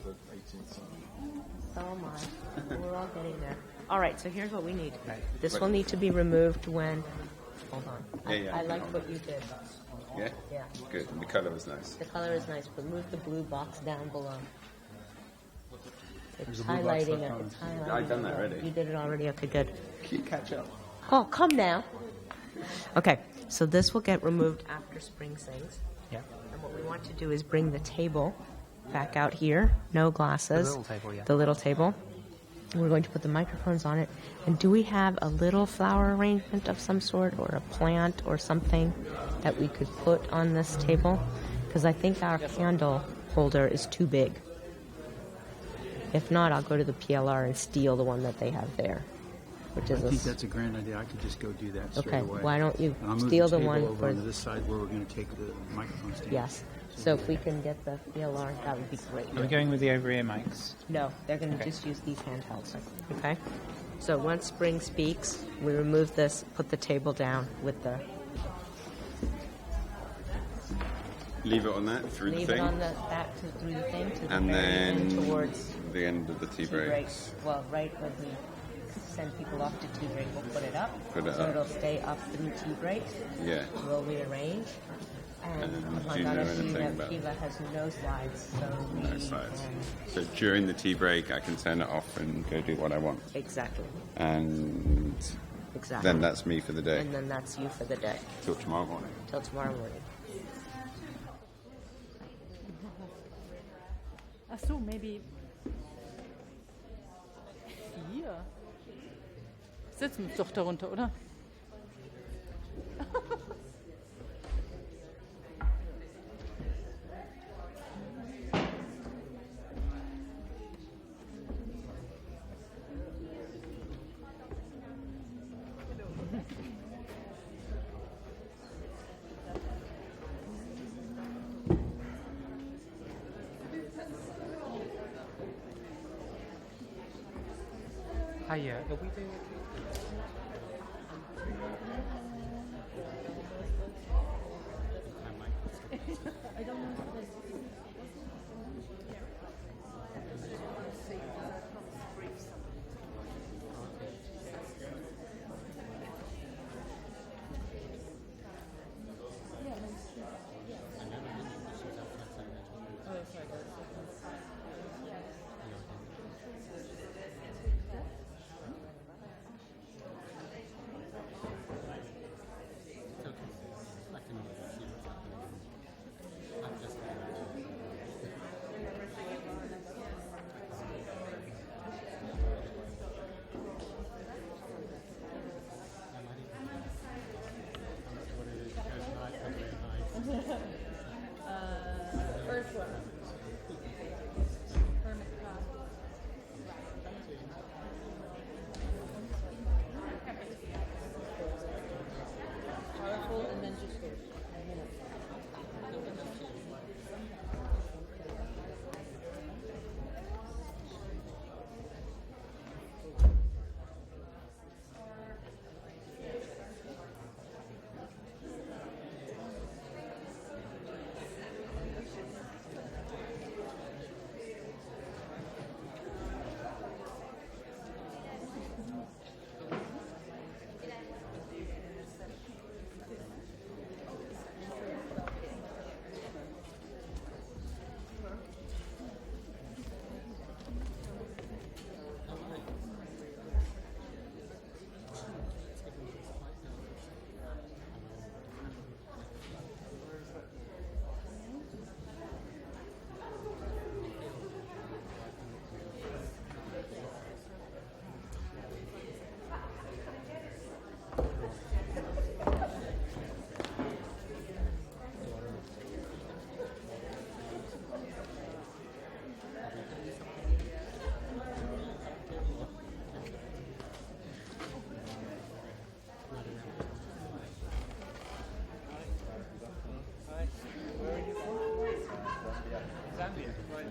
the 18th century. So am I. We're all getting there. All right, so here's what we need. This will need to be removed when... Hold on. I like what you did. Yeah? Yeah. Good. And the colour was nice. The color is nice, but move the blue box down below. It's a blue box highlighting left it. on. It's highlighting. I've done that already. You did it already? Okay, good. Can you catch up? Oh, come now. Okay, so this will get removed after Spring sings. Yeah. And what we want to do is bring the table back out here. No glasses. The little table, yeah. The little table. We're going to put the microphones on it. And do we have a little flower arrangement of some sort or a plant or something that we could put on this table? Because I think our candle holder is too big. If not, I'll go to the PLR and steal the one that they have there, which is I think that's a grand idea. I could just go do that straight okay. away. Why don't you And I'll move steal the table one over for onto this side where we're going to take the microphone stand. yes? So if we can get the PLR, that would be great. Are we going with the over-ear mics? No, they're going to Okay. just use these handhelds. Okay. So once Spring speaks, we remove this, put the table down with the Leave it on that through leave the it thing. on the back through the thing to the And very then end towards the end of the tea tea break. break. Well, right when we send people off to tea break, we'll put it up. Put it so up. it'll stay up through tea break. Yeah. We'll rearrange. And oh do you my know God, anything about- Kiva has no slides, so we No slides. can So during the tea break, I can turn it off and go do what I want. exactly. And then that's me for the day. And then that's you for the day Till tomorrow morning. till tomorrow morning. Ach so, maybe 4. Sitzen wir doch darunter, oder? Hiya, are we doing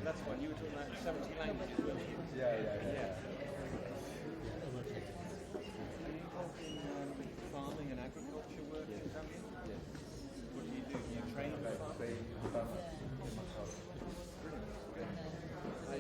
That's one. You were talking about 70 languages, weren't you? Yeah. Are you involved in farming and agriculture work in Zambia? Yes. What do? Do you train on the farm? They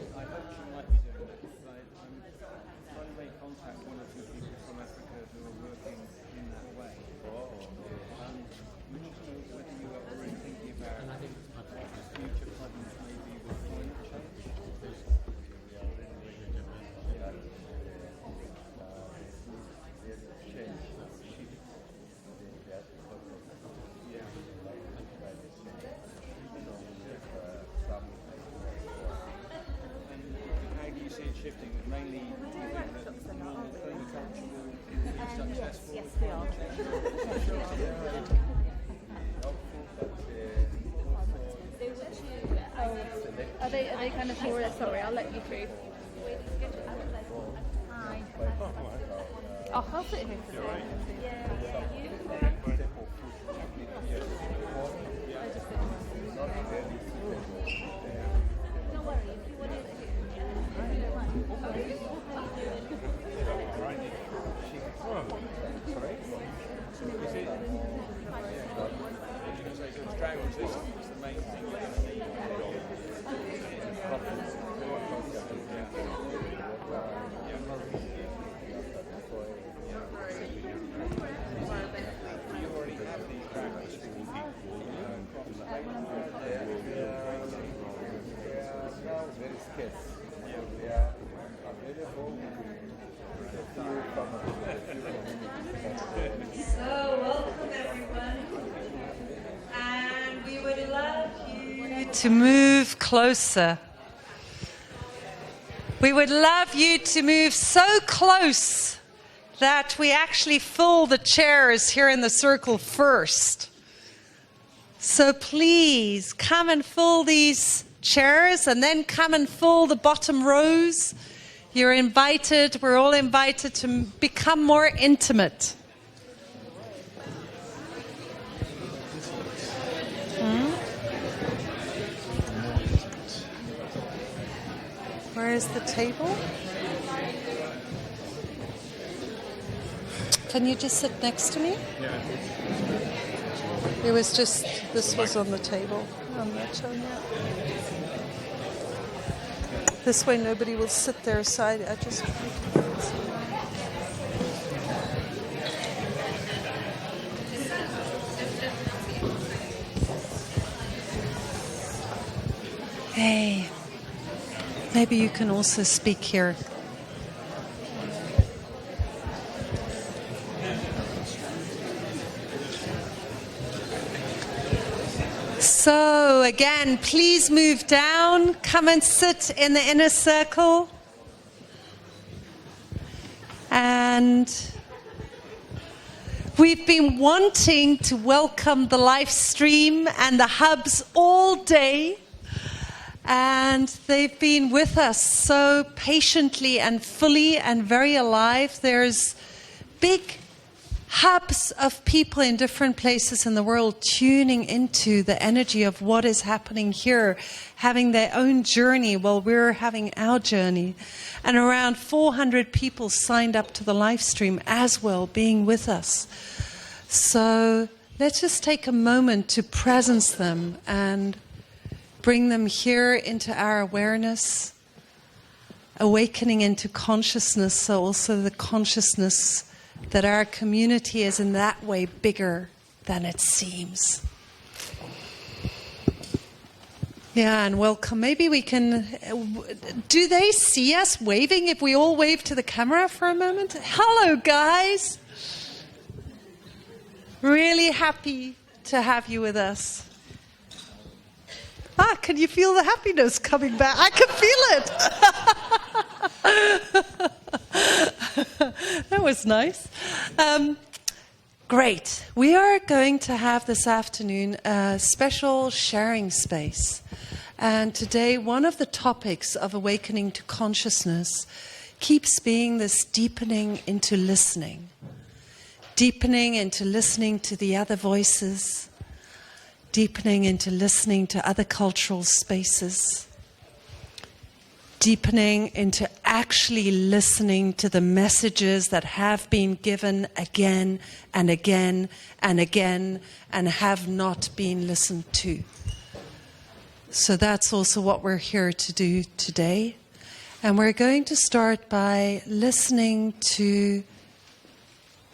shifting, mainly do you think that normal permaculture will be successful? Yes, we are. Are they kind of for it? Sorry, I'll let you through. Hi. Oh, I'll sit here for a Don't worry, if you want So, welcome everyone. And we would love you to move closer. We would love you to move so close that we actually fill the chairs here in the circle first. So please come and fill these chairs and then come and fill the bottom rows. You're invited, we're all invited to become more intimate. Where is the table? Can you just sit next to me? It was just, this was on the table. On that show, yeah. This way nobody will sit there aside. I just... Hey, maybe you can also speak here. So again, please move down. Come and sit in the inner circle. And we've been wanting to welcome the live stream and the hubs all day. And they've been with us so patiently and fully and very alive. There's big hubs of people in different places in the world tuning into the energy of what is happening here, having their own journey while we're having our journey. And around 400 people signed up to the live stream as well, being with us. So let's just take a moment to presence them and bring them here into our awareness, awakening into consciousness, so also the consciousness that our community is in that way bigger than it seems. Yeah, and welcome. Maybe we can... Do they see us waving if we all wave to the camera for a moment? Hello, guys. Really happy to have you with us. Can you feel the happiness coming back? I can feel it. That was nice. Great. We are going to have this afternoon a special sharing space. And today, one of the topics of awakening to consciousness keeps being this deepening into listening. Deepening into listening to the other voices. Deepening into listening to other cultural spaces. Deepening into actually listening to the messages that have been given again and again and again and have not been listened to. So that's also what we're here to do today. And we're going to start by listening to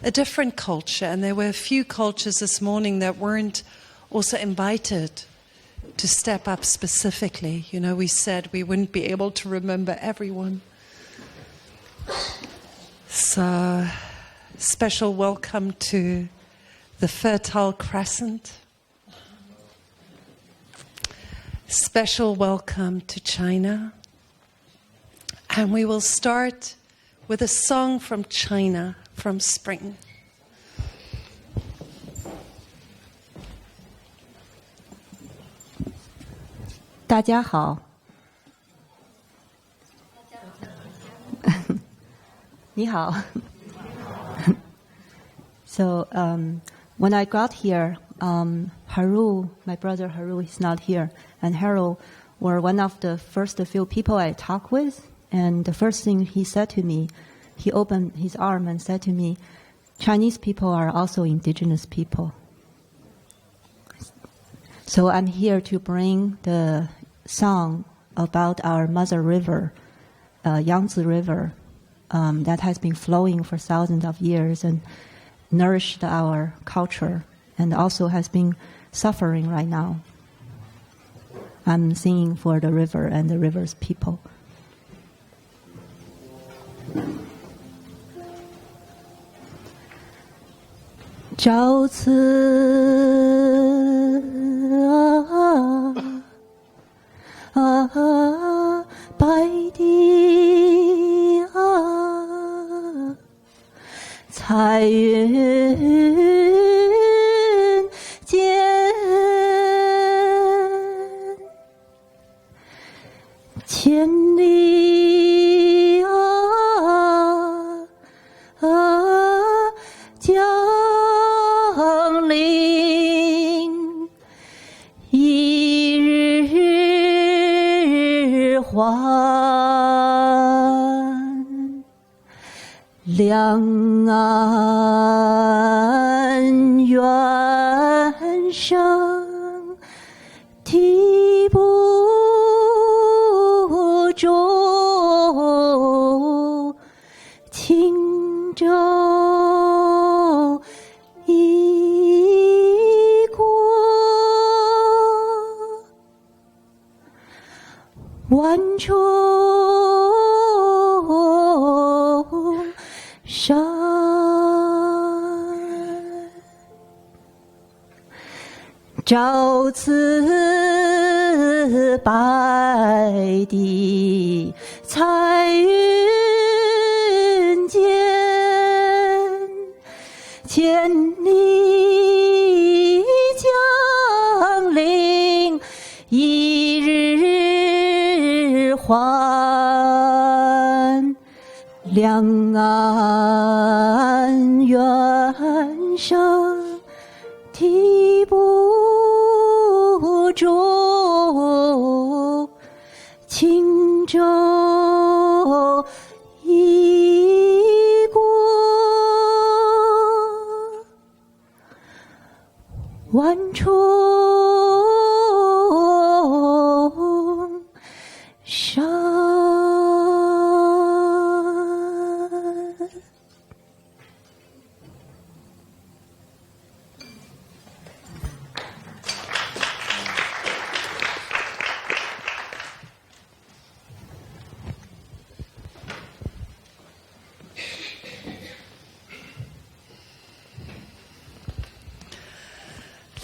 a different culture. And there were a few cultures this morning that weren't also invited to step up specifically. You know, we said we wouldn't be able to remember everyone. So, special welcome to the Fertile Crescent. Special welcome to China And we will start with a song from China, from Spring. 大家好，你好。So when I got here, Haru, my brother Haru, is not here, and Haru were one of the first few people I talked with. And the first thing he said to me, he opened his arm and said to me, "Chinese people are also indigenous people." So I'm here to bring the song about our mother river, Yangtze River, that has been flowing for thousands of years and nourished our culture and also has been suffering right now. I'm singing for the river and the river's people. 朝辞白帝彩云间，千里江陵，一日还，两岸猿声啼不住，轻舟已过万重山。朝辞白帝彩云间，千里江陵，一日还，两岸猿声啼不住，轻舟已过万重山。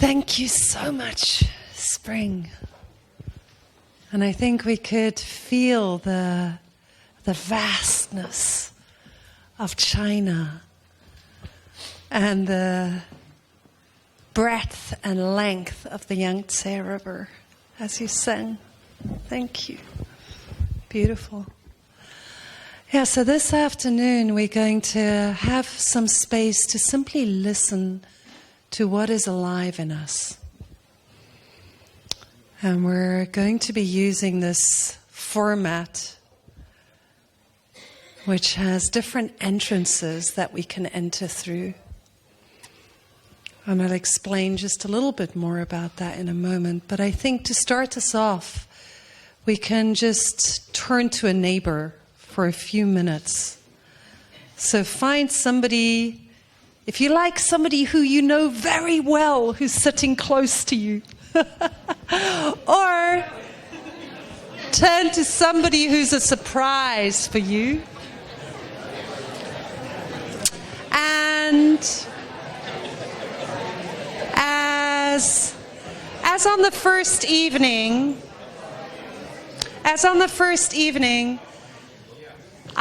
Thank you so much, Spring. And I think we could feel the vastness of China and the breadth and length of the Yangtze River as you sang. Thank you. Beautiful. Yeah, so this afternoon we're going to have some space to simply listen to what is alive in us. And we're going to be using this format which has different entrances that we can enter through. And I'll explain just a little bit more about that in a moment. But I think to start us off, we can just turn to a neighbor for a few minutes. So find somebody, if you like, somebody who you know very well who's sitting close to you. Or turn to somebody who's a surprise for you. And as on the first evening,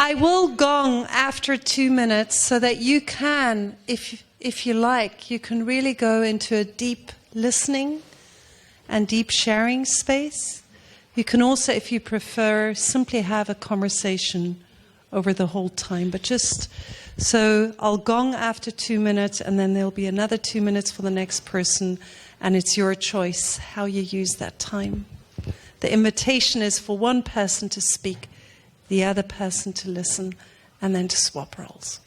I will gong after 2 minutes so that you can, if you like, you can really go into a deep listening and deep sharing space. You can also, if you prefer, simply have a conversation over the whole time. But just, so I'll gong after 2 minutes, and then there'll be another 2 minutes for the next person, and it's your choice how you use that time. The invitation is for one person to speak, the other person to listen, and then to swap roles.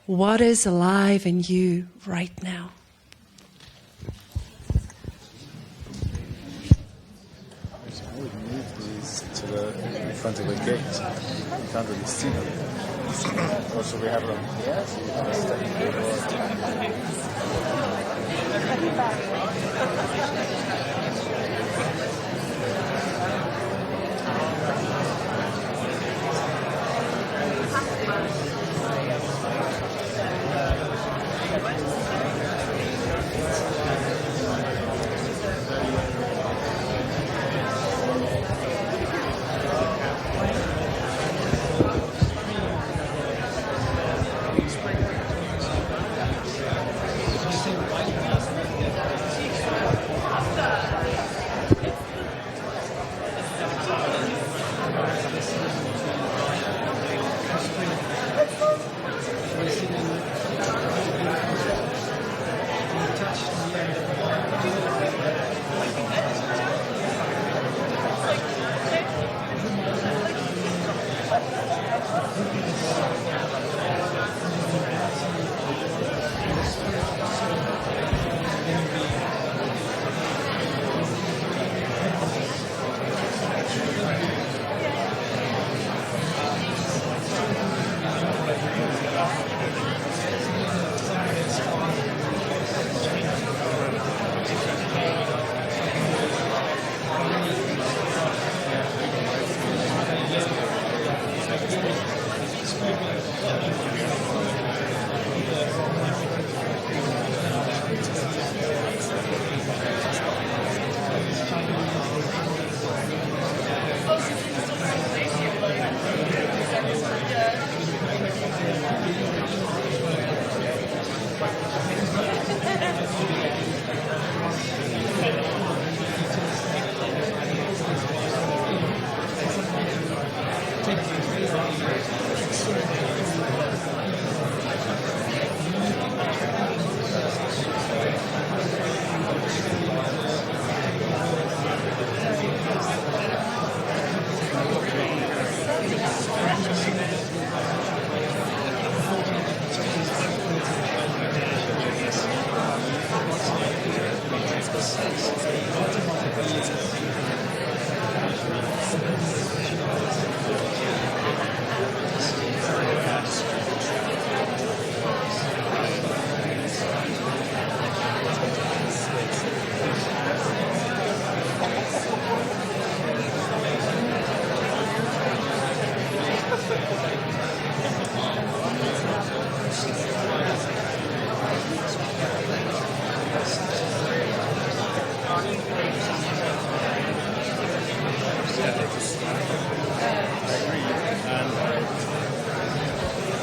What is alive in you right now? I would move these to the front of the gate. You can't really see them. Or should we have them here? So you can step in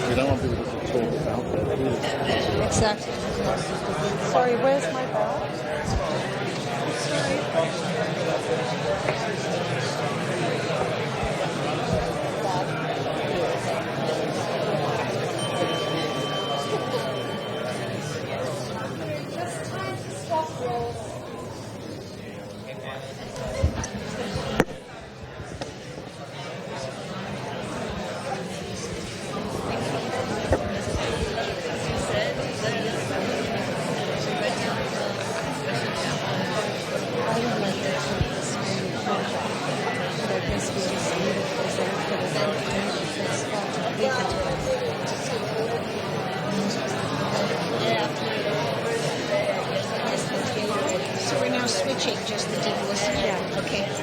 We don't want people to talk about it. Exactly. Sorry, where's my ball? Just time to swap roles. So we're now switching just the deep listening? Yeah. Okay. You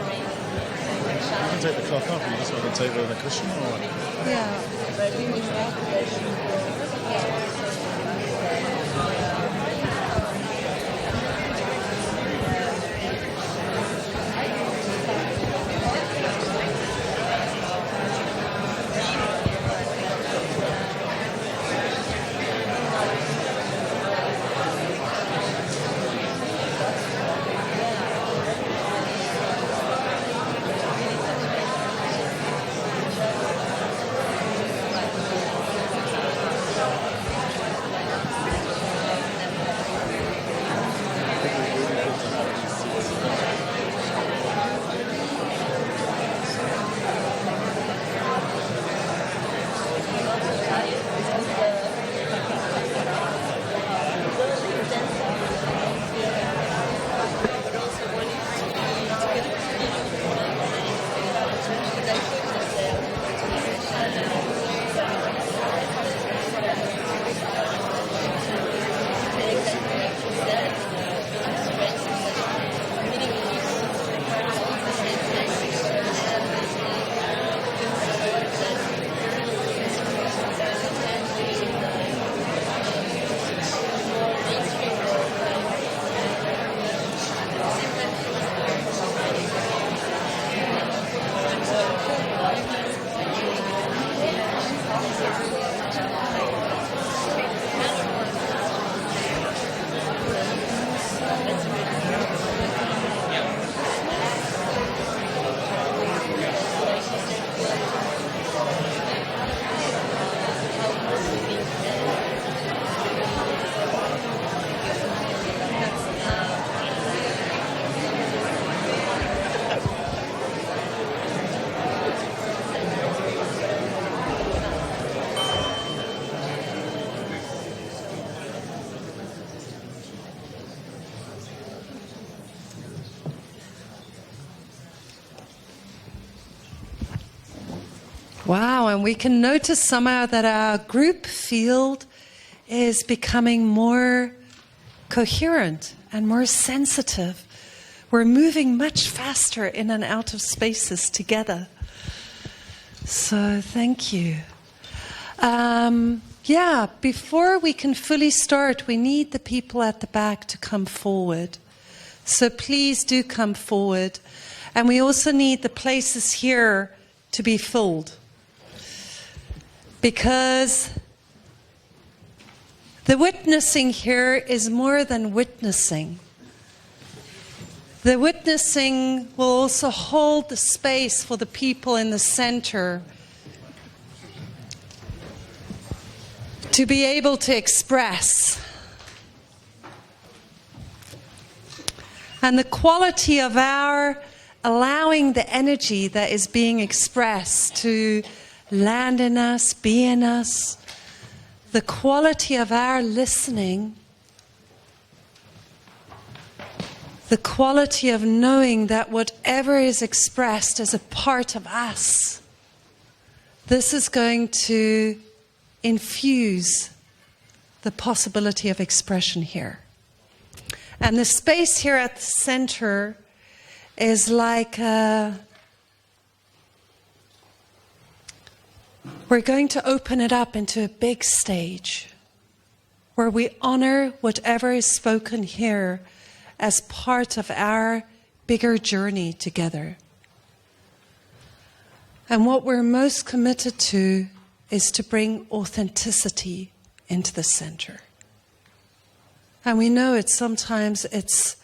can take the cloth off and you just want to take the cushion or what? Yeah. Wow, and we can notice somehow that our group field is becoming more coherent and more sensitive. We're moving much faster in and out of spaces together. So thank you. Before we can fully start, we need the people at the back to come forward. So please do come forward. And we also need the places here to be filled. Because the witnessing here is more than witnessing. The witnessing will also hold the space for the people in the center to be able to express. And the quality of our allowing the energy that is being expressed to land in us, be in us, the quality of our listening, the quality of knowing that whatever is expressed is a part of us. This is going to infuse the possibility of expression here. And the space here at the center is like we're going to open it up into a big stage where we honor whatever is spoken here as part of our bigger journey together. And what we're most committed to is to bring authenticity into the center. And we know sometimes it's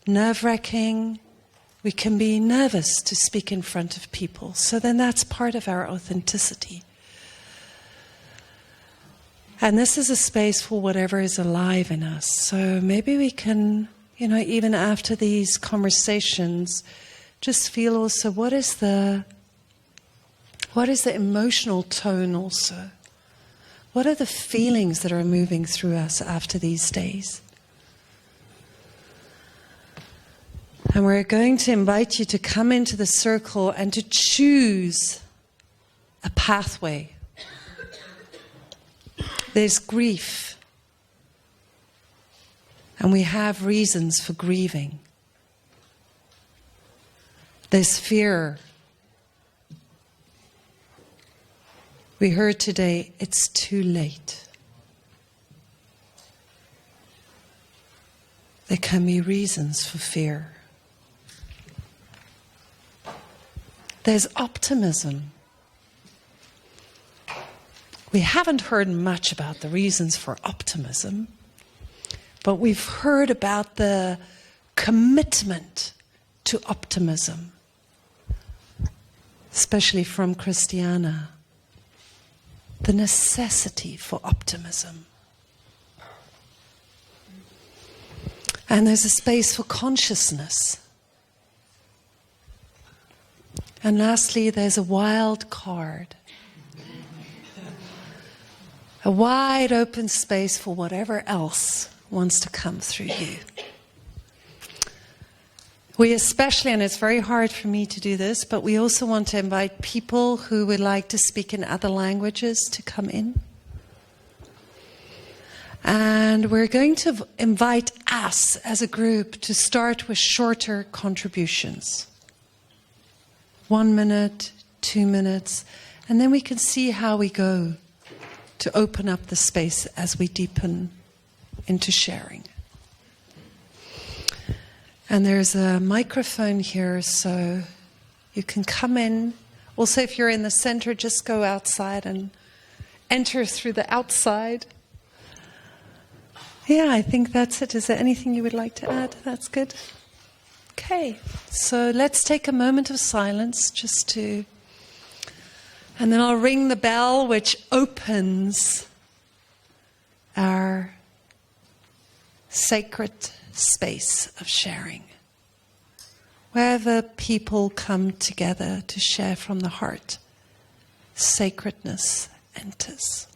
nerve-wracking. We can be nervous to speak in front of people. So then that's part of our authenticity. And this is a space for whatever is alive in us. So maybe we can, even after these conversations, just feel also what is the emotional tone also? What are the feelings that are moving through us after these days? And we're going to invite you to come into the circle and to choose a pathway. There's grief. And we have reasons for grieving. There's fear. We heard today, it's too late. There can be reasons for fear. There's optimism. We haven't heard much about the reasons for optimism, but we've heard about the commitment to optimism, especially from Christiana. The necessity for optimism. And there's a space for consciousness. And lastly, there's a wild card. A wide open space for whatever else wants to come through you. We especially, and it's very hard for me to do this, but we also want to invite people who would like to speak in other languages to come in. And we're going to invite us as a group to start with shorter contributions. 1 minute, 2 minutes, and then we can see how we go to open up the space as we deepen into sharing. And there's a microphone here, so you can come in. Also, if you're in the center, just go outside and enter through the outside. Yeah, I think that's it. Is there anything you would like to add? That's good. Okay, so let's take a moment of silence and then I'll ring the bell which opens our sacred space of sharing. Wherever people come together to share from the heart, sacredness enters.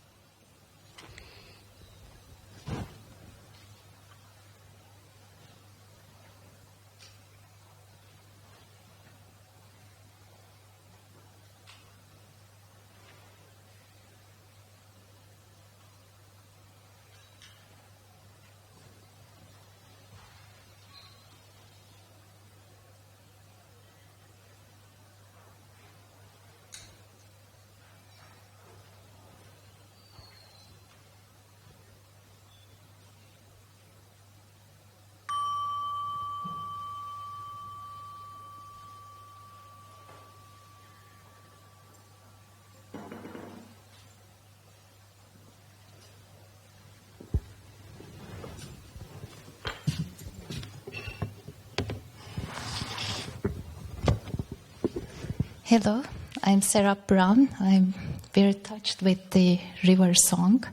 Hello, I'm Sarah Brown. I'm very touched with the river song.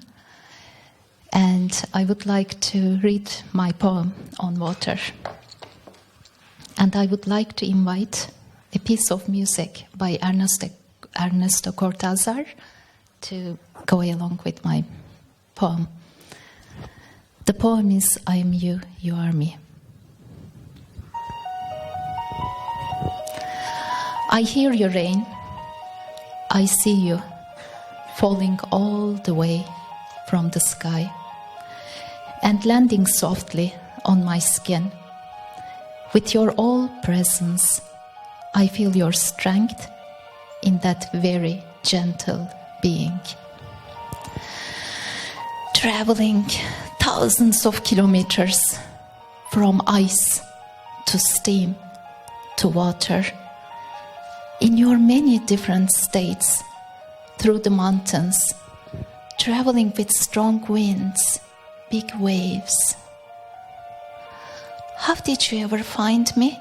And I would like to read my poem on water. And I would like to invite a piece of music by Ernesto Cortázar to go along with my poem. The poem is I am you, you are me. I hear your rain. I see you falling all the way from the sky and landing softly on my skin. With your all presence, I feel your strength in that very gentle being. Traveling thousands of kilometers from ice to steam to water, in your many different states, through the mountains, traveling with strong winds, big waves. How did you ever find me?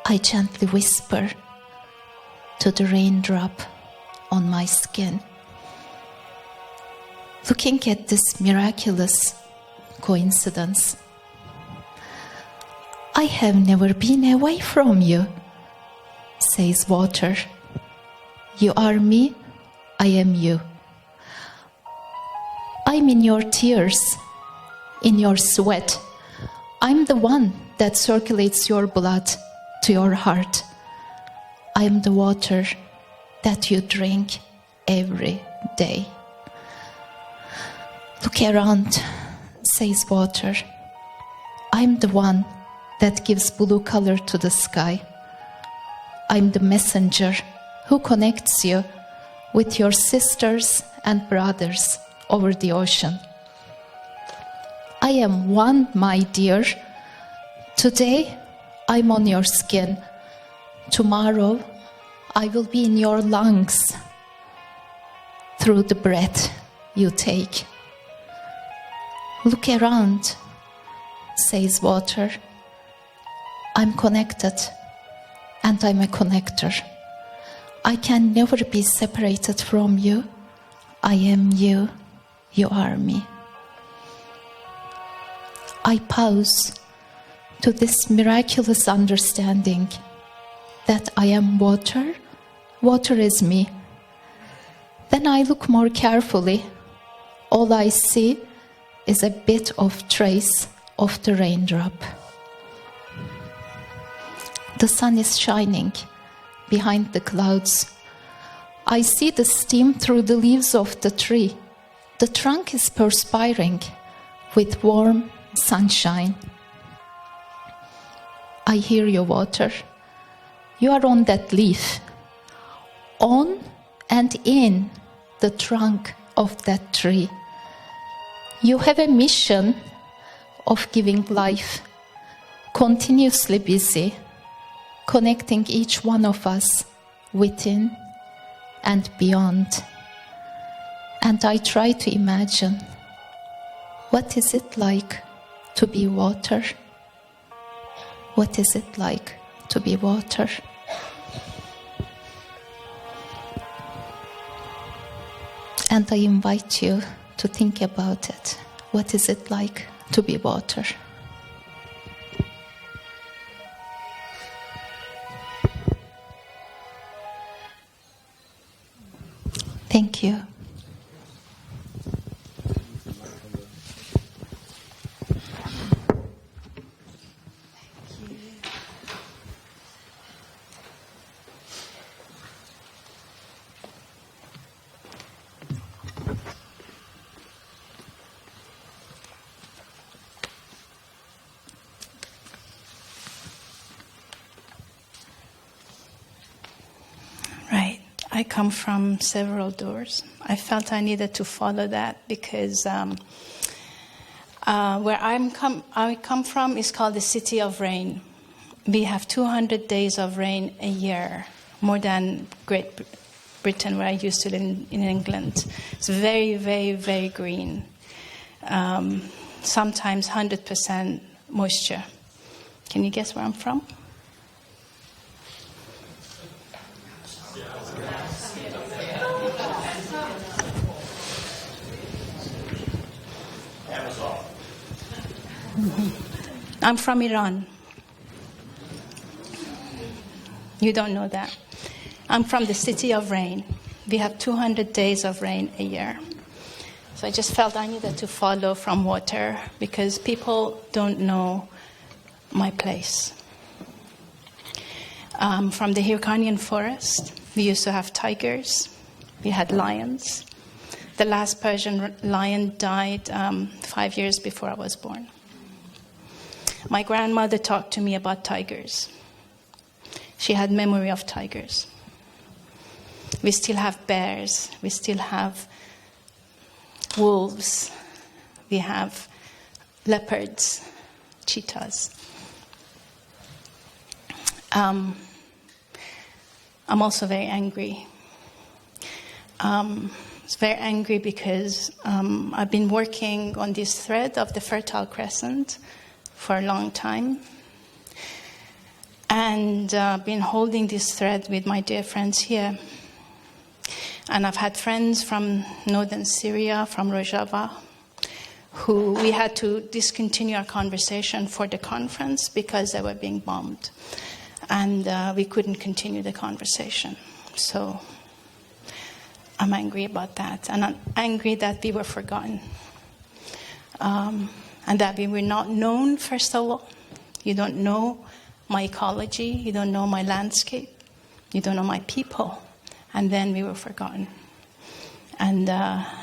I gently whisper to the raindrop on my skin. Looking at this miraculous coincidence, I have never been away from you, says water. You are me, I am you. I'm in your tears, in your sweat. I'm the one that circulates your blood to your heart. I am the water that you drink every day. Look around, says water. I'm the one that gives blue color to the sky. I'm the messenger who connects you with your sisters and brothers over the ocean. I am one, my dear. Today, I'm on your skin. Tomorrow, I will be in your lungs through the breath you take. Look around, says water. I'm connected, and I'm a connector. I can never be separated from you. I am you, you are me. I pause to this miraculous understanding that I am water, water is me. Then I look more carefully. All I see is a bit of trace of the raindrop. The sun is shining behind the clouds. I see the steam through the leaves of the tree. The trunk is perspiring with warm sunshine. I hear your water. You are on that leaf, on and in the trunk of that tree. You have a mission of giving life, continuously busy, connecting each one of us within and beyond. And I try to imagine, what is it like to be water? What is it like to be water? And I invite you to think about it. What is it like to be water? Thank you. Right. I come from several doors. I felt I needed to follow that because where I come from is called the City of Rain. We have 200 days of rain a year, more than Great Britain, where I used to live in England. It's very, very, very green. Sometimes 100% moisture. Can you guess where I'm from? I'm from Iran. You don't know that. I'm from the city of rain. We have 200 days of rain a year. So I just felt I needed to follow from water because people don't know my place. From the Hyrcanian forest, we used to have tigers. We had lions. The last Persian lion died 5 years before I was born. My grandmother talked to me about tigers. She had memory of tigers. We still have bears. We still have wolves. We have leopards, cheetahs. I'm also very angry. I was very angry because I've been working on this thread of the Fertile Crescent for a long time. And been holding this thread with my dear friends here. And I've had friends from northern Syria, from Rojava, who we had to discontinue our conversation for the conference because they were being bombed. And we couldn't continue the conversation. So I'm angry about that. And I'm angry that we were forgotten. And that we were not known, first of all. You don't know my ecology. You don't know my landscape. You don't know my people. And then we were forgotten. And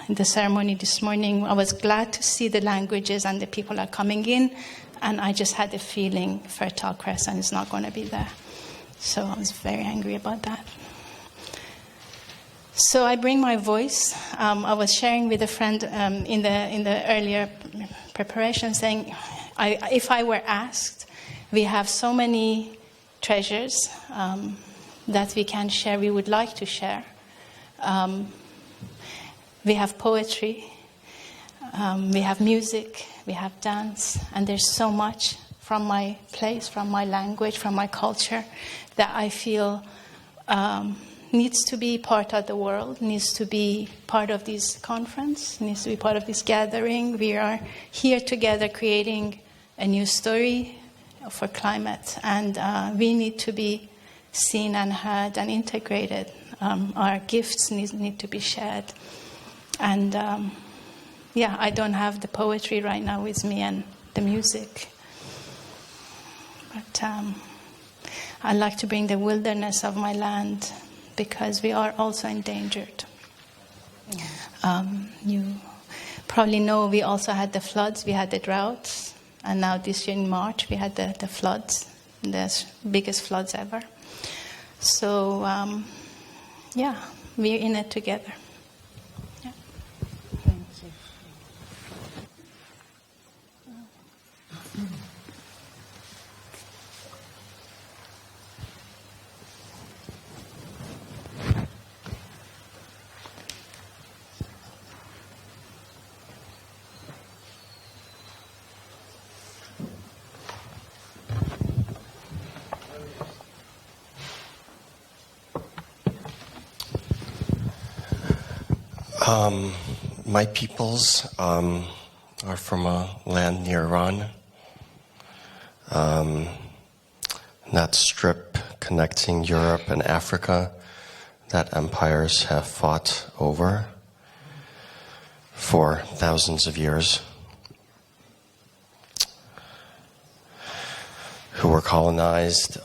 in the ceremony this morning, I was glad to see the languages and the people are coming in. And I just had a feeling Fertile Crescent is not going to be there. So I was very angry about that. So I bring my voice. I was sharing with a friend in the earlier preparation saying, if I were asked, we have so many treasures that we can share, we would like to share. We have poetry, we have music, we have dance, and there's so much from my place, from my language, from my culture that I feel needs to be part of the world, needs to be part of this conference, needs to be part of this gathering. We are here together creating a new story for climate, and we need to be seen and heard and integrated. Our gifts need to be shared. And I don't have the poetry right now with me and the music. But I like to bring the wilderness of my land because we are also endangered. You probably know we also had the floods, we had the droughts, and now this year in March we had the floods, the biggest floods ever. So, we're in it together. Yeah. Thank you. My peoples are from a land near Iran. That strip connecting Europe and Africa that empires have fought over for thousands of years, who were colonized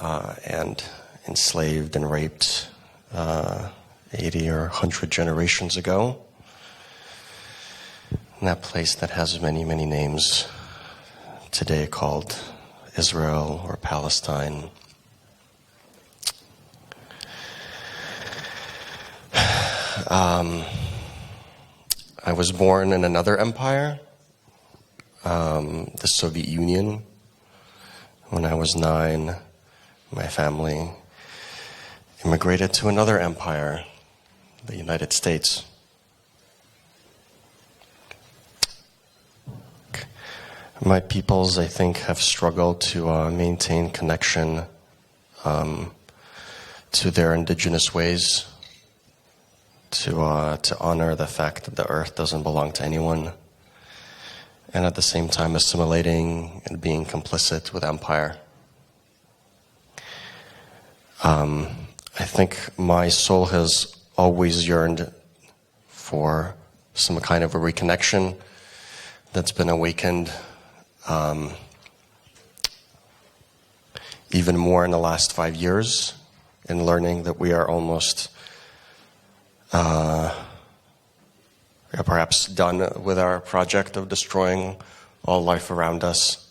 and enslaved and raped 80 or 100 generations ago. And that place that has many, many names today called Israel or Palestine. I was born in another empire, the Soviet Union. When I was 9, my family immigrated to another empire, the United States. My peoples, I think, have struggled to maintain connection to their indigenous ways, to honor the fact that the earth doesn't belong to anyone, and at the same time assimilating and being complicit with empire. I think my soul has always yearned for some kind of a reconnection that's been awakened even more in the last 5 years, in learning that we are almost perhaps done with our project of destroying all life around us,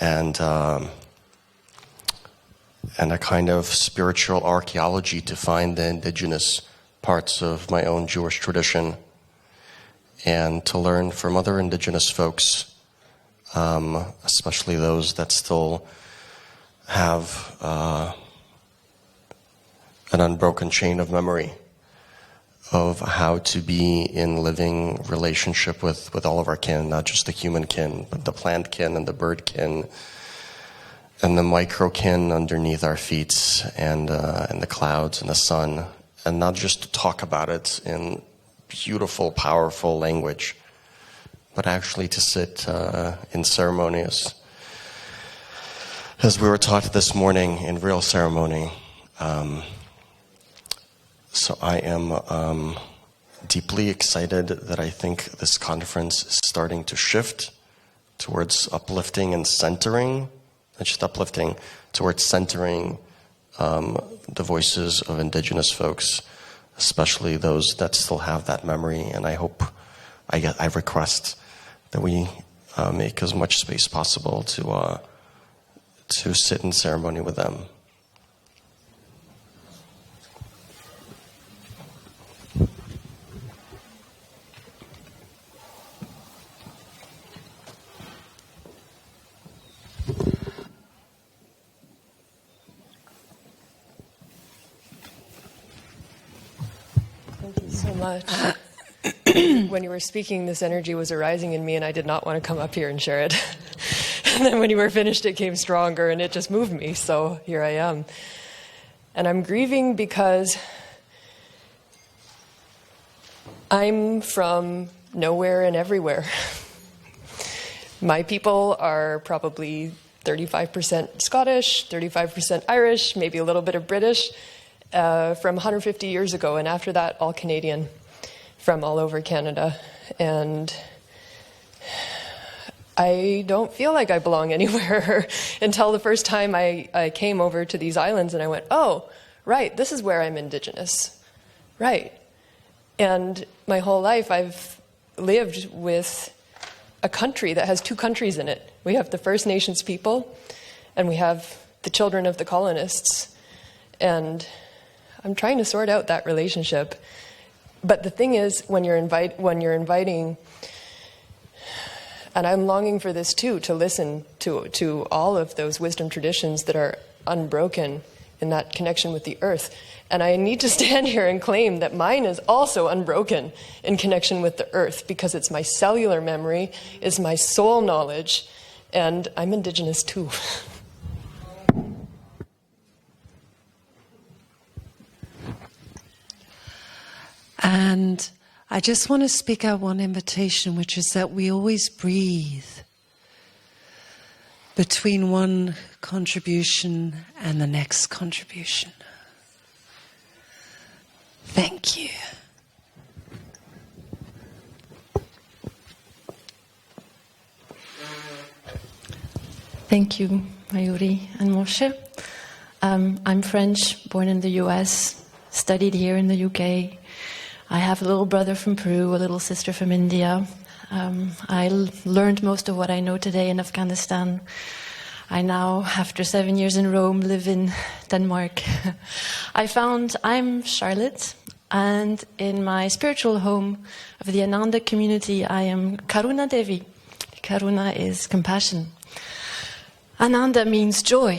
and a kind of spiritual archaeology to find the indigenous parts of my own Jewish tradition, and to learn from other indigenous folks, especially those that still have an unbroken chain of memory of how to be in living relationship with all of our kin, not just the human kin, but the plant kin and the bird kin, and the micro kin underneath our feet, and the clouds and the sun, and not just to talk about it in beautiful, powerful language, but actually to sit in ceremonies, as we were taught this morning, in real ceremony. So I am deeply excited that I think this conference is starting to shift towards uplifting and centering, not just uplifting, towards centering the voices of indigenous folks, especially those that still have that memory. And I hope, I request that we make as much space possible to sit in ceremony with them. Thank you so much. When you were speaking, this energy was arising in me, and I did not want to come up here and share it. And then when you were finished, it came stronger, and it just moved me. So here I am. And I'm grieving because I'm from nowhere and everywhere. My people are probably 35% Scottish, 35% Irish, maybe a little bit of British, from 150 years ago, and after that, all Canadian from all over Canada. And I don't feel like I belong anywhere until the first time I came over to these islands, and I went, oh, right, this is where I'm Indigenous. Right. And my whole life I've lived with a country that has two countries in it. We have the First Nations people, and we have the children of the colonists. And I'm trying to sort out that relationship. But the thing is, when you're inviting, and I'm longing for this too, to listen to all of those wisdom traditions that are unbroken in that connection with the earth. And I need to stand here and claim that mine is also unbroken in connection with the earth, because it's my cellular memory, it's my soul knowledge, and I'm Indigenous too. And I just want to speak out one invitation, which is that we always breathe between one contribution and the next contribution. Thank you. Thank you, Mayuri and Moshe. I'm French, born in the US, studied here in the UK. I have a little brother from Peru, a little sister from India. I learned most of what I know today in Afghanistan. I now, after 7 years in Rome, live in Denmark. I'm Charlotte, and in my spiritual home of the Ananda community, I am Karuna Devi. Karuna is compassion. Ananda means joy.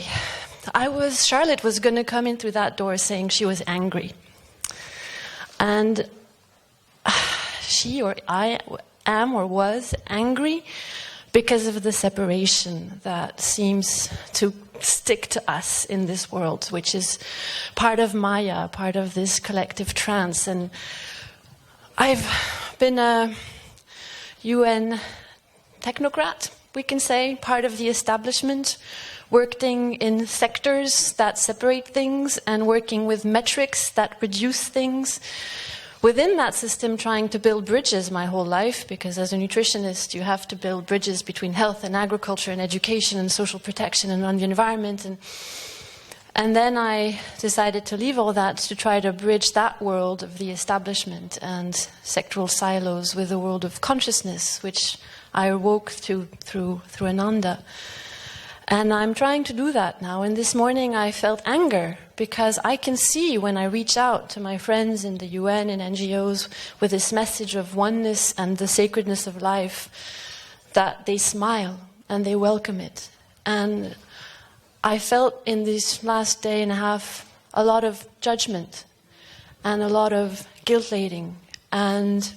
Charlotte was going to come in through that door saying she was angry. And she or I am or was angry because of the separation that seems to stick to us in this world, which is part of Maya, part of this collective trance. And I've been a UN technocrat, we can say, part of the establishment, working in sectors that separate things and working with metrics that reduce things. Within that system, trying to build bridges my whole life, because as a nutritionist, you have to build bridges between health and agriculture and education and social protection and on the environment. And then I decided to leave all that to try to bridge that world of the establishment and sectoral silos with the world of consciousness, which I awoke through Ananda. And I'm trying to do that now. And this morning I felt anger, because I can see when I reach out to my friends in the UN and NGOs with this message of oneness and the sacredness of life, that they smile and they welcome it. And I felt in this last day and a half a lot of judgment and a lot of guilt-laden. And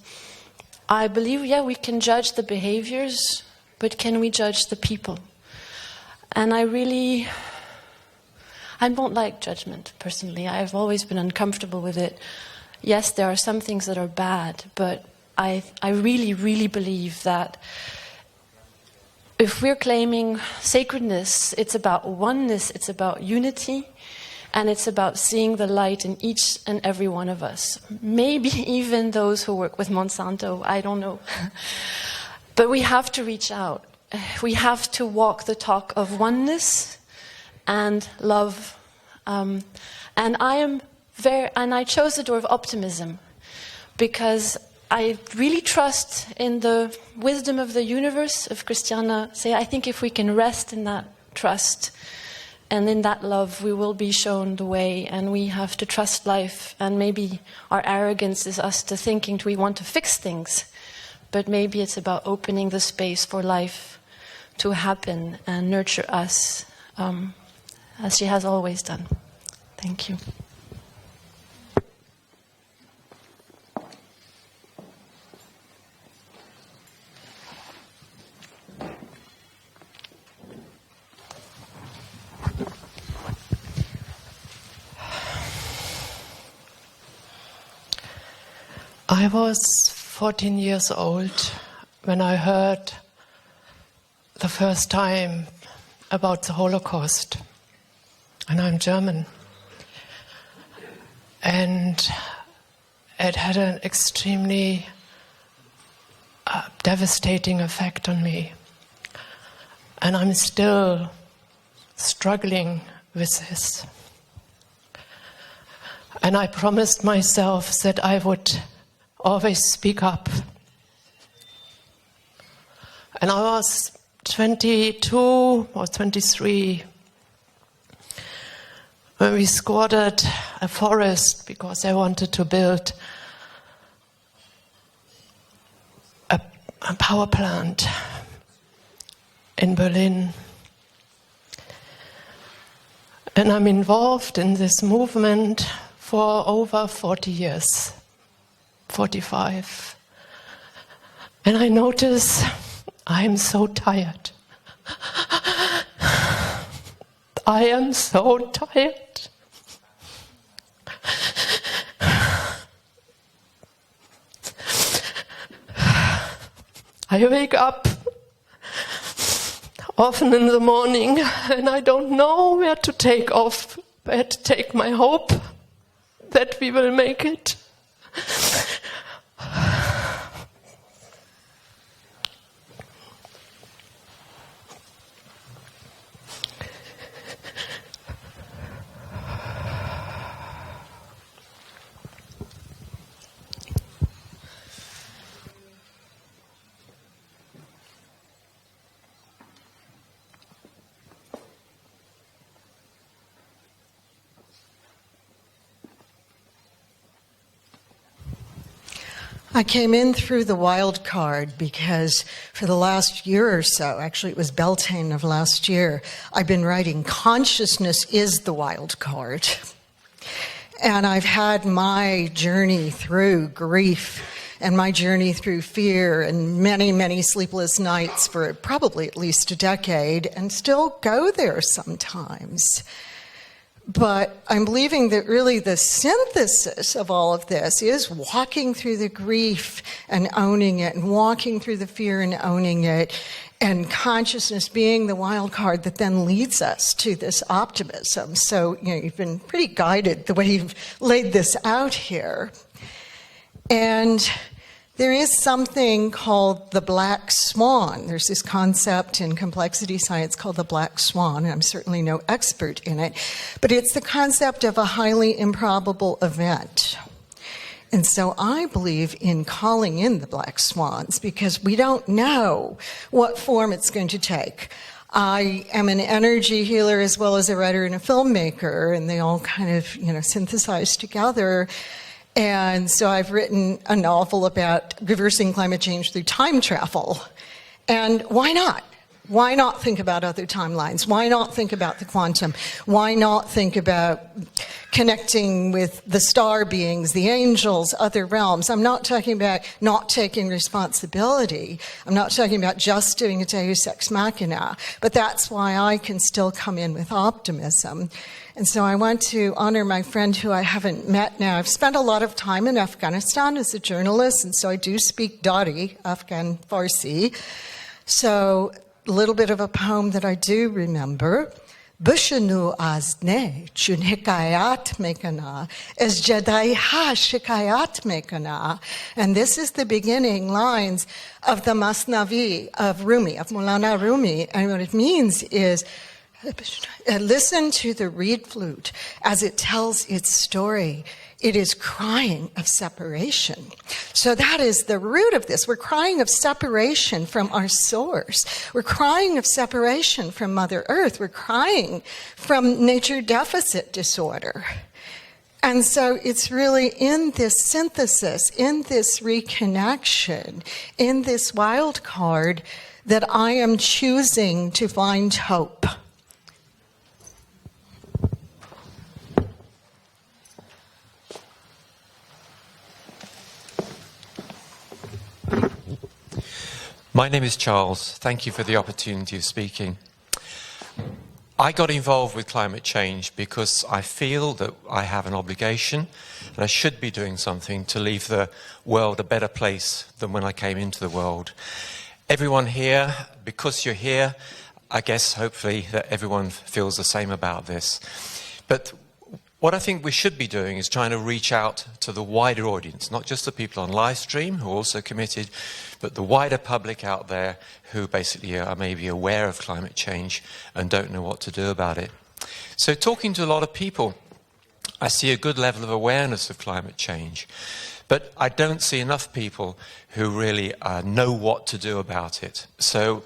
I believe, we can judge the behaviors, but can we judge the people? And I don't like judgment, personally. I've always been uncomfortable with it. Yes, there are some things that are bad, but I really, really believe that if we're claiming sacredness, it's about oneness, it's about unity, and it's about seeing the light in each and every one of us. Maybe even those who work with Monsanto, I don't know. But we have to reach out. We have to walk the talk of oneness and love. And I chose the door of optimism, because I really trust in the wisdom of the universe, of Christiana. I think if we can rest in that trust and in that love, we will be shown the way, and we have to trust life. And maybe our arrogance is us to thinking we want to fix things, but maybe it's about opening the space for life to happen and nurture us, as she has always done. Thank you. I was 14 years old when I heard the first time about the Holocaust, and I'm German. And it had an extremely devastating effect on me. And I'm still struggling with this. And I promised myself that I would always speak up. And I was 22 or 23 when we squatted a forest because I wanted to build a power plant in Berlin. And I'm involved in this movement for over 40 years, 45. And I notice I'm so tired. I am so tired. I wake up often in the morning and I don't know where to take off, where to take my hope that we will make it. I came in through the wild card because for the last year or so, actually it was Beltane of last year, I've been writing Consciousness is the Wild Card. And I've had my journey through grief and my journey through fear and many, many sleepless nights for probably at least a decade, and still go there sometimes. But I'm believing that really the synthesis of all of this is walking through the grief and owning it, and walking through the fear and owning it, and consciousness being the wild card that then leads us to this optimism. So, you've been pretty guided the way you've laid this out here. And there is something called the black swan. There's this concept in complexity science called the black swan, and I'm certainly no expert in it, but it's the concept of a highly improbable event. And so I believe in calling in the black swans because we don't know what form it's going to take. I am an energy healer as well as a writer and a filmmaker, and they all kind of, synthesize together. And so I've written a novel about reversing climate change through time travel. And why not? Why not think about other timelines? Why not think about the quantum? Why not think about connecting with the star beings, the angels, other realms? I'm not talking about not taking responsibility. I'm not talking about just doing a deus ex machina. But that's why I can still come in with optimism. And so I want to honor my friend who I haven't met now. I've spent a lot of time in Afghanistan as a journalist, and so I do speak Dari, Afghan Farsi. So a little bit of a poem that I do remember. Bishanu azne chun hikayat mekana as Jedi ha shikayat mekana. And this is the beginning lines of the Masnavi of Rumi, of Maulana Rumi. And what it means is, listen to the reed flute as it tells its story. It is crying of separation. So that is the root of this. We're crying of separation from our source. We're crying of separation from Mother Earth. We're crying from nature deficit disorder. And so it's really in this synthesis, in this reconnection, in this wild card that I am choosing to find hope. My name is Charles. Thank you for the opportunity of speaking. I got involved with climate change because I feel that I have an obligation and I should be doing something to leave the world a better place than when I came into the world. Everyone here, because you're here, I guess hopefully that everyone feels the same about this. But what I think we should be doing is trying to reach out to the wider audience, not just the people on live stream who are also committed, but the wider public out there who basically are maybe aware of climate change and don't know what to do about it. So talking to a lot of people, I see a good level of awareness of climate change, but I don't see enough people who really know what to do about it. So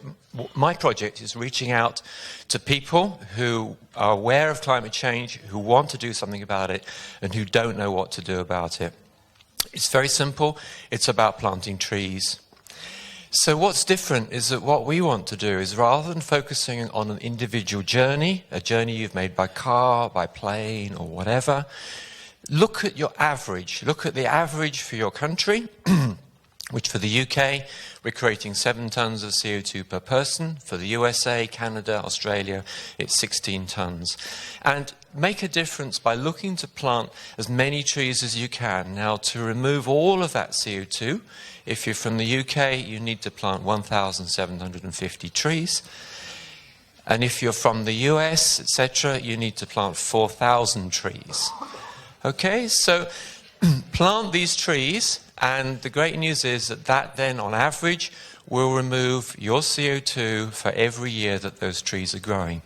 my project is reaching out to people who are aware of climate change, who want to do something about it, and who don't know what to do about it. It's very simple. It's about planting trees. So what's different is that what we want to do is, rather than focusing on an individual journey, a journey you've made by car, by plane, or whatever, look at your average. Look at the average for your country, which for the UK, we're creating 7 tons of CO2 per person. For the USA, Canada, Australia, it's 16 tons. And make a difference by looking to plant as many trees as you can. Now, to remove all of that CO2, if you're from the UK, you need to plant 1,750 trees. And if you're from the US, etc., you need to plant 4,000 trees. Okay, so plant these trees, and the great news is that then, on average, will remove your CO2 for every year that those trees are growing.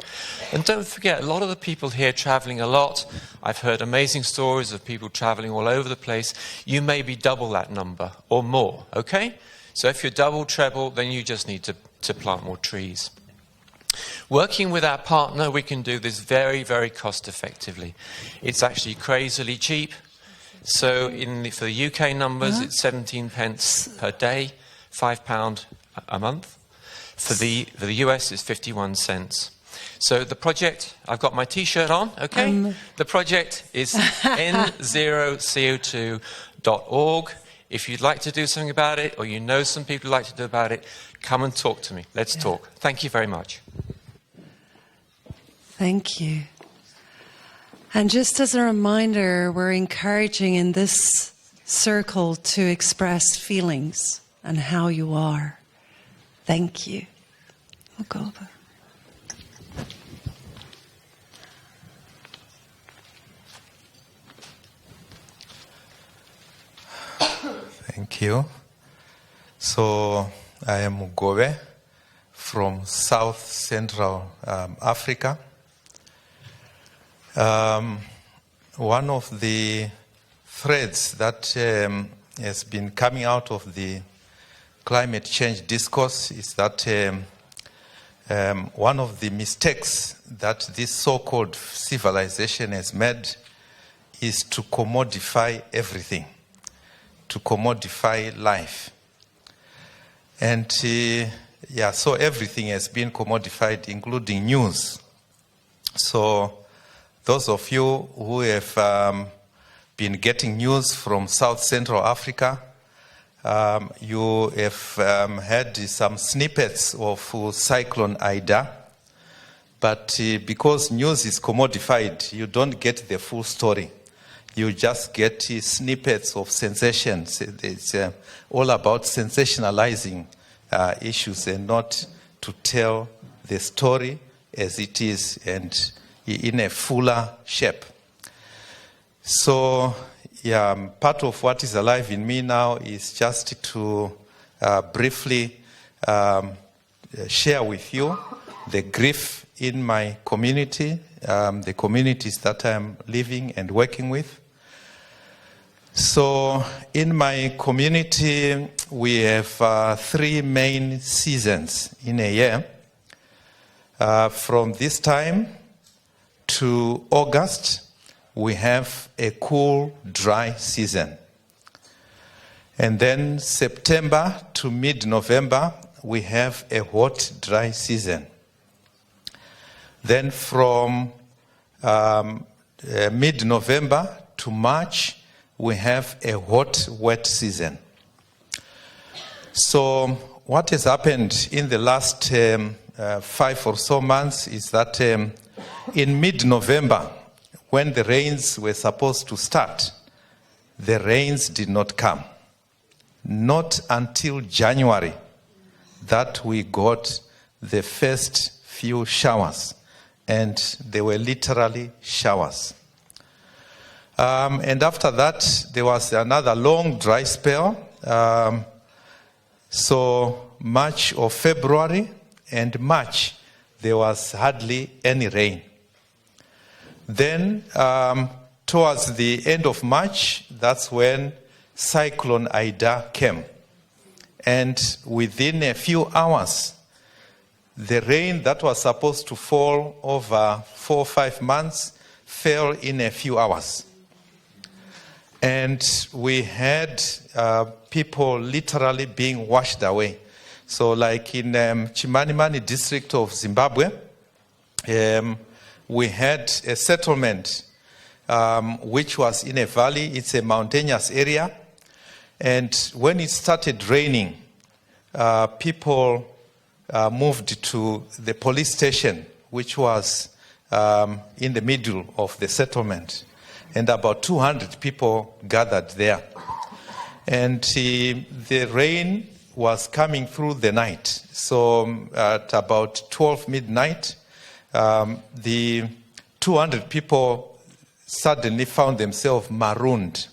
And don't forget, a lot of the people here traveling a lot, I've heard amazing stories of people traveling all over the place. You may be double that number or more, okay? So if you're double, treble, then you just need to plant more trees. Working with our partner, we can do this very, very cost effectively. It's actually crazily cheap. So for the UK numbers, it's 17 pence per day, £5 a month. For the US, it's 51 cents. So the project, I've got my T-shirt on, okay? The project is n0co2.org. If you'd like to do something about it, or you know some people who'd like to do about it, come and talk to me. Let's talk. Thank you very much. Thank you. And just as a reminder, we're encouraging in this circle to express feelings and how you are. Thank you. We'll go over. Thank you. So I am Mugobe from South Central Africa. One of the threads that has been coming out of the climate change discourse is that one of the mistakes that this so-called civilization has made is to commodify everything, to commodify life. And so everything has been commodified, including news. So those of you who have been getting news from South Central Africa, you have had some snippets of Cyclone Ida, but because news is commodified, you don't get the full story. You just get snippets of sensations. It's all about sensationalizing issues and not to tell the story as it is and in a fuller shape. So, part of what is alive in me now is just to briefly share with you the grief in my community, the communities that I'm living and working with. So in my community, we have 3 main seasons in a year. From this time to August, we have a cool, dry season. And then September to mid-November, we have a hot, dry season. Then from mid-November to March, we have a hot, wet season. So what has happened in the last 5 or so months is that in mid-November, when the rains were supposed to start, the rains did not come. Not until January that we got the first few showers, and they were literally showers. And after that, there was another long dry spell. So March or February and March, there was hardly any rain. Then towards the end of March, that's when Cyclone Ida came. And within a few hours, the rain that was supposed to fall over 4 or 5 months fell in a few hours. And we had people literally being washed away. So like in Chimanimani district of Zimbabwe, we had a settlement which was in a valley. It's a mountainous area. And when it started raining, people moved to the police station, which was in the middle of the settlement. And about 200 people gathered there. And the rain was coming through the night. So at about 12 midnight, the 200 people suddenly found themselves marooned.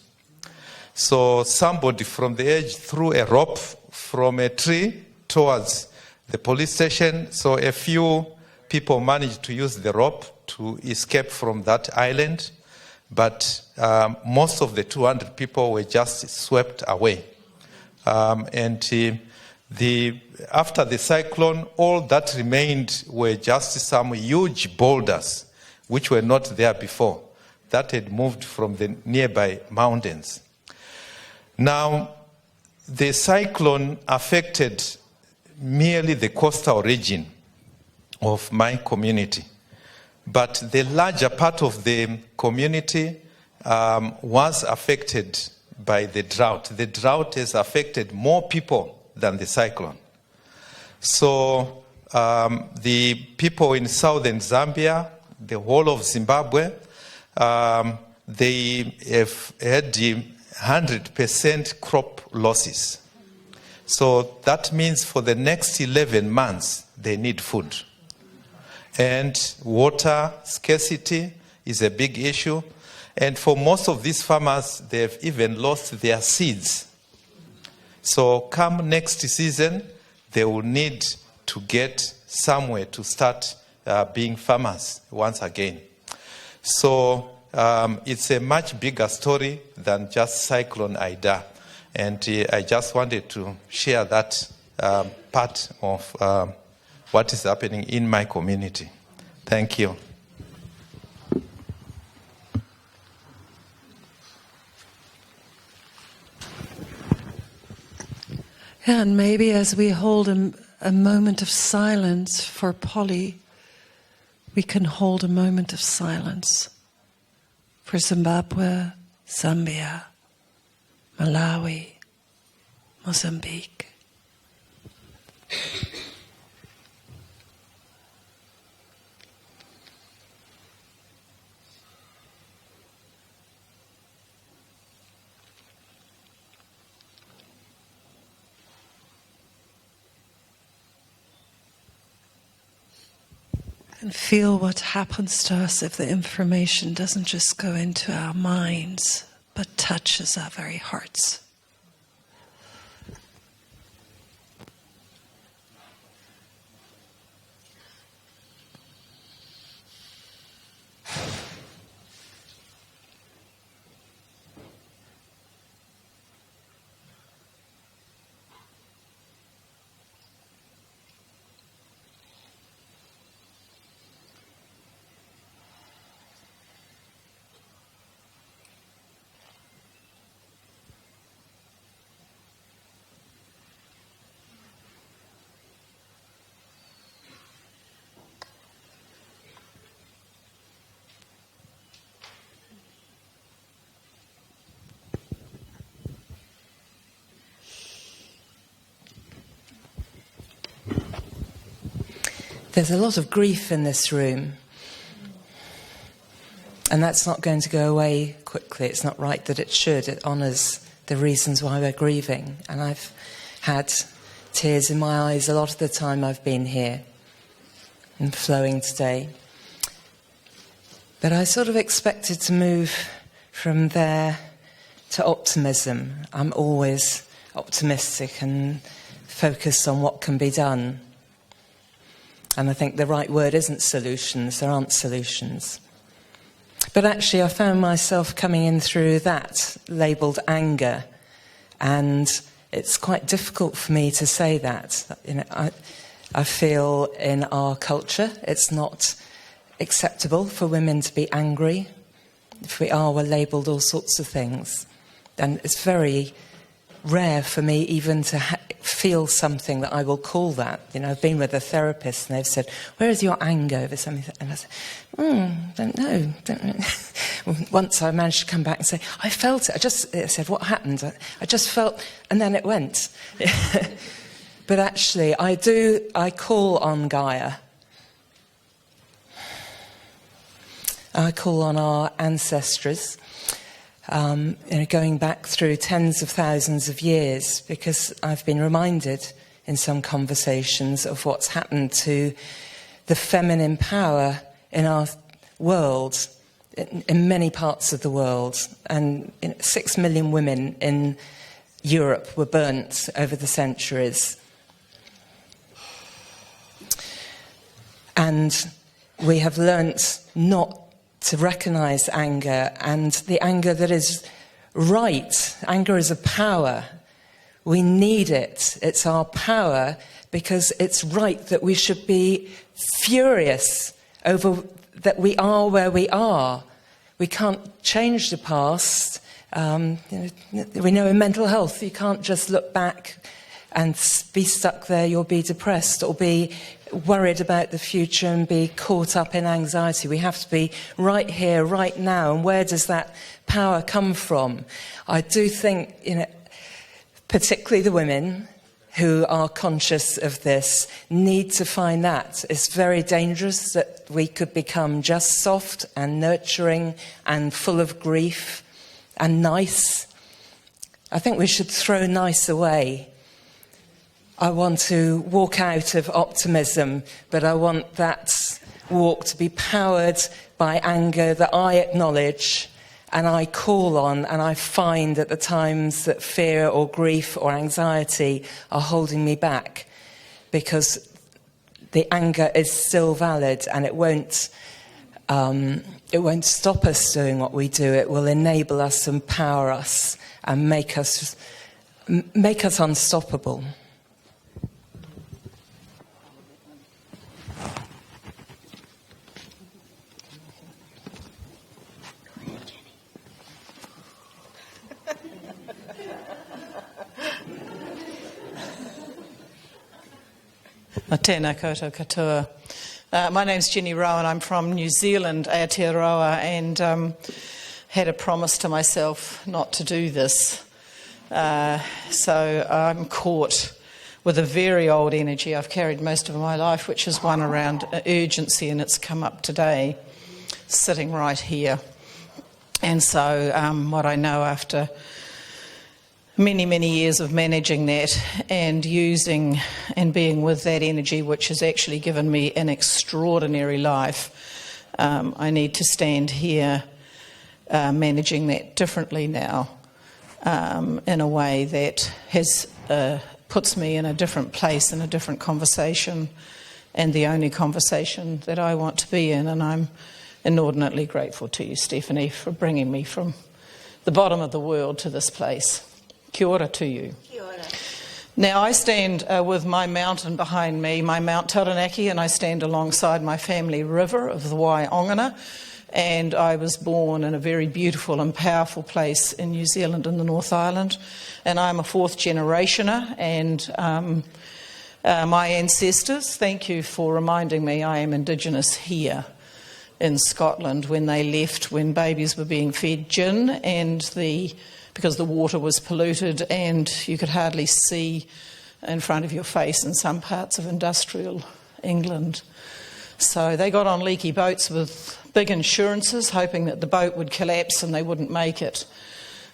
So somebody from the edge threw a rope from a tree towards the police station. So a few people managed to use the rope to escape from that island. But most of the 200 people were just swept away. After the cyclone, all that remained were just some huge boulders, which were not there before, that had moved from the nearby mountains. Now, the cyclone affected merely the coastal region of my community. But the larger part of the community was affected by the drought. The drought has affected more people than the cyclone. So the people in southern Zambia, the whole of Zimbabwe, they have had 100% crop losses. So that means for the next 11 months, they need food. And water scarcity is a big issue. And for most of these farmers, they've even lost their seeds. So come next season, they will need to get somewhere to start being farmers once again. So it's a much bigger story than just Cyclone Ida. And I just wanted to share that part of what is happening in my community. Thank you. Yeah, and maybe as we hold a moment of silence for Polly, we can hold a moment of silence for Zimbabwe, Zambia, Malawi, Mozambique. And feel what happens to us if the information doesn't just go into our minds, but touches our very hearts. There's a lot of grief in this room, and that's not going to go away quickly. It's not right that it should. It honours the reasons why we're grieving, and I've had tears in my eyes a lot of the time I've been here, and flowing today. But I sort of expected to move from there to optimism. I'm always optimistic and focused on what can be done. And I think the right word isn't solutions. There aren't solutions. But actually, I found myself coming in through that, labelled anger. And it's quite difficult for me to say that. You know, I feel in our culture it's not acceptable for women to be angry. If we are, we're labelled all sorts of things. And it's very rare for me even to feel something that I will call that. You know, I've been with a therapist and they've said, where is your anger over something? And I said, don't know. Once I managed to come back and say, I felt it. I said, what happened? I just felt, and then it went. But actually, I call on Gaia. I call on our ancestors. Going back through tens of thousands of years, because I've been reminded in some conversations of what's happened to the feminine power in our world, in many parts of the world. And 6 million women in Europe were burnt over the centuries. And we have learnt not to recognise anger, and the anger that is right. Anger is a power. We need it. It's our power because it's right that we should be furious over that we are where we are. We can't change the past. We know in mental health you can't just look back and be stuck there, you'll be depressed or be worried about the future and be caught up in anxiety. We have to be right here, right now. And where does that power come from? I do think, particularly the women who are conscious of this need to find that. It's very dangerous that we could become just soft and nurturing and full of grief and nice. I think we should throw nice away. I want to walk out of optimism, but I want that walk to be powered by anger that I acknowledge and I call on, and I find at the times that fear or grief or anxiety are holding me back, because the anger is still valid and it won't stop us doing what we do. It will enable us, empower us, and make us unstoppable. Tēnā koutou katoa. My name's Jenny Rowan. I'm from New Zealand, Aotearoa, and had a promise to myself not to do this. So I'm caught with a very old energy I've carried most of my life, which is one around urgency, and it's come up today, sitting right here. And so what I know after many, many years of managing that and using and being with that energy, which has actually given me an extraordinary life, I need to stand here managing that differently now, in a way that has puts me in a different place, in a different conversation, and the only conversation that I want to be in. And I'm inordinately grateful to you, Stephanie, for bringing me from the bottom of the world to this place. Kia ora to you. Kia ora. Now I stand with my mountain behind me, my Mount Taranaki, and I stand alongside my family river of the Waiongana. And I was born in a very beautiful and powerful place in New Zealand in the North Island. And I'm a fourth generationer, and my ancestors, thank you for reminding me I am Indigenous here in Scotland, when they left, when babies were being fed gin, and because the water was polluted and you could hardly see in front of your face in some parts of industrial England. So they got on leaky boats with big insurances, hoping that the boat would collapse and they wouldn't make it.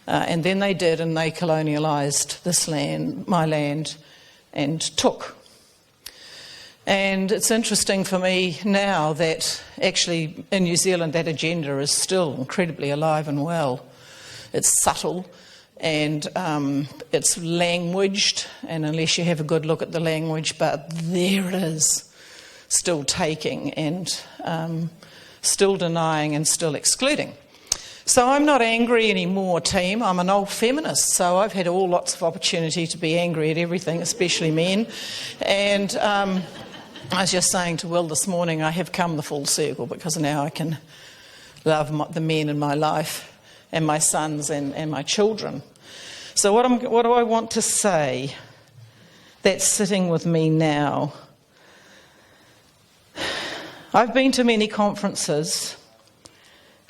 And then they did, and they colonialised this land, my land, and took. And it's interesting for me now that actually in New Zealand that agenda is still incredibly alive and well. It's subtle and it's languaged, and unless you have a good look at the language, but there it is, still taking and still denying and still excluding. So I'm not angry anymore, team. I'm an old feminist, so I've had lots of opportunity to be angry at everything, especially men. And I was just saying to Will this morning, I have come the full circle, because now I can love the men in my life and my sons and my children. So what do I want to say that's sitting with me now? I've been to many conferences.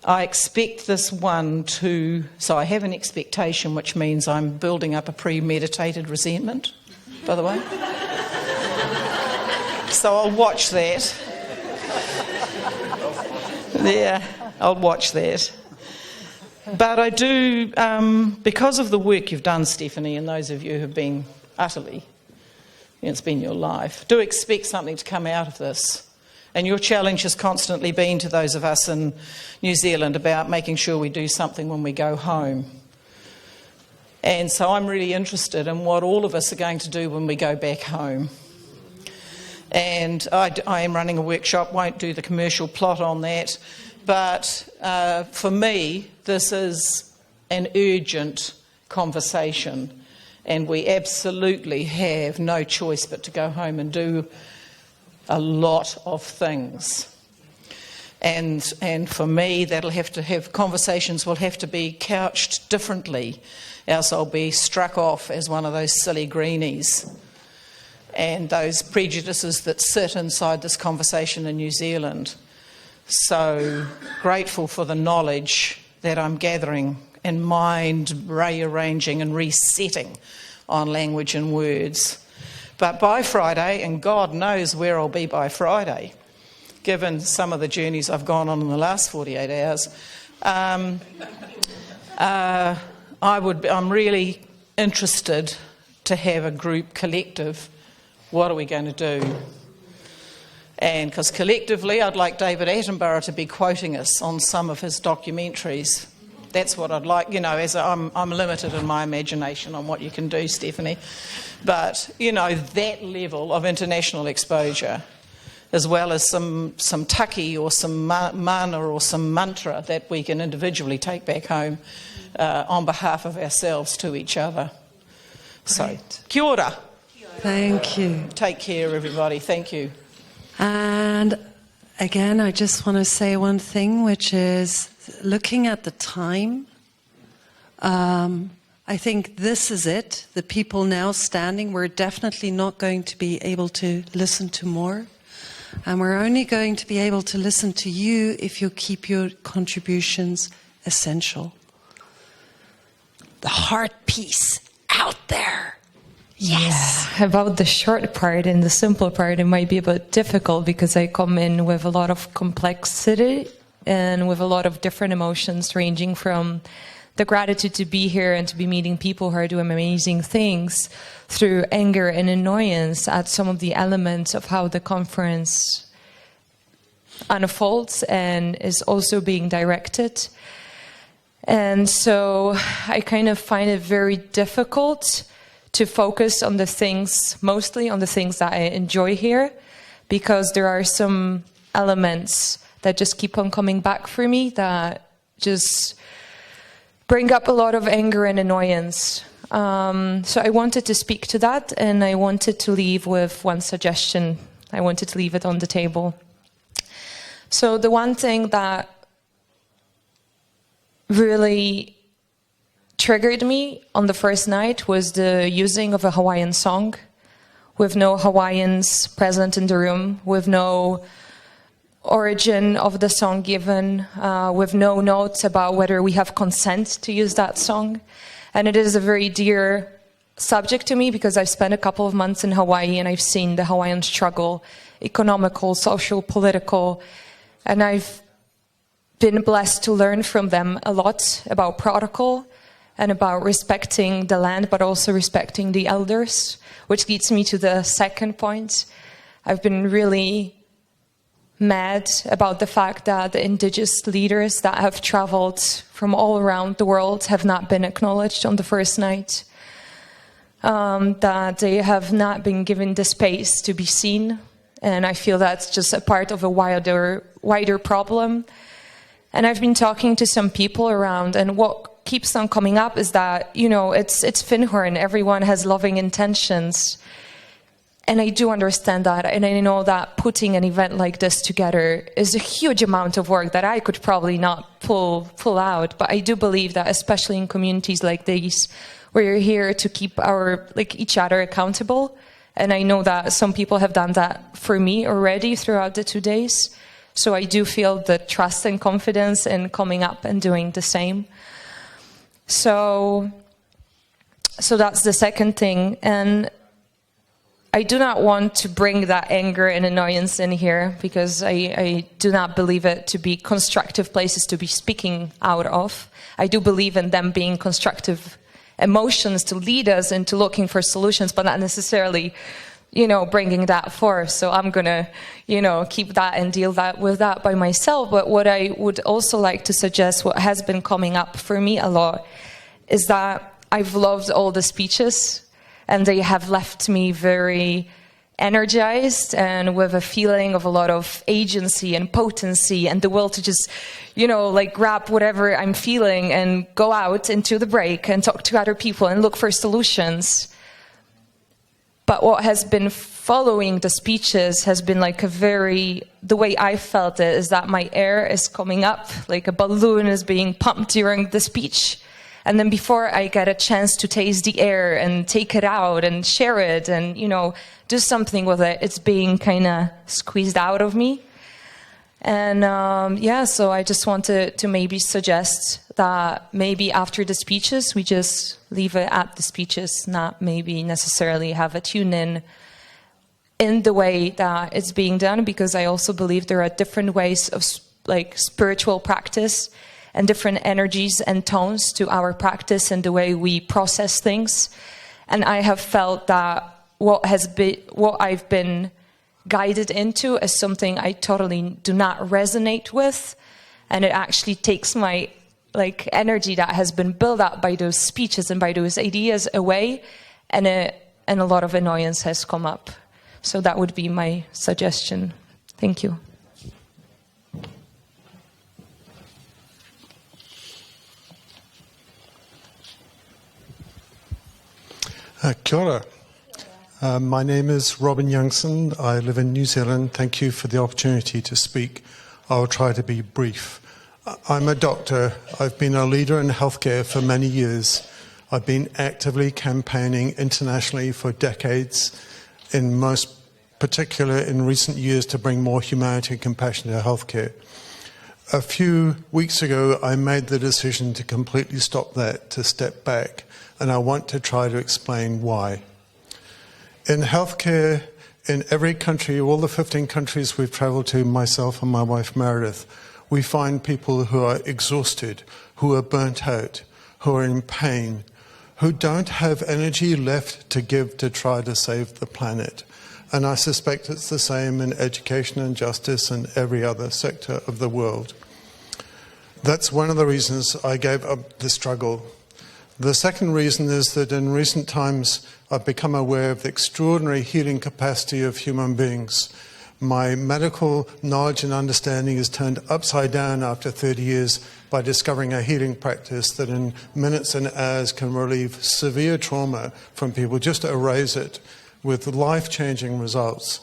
I expect this one to... So I have an expectation, which means I'm building up a premeditated resentment, by the way. So I'll watch that. Yeah, I'll watch that. But I do, because of the work you've done, Stephanie, and those of you who've been utterly, it's been your life, do expect something to come out of this. And your challenge has constantly been to those of us in New Zealand about making sure we do something when we go home. And so I'm really interested in what all of us are going to do when we go back home. And I am running a workshop, won't do the commercial plot on that. But for me, this is an urgent conversation, and we absolutely have no choice but to go home and do a lot of things. And for me, conversations will have to be couched differently, else I'll be struck off as one of those silly greenies. And those prejudices that sit inside this conversation in New Zealand. So grateful for the knowledge that I'm gathering and mind rearranging and resetting on language and words. But by Friday, and God knows where I'll be by Friday, given some of the journeys I've gone on in the last 48 hours, I'm really interested to have a group collective. What are we going to do? And because collectively, I'd like David Attenborough to be quoting us on some of his documentaries. That's what I'd like, I'm limited in my imagination on what you can do, Stephanie. But, that level of international exposure, as well as some taki or some mana or some mantra that we can individually take back home on behalf of ourselves to each other. So, kia ora. Thank you. Take care, everybody. Thank you. And again, I just want to say one thing, which is looking at the time. I think this is it. The people now standing, we're definitely not going to be able to listen to more. And we're only going to be able to listen to you if you keep your contributions essential. The heart piece out there. Yes. Yeah, about the short part and the simple part, it might be a bit difficult because I come in with a lot of complexity and with a lot of different emotions, ranging from the gratitude to be here and to be meeting people who are doing amazing things, through anger and annoyance at some of the elements of how the conference unfolds and is also being directed. And so I kind of find it very difficult to focus on the things, mostly on the things that I enjoy here, because there are some elements that just keep on coming back for me that just bring up a lot of anger and annoyance. So I wanted to speak to that, and I wanted to leave with one suggestion. I wanted to leave it on the table. So the one thing that really triggered me on the first night was the using of a Hawaiian song with no Hawaiians present in the room, with no origin of the song given, with no notes about whether we have consent to use that song. And it is a very dear subject to me because I've spent a couple of months in Hawaii and I've seen the Hawaiian struggle, economical, social, political, and I've been blessed to learn from them a lot about protocol and about respecting the land, but also respecting the elders, which leads me to the second point. I've been really mad about the fact that the indigenous leaders that have traveled from all around the world have not been acknowledged on the first night, that they have not been given the space to be seen. And I feel that's just a part of a wider problem. And I've been talking to some people around, and what keeps on coming up is that, it's Finnhorn. Everyone has loving intentions. And I do understand that. And I know that putting an event like this together is a huge amount of work that I could probably not pull out. But I do believe that, especially in communities like these, where you're here to keep each other accountable. And I know that some people have done that for me already throughout the 2 days. So I do feel the trust and confidence in coming up and doing the same. So that's the second thing. And I do not want to bring that anger and annoyance in here because I do not believe it to be constructive places to be speaking out of. I do believe in them being constructive emotions to lead us into looking for solutions, but not necessarily, bringing that forth. So I'm going to, keep that and deal with that by myself. But what I would also like to suggest, what has been coming up for me a lot, is that I've loved all the speeches, and they have left me very energized and with a feeling of a lot of agency and potency and the will to just, grab whatever I'm feeling and go out into the break and talk to other people and look for solutions. But what has been following the speeches has been like the way I felt it is that my air is coming up, like a balloon is being pumped during the speech. And then before I get a chance to taste the air and take it out and share it and, do something with it, it's being kind of squeezed out of me. And so I just wanted to maybe suggest that maybe after the speeches, we just leave it at the speeches, not maybe necessarily have a tune in the way that it's being done, because I also believe there are different ways of like spiritual practice and different energies and tones to our practice and the way we process things. And I have felt that what I've been guided into is something I totally do not resonate with, and it actually takes my energy that has been built up by those speeches and by those ideas away, and a lot of annoyance has come up. So that would be my suggestion. Thank you. Kia ora. My name is Robin Youngson. I live in New Zealand. Thank you for the opportunity to speak. I will try to be brief. I'm a doctor. I've been a leader in healthcare for many years. I've been actively campaigning internationally for decades, in most particular in recent years, to bring more humanity and compassion to healthcare. A few weeks ago, I made the decision to completely stop that, to step back, and I want to try to explain why. In healthcare, in every country, all the 15 countries we've traveled to, myself and my wife Meredith, we find people who are exhausted, who are burnt out, who are in pain, who don't have energy left to give to try to save the planet. And I suspect it's the same in education and justice and every other sector of the world. That's one of the reasons I gave up the struggle. The second reason is that in recent times I've become aware of the extraordinary healing capacity of human beings. My medical knowledge and understanding is turned upside down after 30 years by discovering a healing practice that in minutes and hours can relieve severe trauma from people, just erase it, with life-changing results.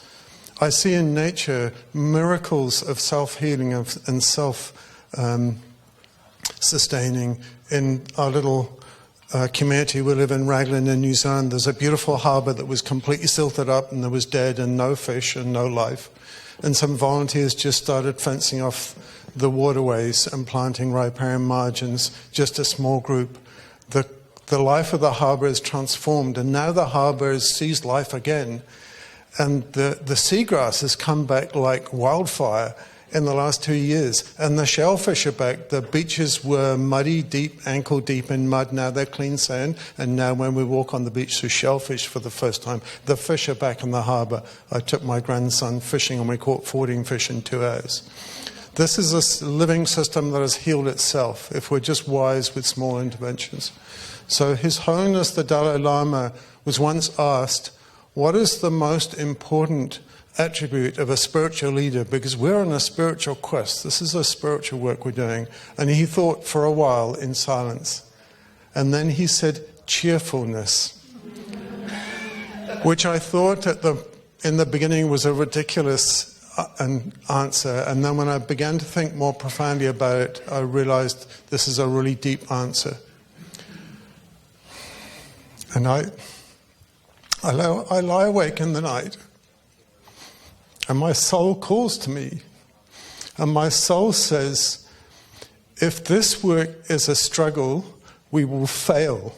I see in nature miracles of self-healing and self-sustaining. In our little community we live in, Raglan in New Zealand, there's a beautiful harbour that was completely silted up and there was dead and no fish and no life. And some volunteers just started fencing off the waterways and planting riparian margins, just a small group. The life of the harbour is transformed, and now the harbour sees life again. And the seagrass has come back like wildfire in the last 2 years, and the shellfish are back. The beaches were muddy, deep, ankle deep in mud. Now they're clean sand, and now when we walk on the beach, there's shellfish for the first time. The fish are back in the harbour. I took my grandson fishing, and we caught 14 fish in 2 hours. This is a living system that has healed itself if we're just wise with small interventions. So His Holiness the Dalai Lama was once asked, what is the most important attribute of a spiritual leader? Because we're on a spiritual quest. This is a spiritual work we're doing. And he thought for a while in silence. And then he said, cheerfulness. Which I thought in the beginning was a ridiculous answer. And then when I began to think more profoundly about it, I realized this is a really deep answer. And I lie awake in the night, and my soul calls to me, and my soul says, if this work is a struggle, we will fail.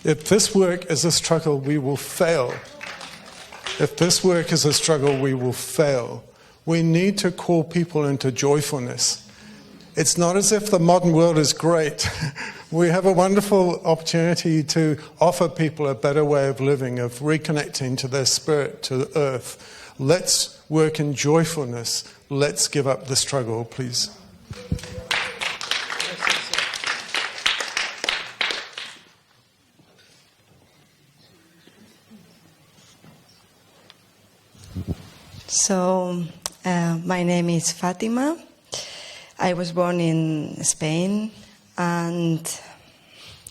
If this work is a struggle, we will fail. If this work is a struggle, we will fail. We need to call people into joyfulness. It's not as if the modern world is great. We have a wonderful opportunity to offer people a better way of living, of reconnecting to their spirit, to the earth. Let's work in joyfulness. Let's give up the struggle, please. So, my name is Fatima. I was born in Spain, and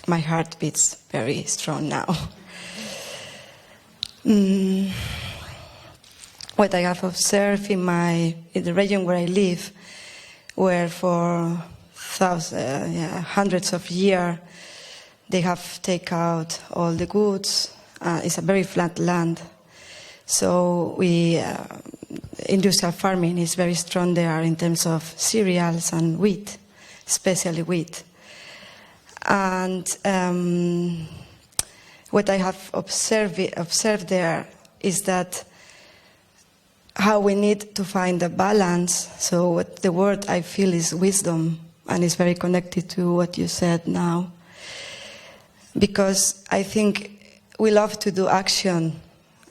my heart beats very strong now. what I have observed in the region where I live, where for hundreds of years they have taken out all the goods. It's a very flat land, so industrial farming is very strong there in terms of cereals and wheat, especially wheat. And what I have observed there is that how we need to find a balance. So what the word I feel is wisdom, and it's very connected to what you said now. Because I think we love to do action,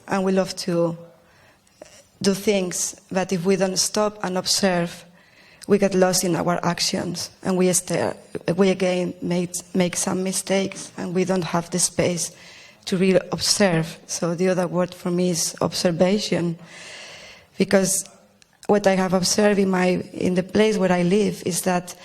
and we love to do things, but if we don't stop and observe, we get lost in our actions, and we again make some mistakes, and we don't have the space to really observe. So the other word for me is observation, because what I have observed in the place where I live is that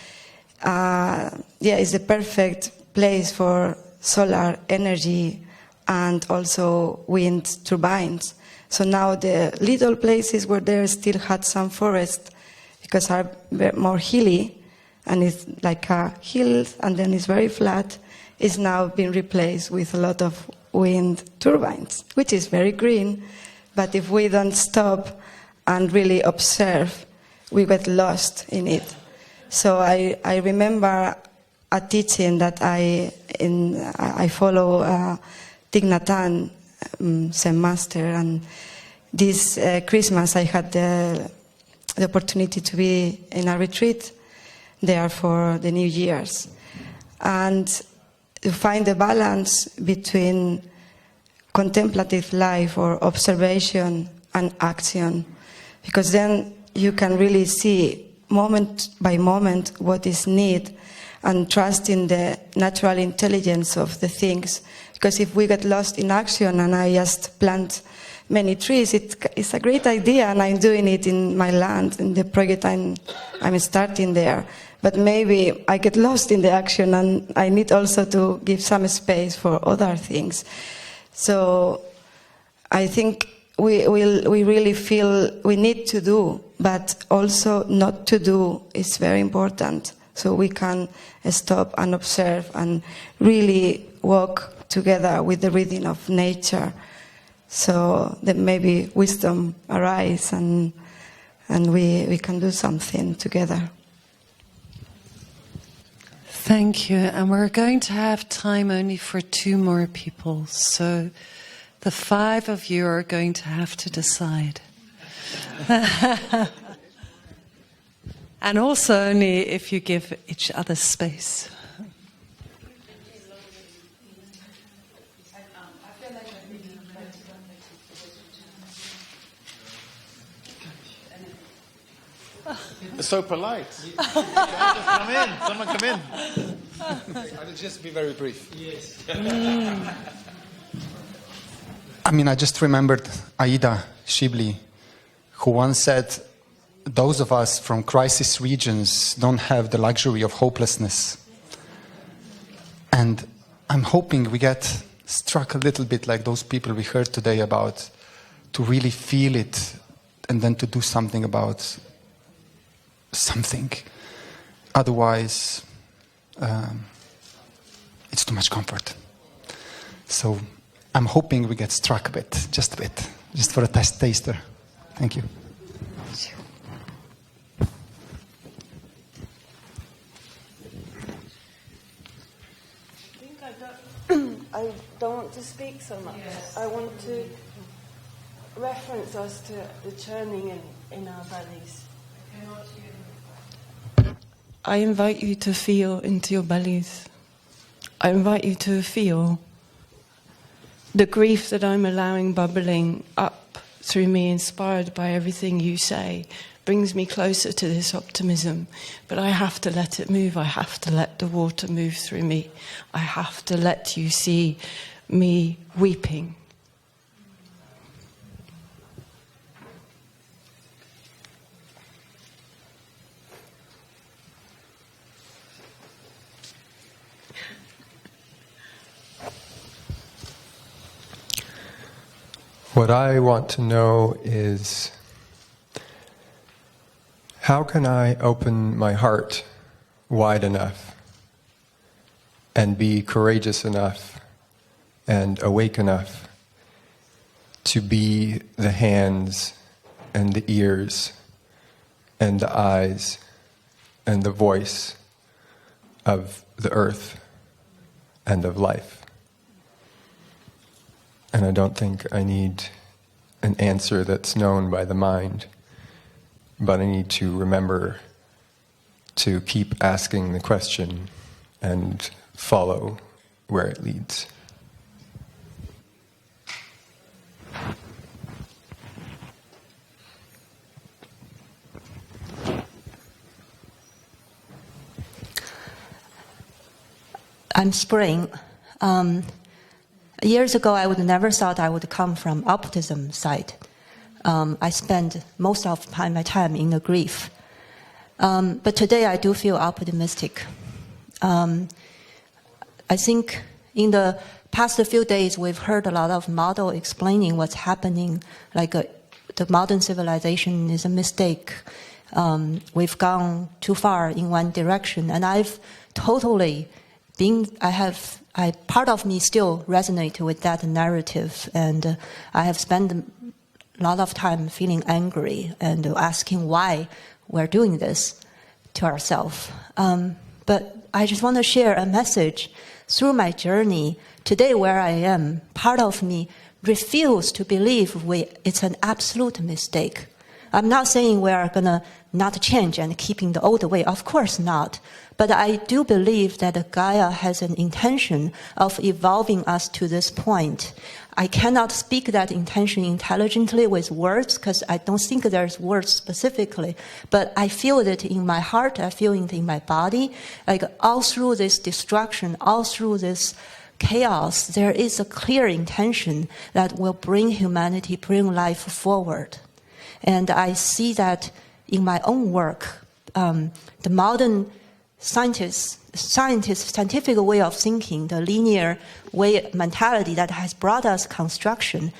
it's the perfect place for solar energy and also wind turbines. So now the little places where there still had some forest, because are more hilly, and it's like a hill and then it's very flat, is now being replaced with a lot of wind turbines, which is very green. But if we don't stop and really observe, we get lost in it. So I remember a teaching that I follow Thich Nhat Hanh, Zen master, and this Christmas I had the opportunity to be in a retreat there for the New Year's, and to find the balance between contemplative life or observation and action, because then you can really see moment by moment what is needed and trust in the natural intelligence of the things. Because if we get lost in action and I just plant many trees, it's a great idea, and I'm doing it in my land, in the project I'm starting there. But maybe I get lost in the action, and I need also to give some space for other things. So I think we really feel we need to do, but also not to do is very important. So we can stop and observe and really walk together with the rhythm of nature, so that maybe wisdom arise and we can do something together. Thank you. And we're going to have time only for 2 more people. So the 5 of you are going to have to decide. And also only if you give each other space. They're so polite. Come in. Someone come in. I'll just be very brief. Yes. I mean, I just remembered Aida Shibli, who once said, those of us from crisis regions don't have the luxury of hopelessness. And I'm hoping we get struck a little bit like those people we heard today about, to really feel it and then to do something about something. Otherwise, it's too much comfort. So I'm hoping we get struck a bit, just for a taster. Thank you. I don't want to speak so much. Yes. I want to reference us to the churning in our bellies. I invite you to feel into your bellies. I invite you to feel the grief that I'm allowing bubbling up through me, inspired by everything you say, brings me closer to this optimism. But I have to let it move. I have to let the water move through me. I have to let you see me weeping. What I want to know is, how can I open my heart wide enough and be courageous enough and awake enough to be the hands and the ears and the eyes and the voice of the earth and of life? And I don't think I need an answer that's known by the mind, but I need to remember to keep asking the question and follow where it leads. I'm Spring. Years ago, I would never thought I would come from optimism side. I spend most of my time in the grief. But today I do feel optimistic. I think in the past few days we've heard a lot of model explaining what's happening, like the modern civilization is a mistake. We've gone too far in one direction, and I've totally part of me still resonate with that narrative, and I have spent a lot of time feeling angry and asking why we're doing this to ourselves. But I just want to share a message through my journey. Today where I am, part of me refuse to believe it's an absolute mistake. I'm not saying we are going to not change and keeping the old way. Of course not. But I do believe that Gaia has an intention of evolving us to this point. I cannot speak that intention intelligently with words because I don't think there's words specifically. But I feel it in my heart. I feel it in my body. Like all through this destruction, all through this chaos, there is a clear intention that will bring humanity, bring life forward. And I see that in my own work. The modern scientific way of thinking, the linear way mentality that has brought us construction,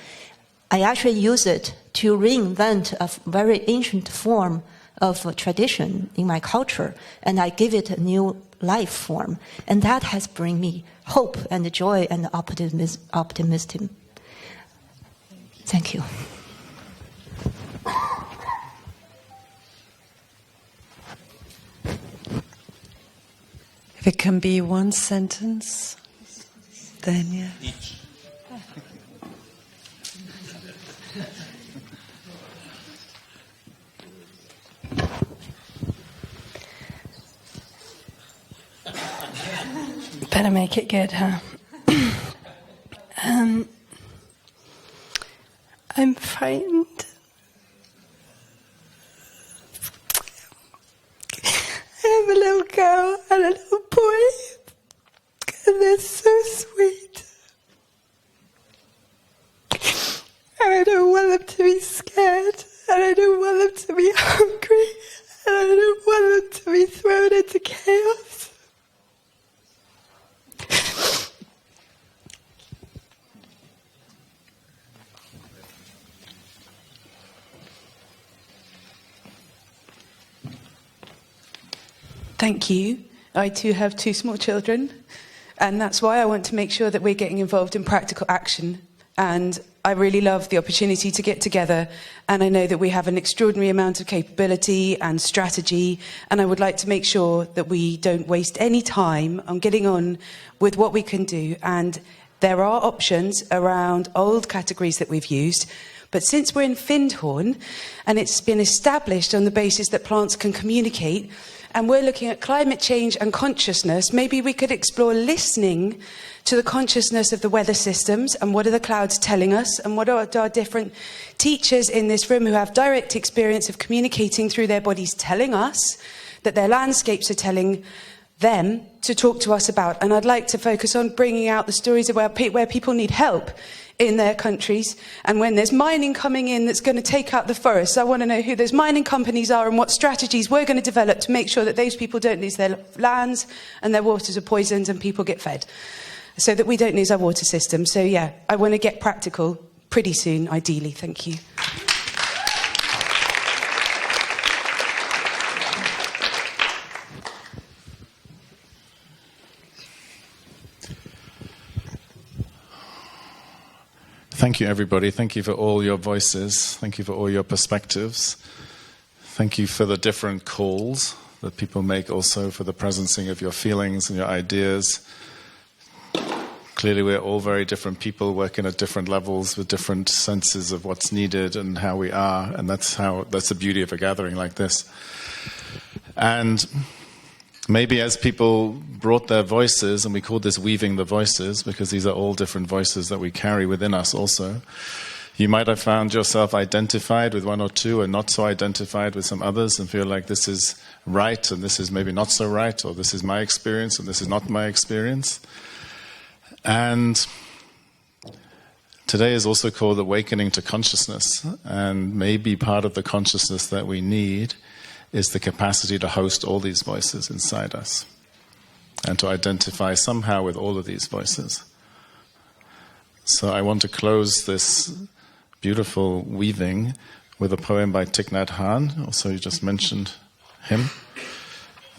I actually use it to reinvent a very ancient form of tradition in my culture, and I give it a new life form. And that has bring me hope and joy and optimism. Thank you. If it can be one sentence, then yeah. Better make it good, huh? I'm frightened. I have a little girl and a little boy, and they're so sweet. And I don't want them to be scared, and I don't want them to be hungry, and I don't want them to be thrown into chaos. Thank you. I too have 2 small children, and that's why I want to make sure that we're getting involved in practical action. And I really love the opportunity to get together, and I know that we have an extraordinary amount of capability and strategy, and I would like to make sure that we don't waste any time on getting on with what we can do. And there are options around old categories that we've used, but since we're in Findhorn, and it's been established on the basis that plants can communicate, and we're looking at climate change and consciousness, maybe we could explore listening to the consciousness of the weather systems and what are the clouds telling us, and what are our different teachers in this room who have direct experience of communicating through their bodies telling us that their landscapes are telling them to talk to us about. And I'd like to focus on bringing out the stories of where people need help in their countries, and when there's mining coming in that's going to take out the forests, I want to know who those mining companies are and what strategies we're going to develop to make sure that those people don't lose their lands and their waters are poisoned and people get fed, so that we don't lose our water system. So yeah, I want to get practical, pretty soon, ideally. Thank you. Thank you, everybody. Thank you for all your voices. Thank you for all your perspectives. Thank you for the different calls that people make also for the presencing of your feelings and your ideas. Clearly, we're all very different people working at different levels with different senses of what's needed and how we are. And that's the beauty of a gathering like this. And maybe as people brought their voices, and we call this weaving the voices because these are all different voices that we carry within us also, you might have found yourself identified with one or two and not so identified with some others and feel like this is right and this is maybe not so right, or this is my experience and this is not my experience. And today is also called Awakening to Consciousness, and maybe part of the consciousness that we need is the capacity to host all these voices inside us and to identify somehow with all of these voices. So I want to close this beautiful weaving with a poem by Thich Nhat Hanh. Also, you just mentioned him,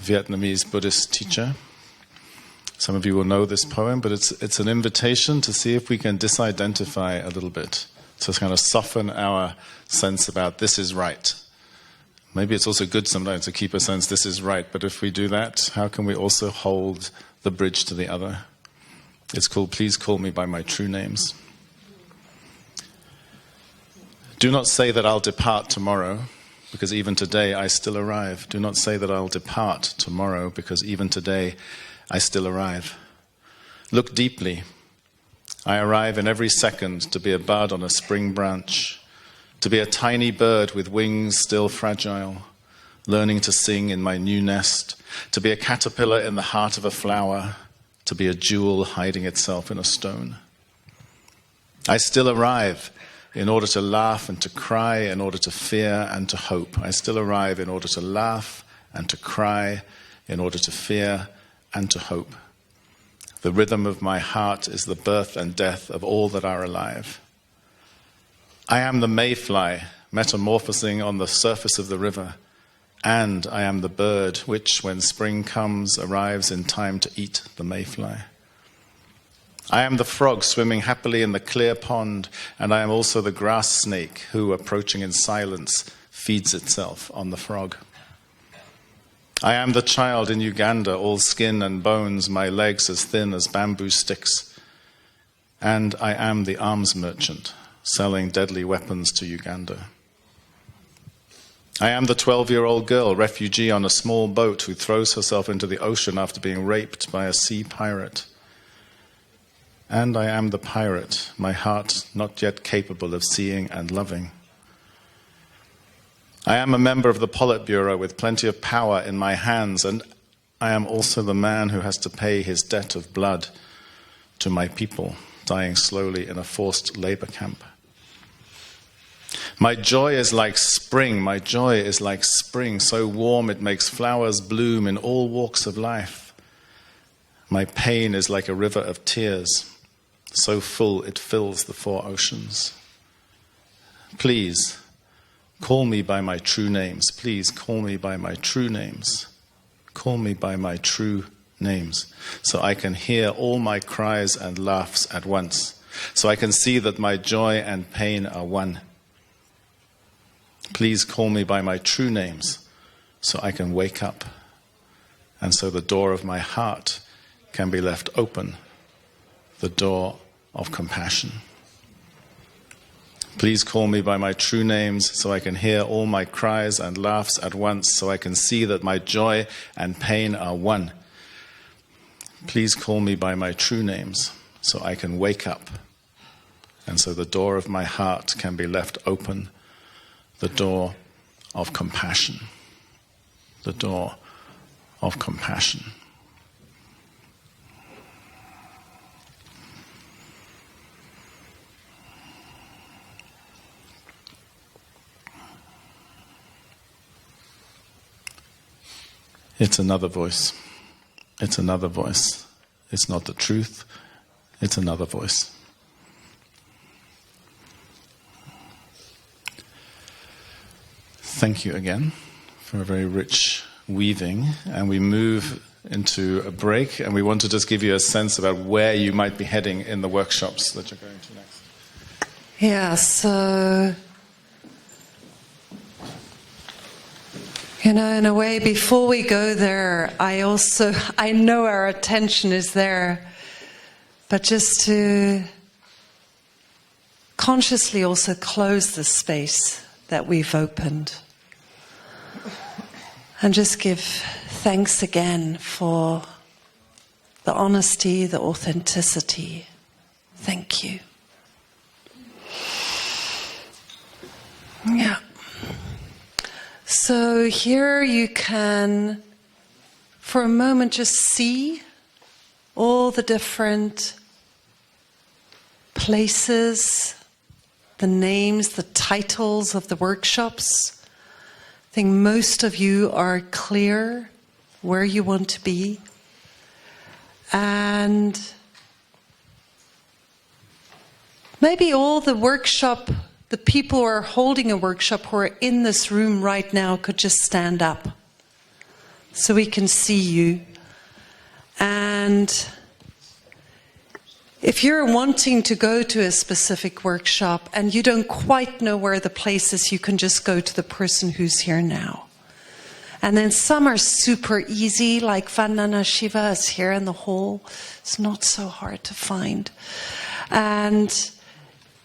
Vietnamese Buddhist teacher. Some of you will know this poem, but it's an invitation to see if we can disidentify a little bit, to kind of soften our sense about this is right. Maybe it's also good sometimes to keep a sense this is right, but if we do that, how can we also hold the bridge to the other? It's called Please Call Me by My True Names. Do not say that I'll depart tomorrow, because even today I still arrive. Do not say that I'll depart tomorrow, because even today I still arrive. Look deeply. I arrive in every second to be a bud on a spring branch, to be a tiny bird with wings still fragile, learning to sing in my new nest, to be a caterpillar in the heart of a flower, to be a jewel hiding itself in a stone. I still arrive in order to laugh and to cry, in order to fear and to hope. I still arrive in order to laugh and to cry, in order to fear and to hope. The rhythm of my heart is the birth and death of all that are alive. I am the mayfly metamorphosing on the surface of the river, and I am the bird which, when spring comes, arrives in time to eat the mayfly. I am the frog swimming happily in the clear pond, and I am also the grass snake who, approaching in silence, feeds itself on the frog. I am the child in Uganda, all skin and bones, my legs as thin as bamboo sticks. And I am the arms merchant, selling deadly weapons to Uganda. I am the 12-year-old girl, refugee on a small boat, who throws herself into the ocean after being raped by a sea pirate. And I am the pirate, my heart not yet capable of seeing and loving. I am a member of the Politburo with plenty of power in my hands, and I am also the man who has to pay his debt of blood to my people, dying slowly in a forced labor camp. My joy is like spring, my joy is like spring, so warm it makes flowers bloom in all walks of life. My pain is like a river of tears, so full it fills the four oceans. Please, call me by my true names. Please call me by my true names. Call me by my true names, so I can hear all my cries and laughs at once, so I can see that my joy and pain are one. Please call me by my true names, so I can wake up, and so the door of my heart can be left open, the door of compassion. Please call me by my true names, so I can hear all my cries and laughs at once, so I can see that my joy and pain are one. Please call me by my true names, so I can wake up, and so the door of my heart can be left open, the door of compassion. The door of compassion. It's another voice. It's another voice. It's not the truth. It's another voice. Thank you again for a very rich weaving. And we move into a break, and we want to just give you a sense about where you might be heading in the workshops that you're going to next. Yeah, so, in a way, before we go there, I know our attention is there, but just to consciously also close the space that we've opened. And just give thanks again for the honesty, the authenticity. Thank you. Yeah. So here you can, for a moment, just see all the different places, the names, the titles of the workshops. I think most of you are clear where you want to be. And maybe all the people who are holding a workshop who are in this room right now could just stand up so we can see you. And if you're wanting to go to a specific workshop and you don't quite know where the place is, you can just go to the person who's here now. And then some are super easy, like Vandana Shiva is here in the hall. It's not so hard to find. And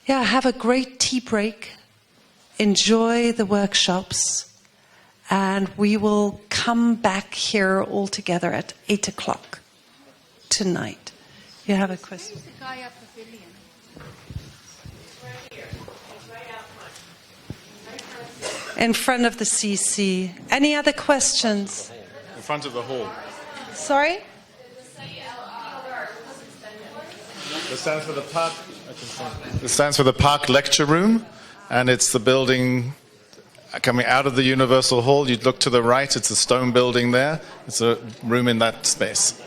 yeah, have a great tea break. Enjoy the workshops. And we will come back here all together at 8 o'clock tonight. You have a question? Where's the Gaia Pavilion? It's right here. It's right out front. In front of the CC. Any other questions? In front of the hall. Sorry? It stands for the park. It stands for the Park Lecture Room, and it's the building coming out of the Universal Hall. You'd look to the right, it's a stone building there. It's a room in that space.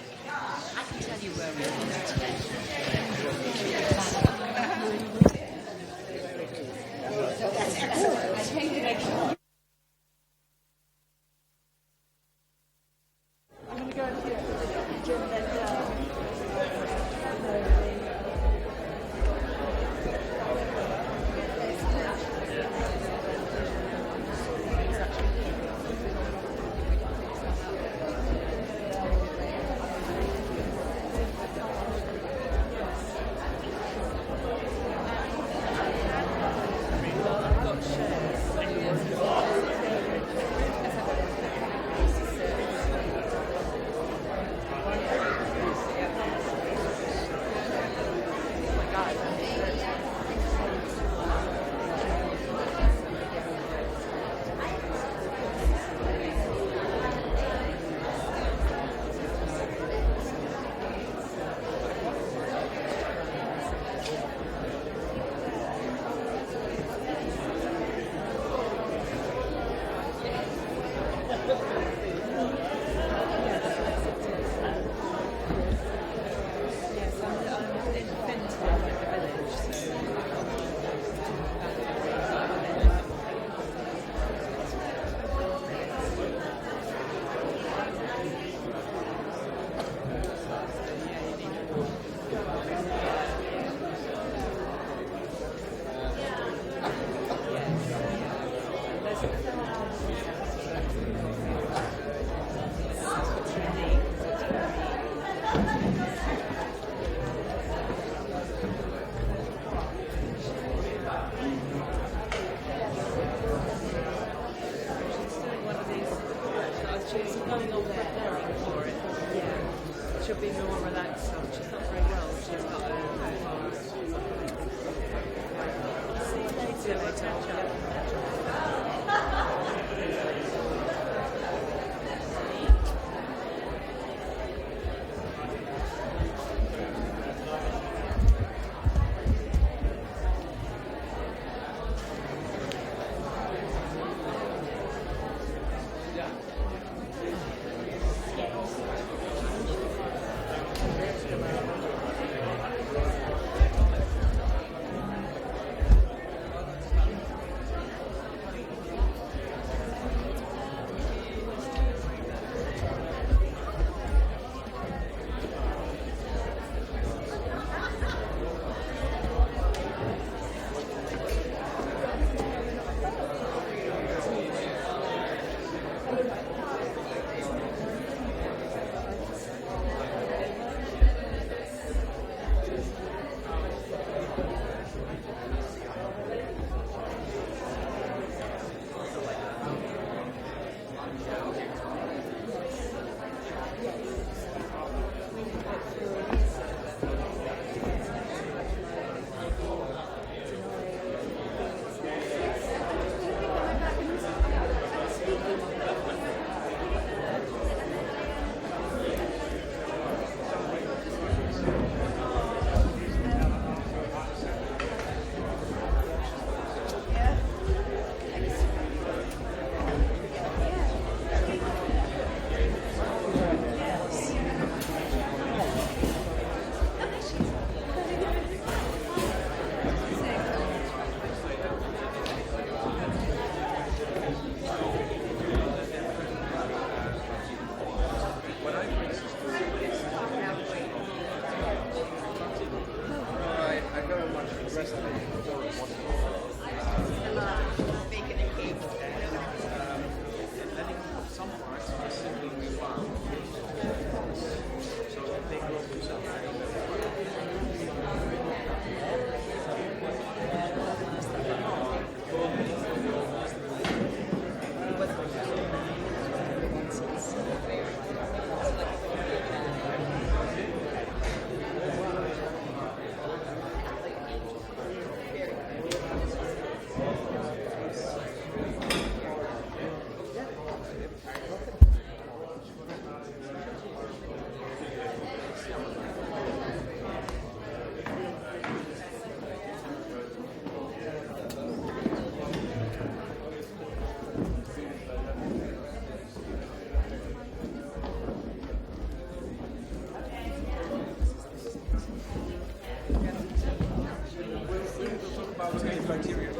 criteria. I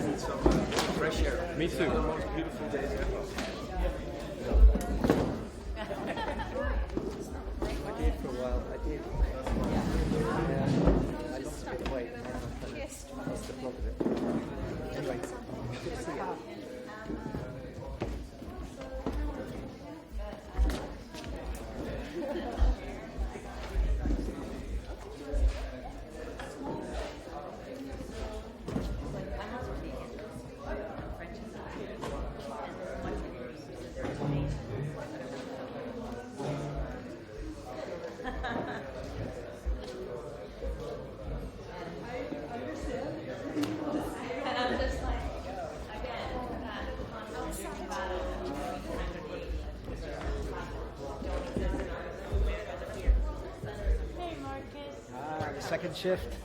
need some fresh air. Me too. The most beautiful days ever. I did for a while. I did. Yeah. I lost a bit of weight and then I lost the plot of it. Anyway, good to see you. Second shift.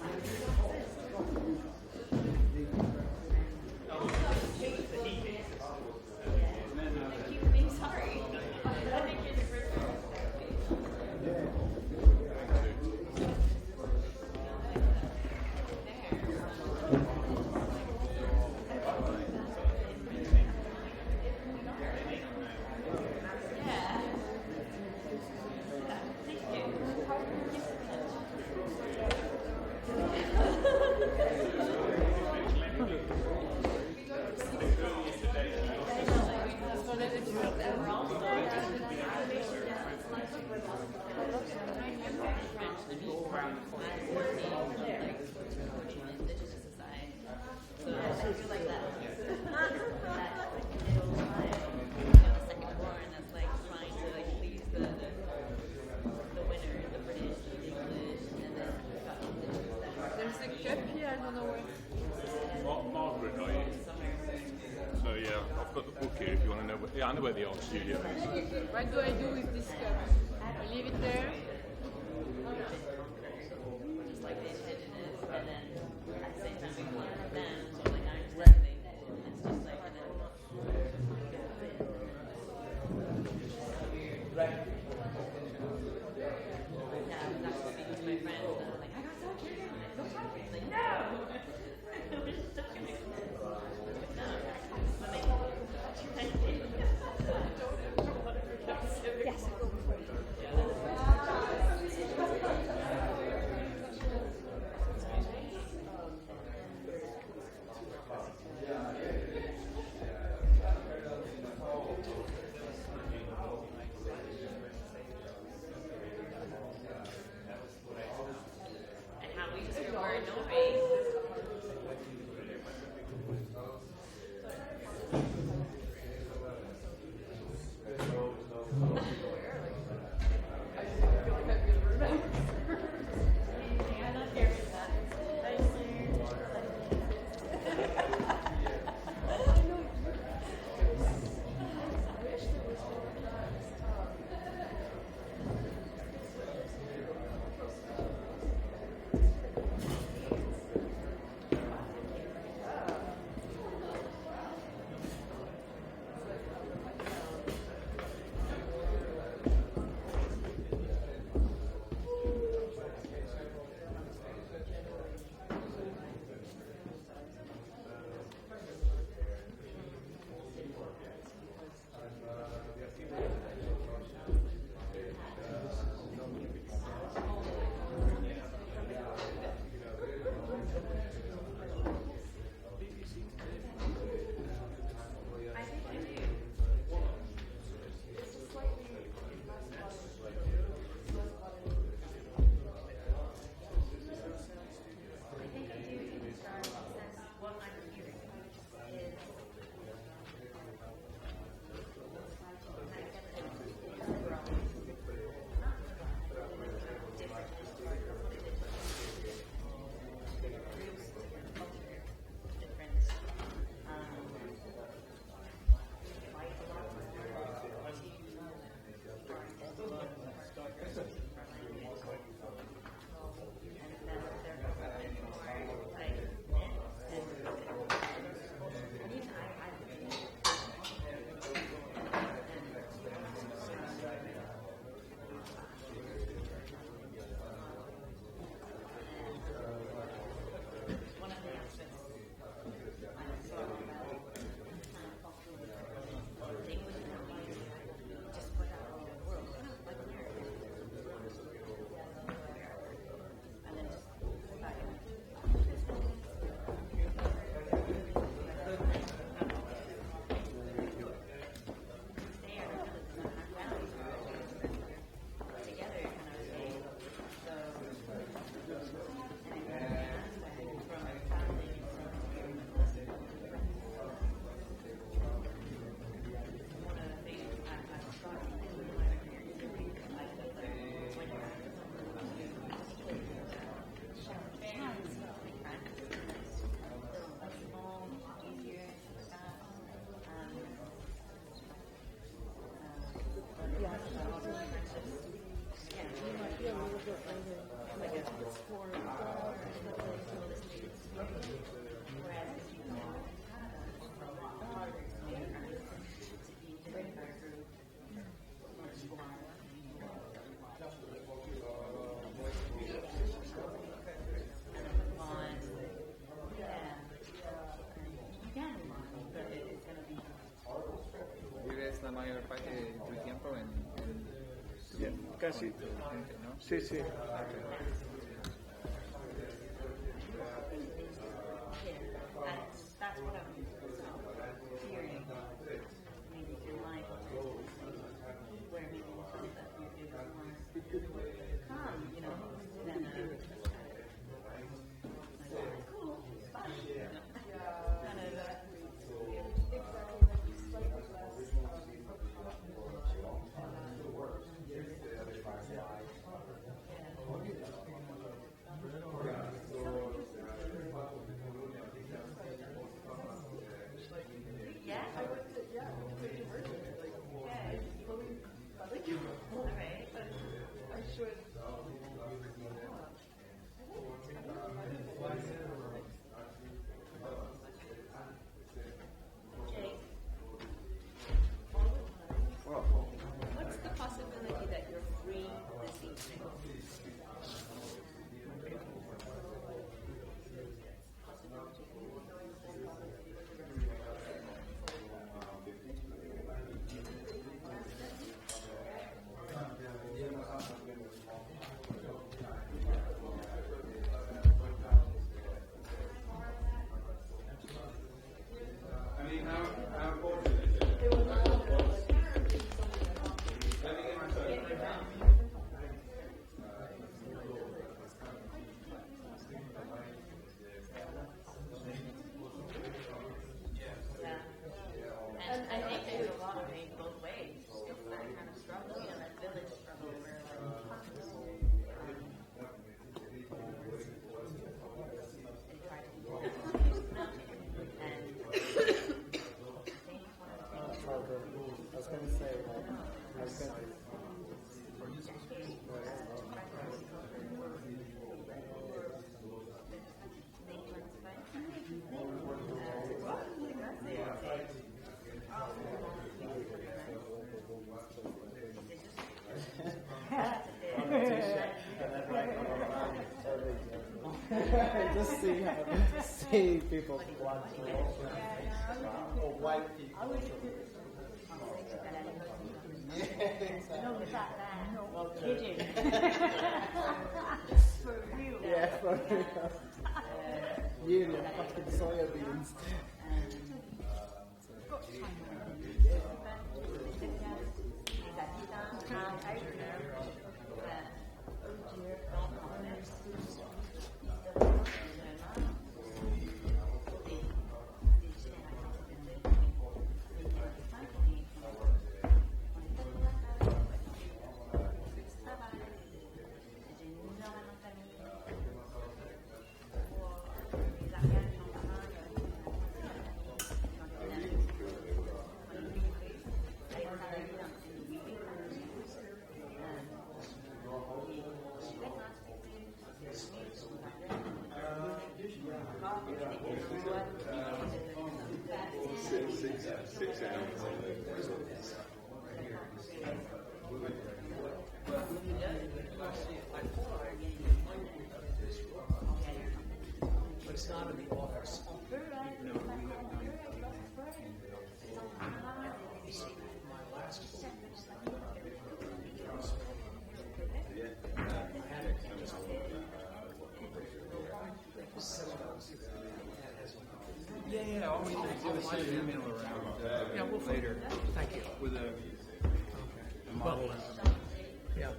Yeah, I know where the old studio is. What do I do with this cup? I leave it there? Just like the intention is, and then at the same time we want to them, so like I'm resting, and it's just like, and then yeah, I was actually speaking to my friends, and I was like, I got so curious, don't talk to me. Like, no! We're just touching it. No. But they yes. And how we just record noise. mayor parte del tiempo en casi. con tu gente, ¿no? Sí, sí. That's what I'm hearing. Maybe your life where maybe you felt that you did more calm, you know, than cool, fun, you know, kind of yeah. All right. I should. What's the possibility that you're free this evening? And I think there's a lot of it both ways. Still that kind of struggle, you know, that village struggle where I was going to say, just see people watching. Or white people. No, kidding. For real. Yeah, for real. You know, fucking soybeans. But it's not in the office. No, we have my last book. Yeah, all we need to do is send an email around. Yeah, we'll later. Thank you. With a model. Yeah.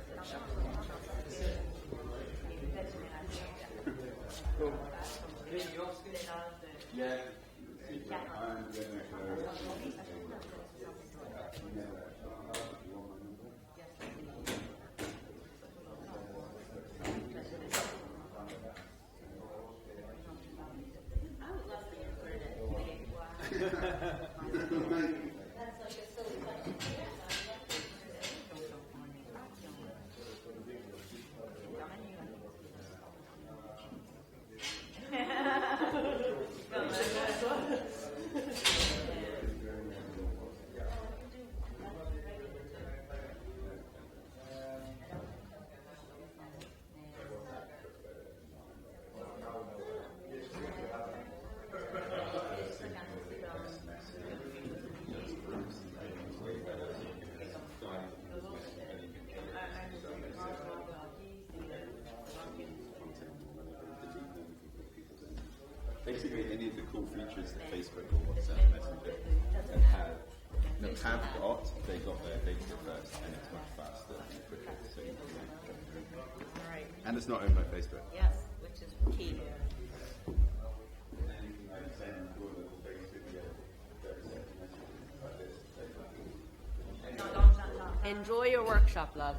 Yeah. Basically, any of the cool features that Facebook or WhatsApp Messenger have got, they got their data first, and it's much faster and quicker. So you can, Right. and it's not owned by Facebook. Yes, which is key. Enjoy your workshop, love.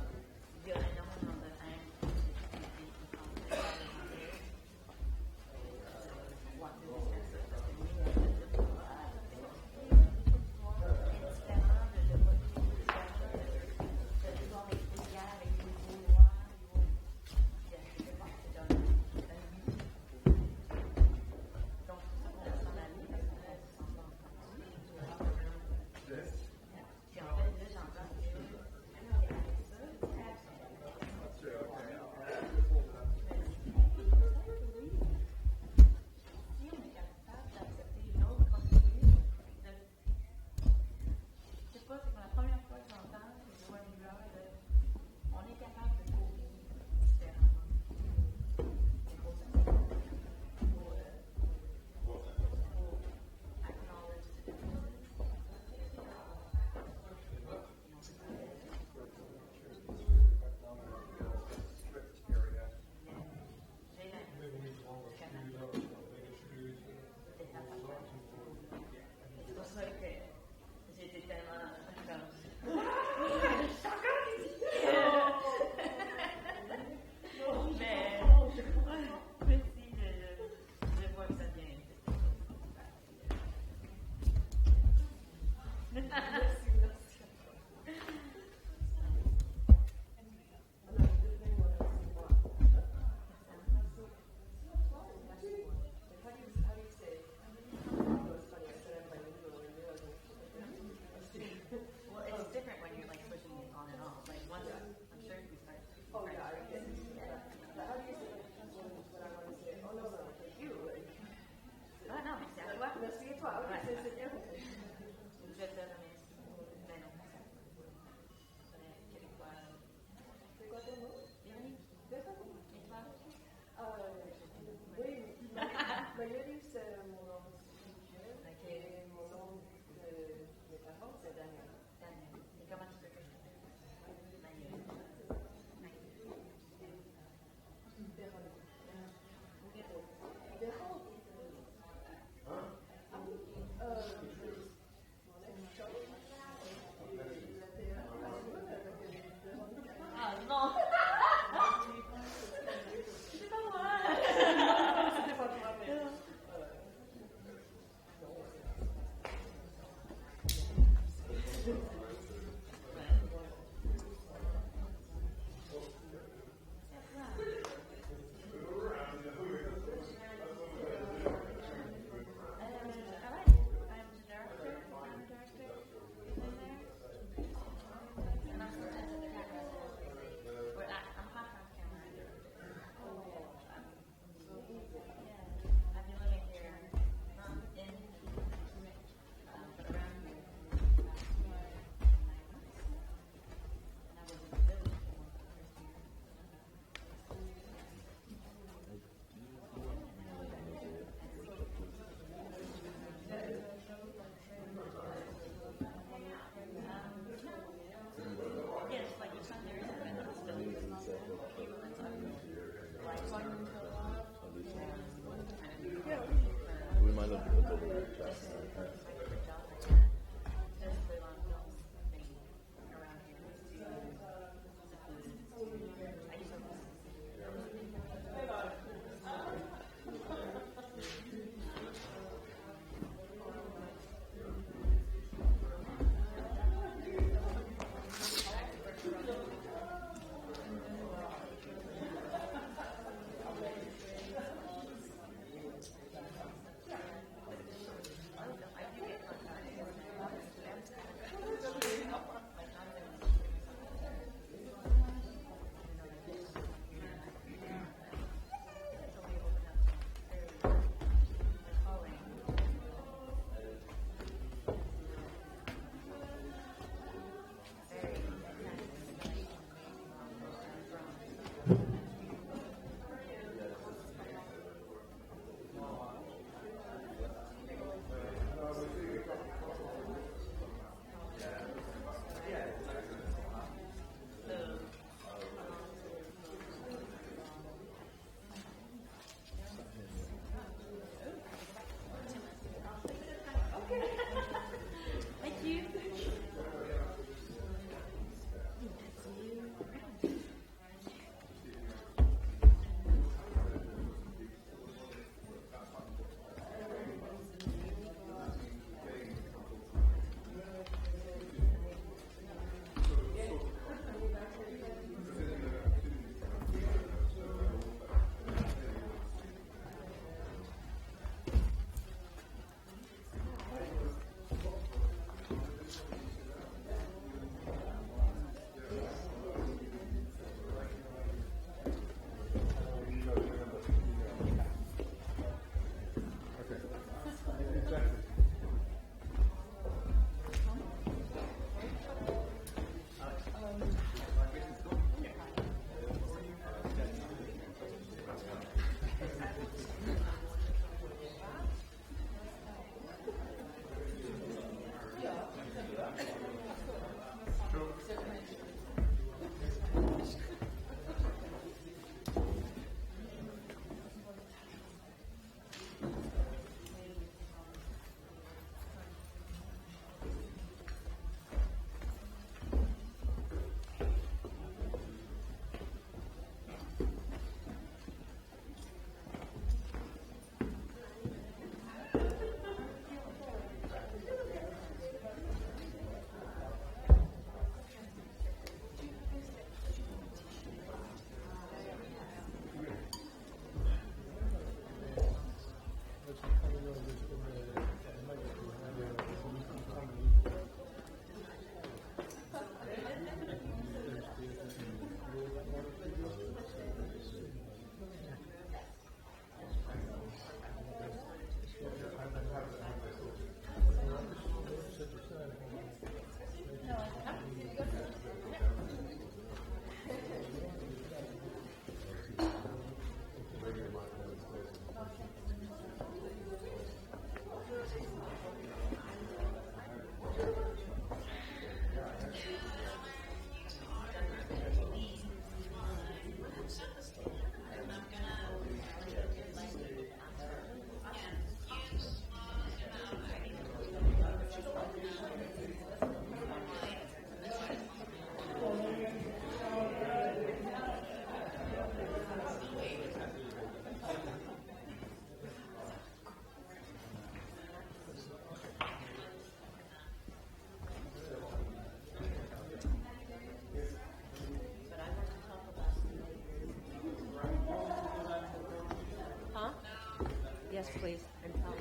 please, and follow.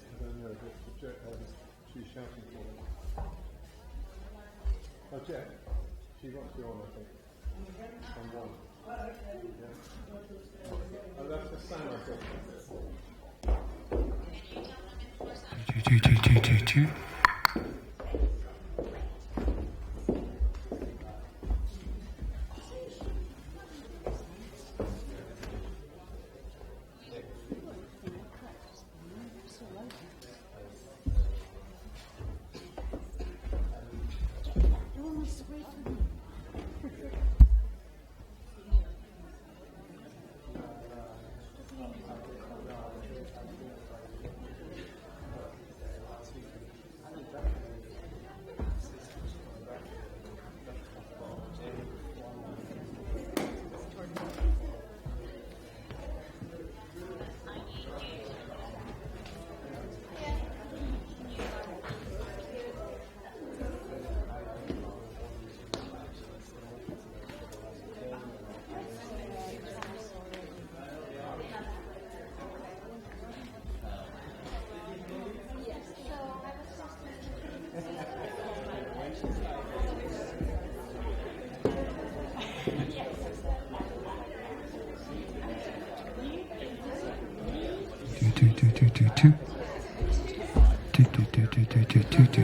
I don't know, she's shouting for them. Oh, Jet, she wants you on, I think. On one. Yeah. Oh, that's the sound I got. Two.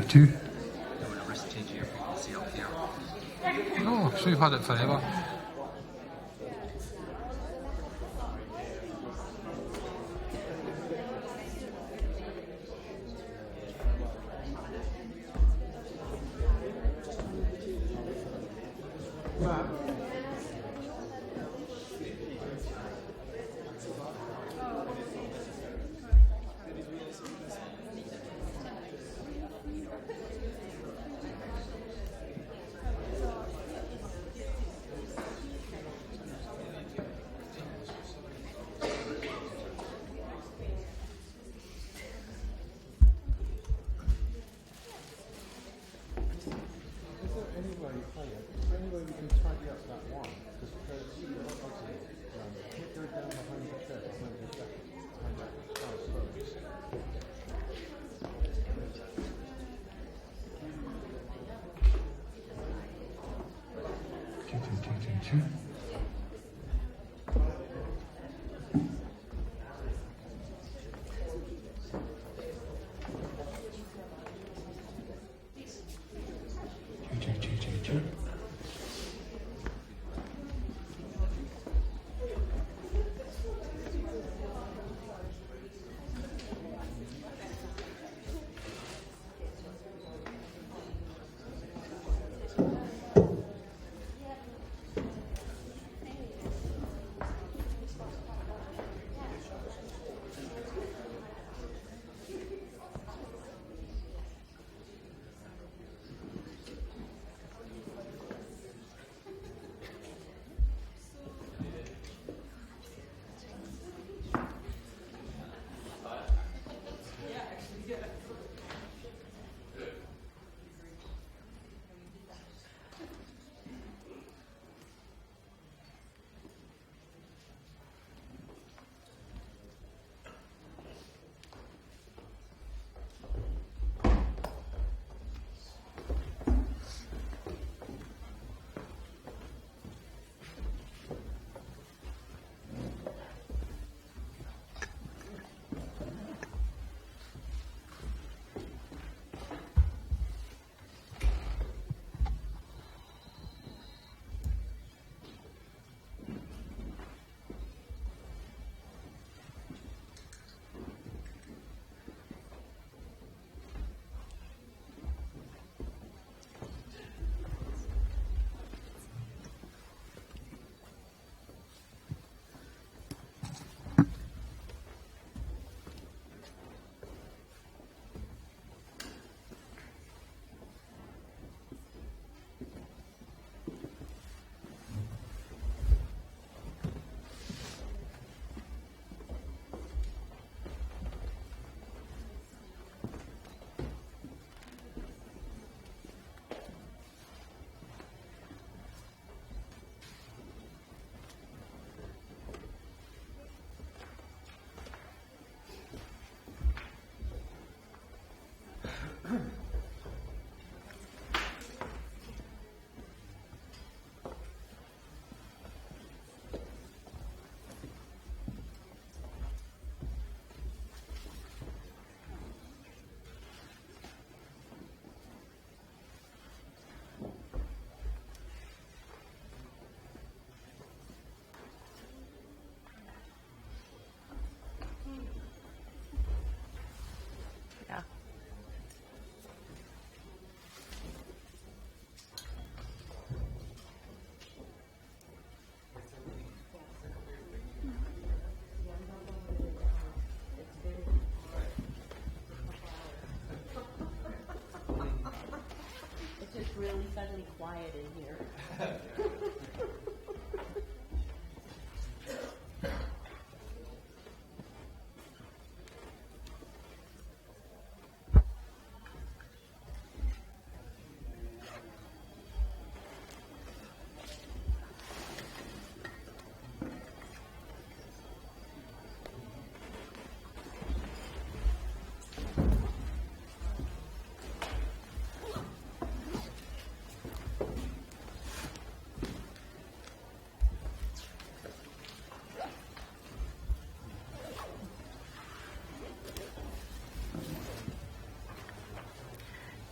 Two. Oh, so you've had it forever. Two.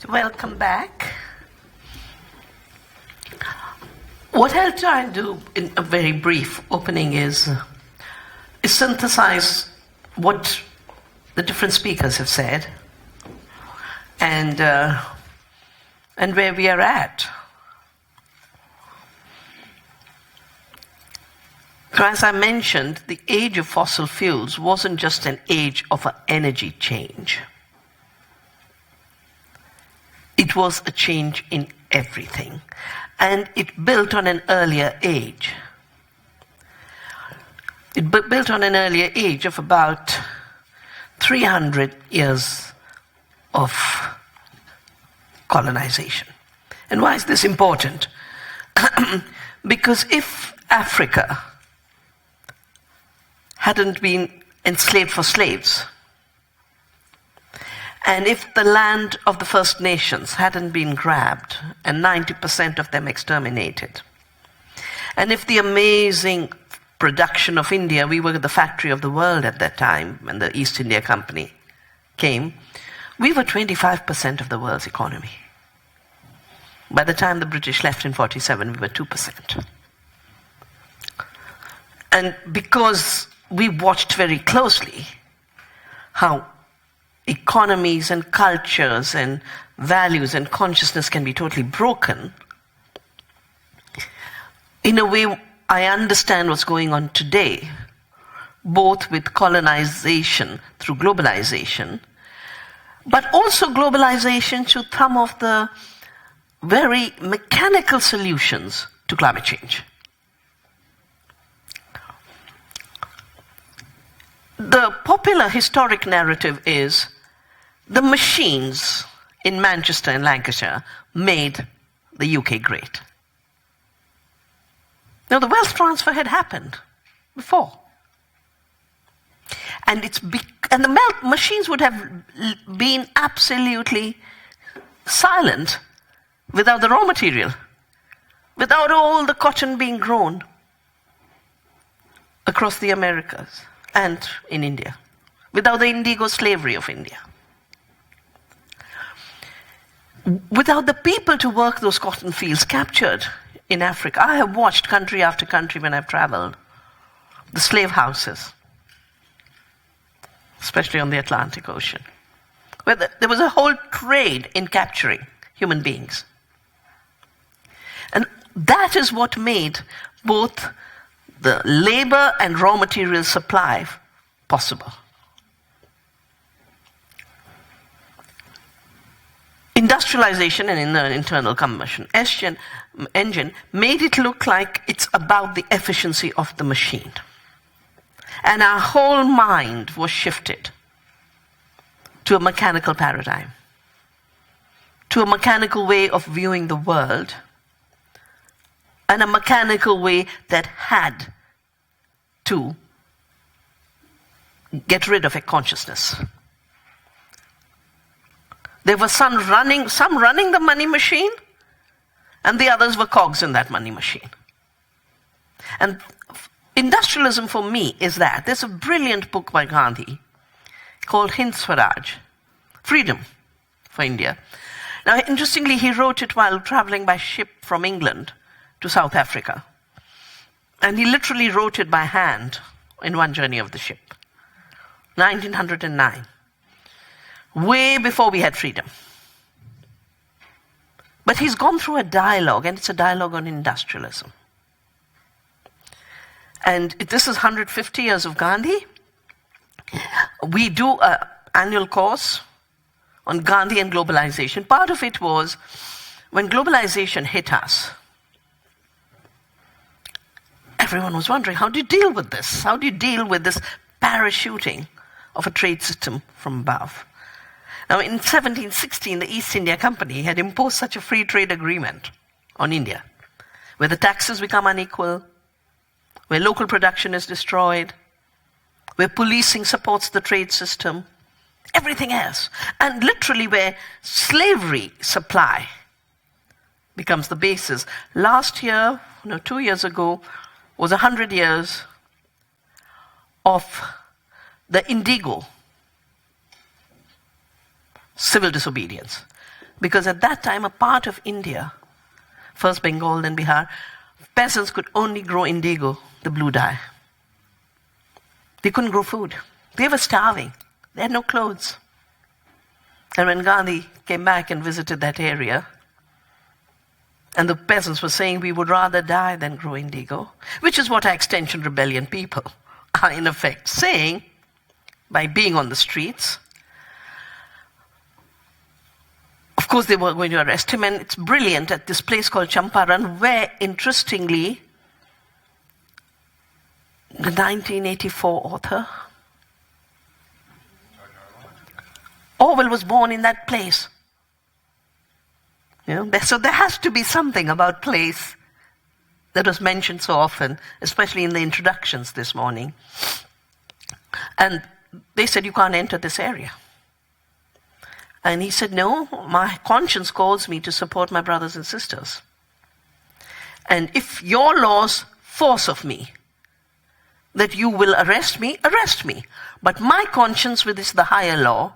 Welcome back. What I'll try and do in a very brief opening is synthesize what the different speakers have said and where we are at. So as I mentioned, the age of fossil fuels wasn't just an age of an energy change. It was a change in everything. And it built on an earlier age. It built on an earlier age of about 300 years of colonization. And why is this important? Because if Africa hadn't been enslaved for slaves, and if the land of the First Nations hadn't been grabbed and 90% of them exterminated, and if the amazing production of India, we were the factory of the world at that time when the East India Company came, we were 25% of the world's economy. By the time the British left in 1947, we were 2%. And because we watched very closely how economies and cultures and values and consciousness can be totally broken, in a way I understand what's going on today, both with colonization through globalization, but also globalization through some of the very mechanical solutions to climate change. The popular historic narrative is the machines in Manchester and Lancashire made the UK great. Now, the wealth transfer had happened before. And the machines would have been absolutely silent without the raw material, without all the cotton being grown across the Americas and in India, without the indigo slavery of India, without the people to work those cotton fields captured in Africa. I have watched country after country when I've traveled, the slave houses, especially on the Atlantic Ocean, where there was a whole trade in capturing human beings. And that is what made both the labor and raw material supply possible. Industrialization and internal combustion engine made it look like it's about the efficiency of the machine. And our whole mind was shifted to a mechanical paradigm, to a mechanical way of viewing the world, and a mechanical way that had to get rid of a consciousness. There were some running the money machine, and the others were cogs in that money machine. And industrialism for me is that. There's a brilliant book by Gandhi called Hind Swaraj, Freedom for India. Now, interestingly, he wrote it while traveling by ship from England to South Africa. And he literally wrote it by hand in one journey of the ship. 1909. Way before we had freedom. But he's gone through a dialogue, and it's a dialogue on industrialism. And this is 150 years of Gandhi. We do an annual course on Gandhi and globalization. Part of it was when globalization hit us, everyone was wondering, how do you deal with this? How do you deal with this parachuting of a trade system from above? Now, in 1716, the East India Company had imposed such a free trade agreement on India, where the taxes become unequal, where local production is destroyed, where policing supports the trade system, everything else. And literally where slavery supply becomes the basis. Last year, 2 years ago, was 100 years of the Indigo civil disobedience. Because at that time, a part of India, first Bengal, then Bihar, peasants could only grow indigo, the blue dye. They couldn't grow food. They were starving. They had no clothes. And when Gandhi came back and visited that area, and the peasants were saying, we would rather die than grow indigo, which is what our Extension Rebellion people are in effect saying by being on the streets. Of course, they were going to arrest him, and it's brilliant at this place called Champaran, where, interestingly, the 1984 author, Orwell, was born in that place. You know, so there has to be something about place that was mentioned so often, especially in the introductions this morning. And they said, you can't enter this area. And he said, no, my conscience calls me to support my brothers and sisters. And if your laws force of me that you will arrest me, arrest me. But my conscience, which is the higher law,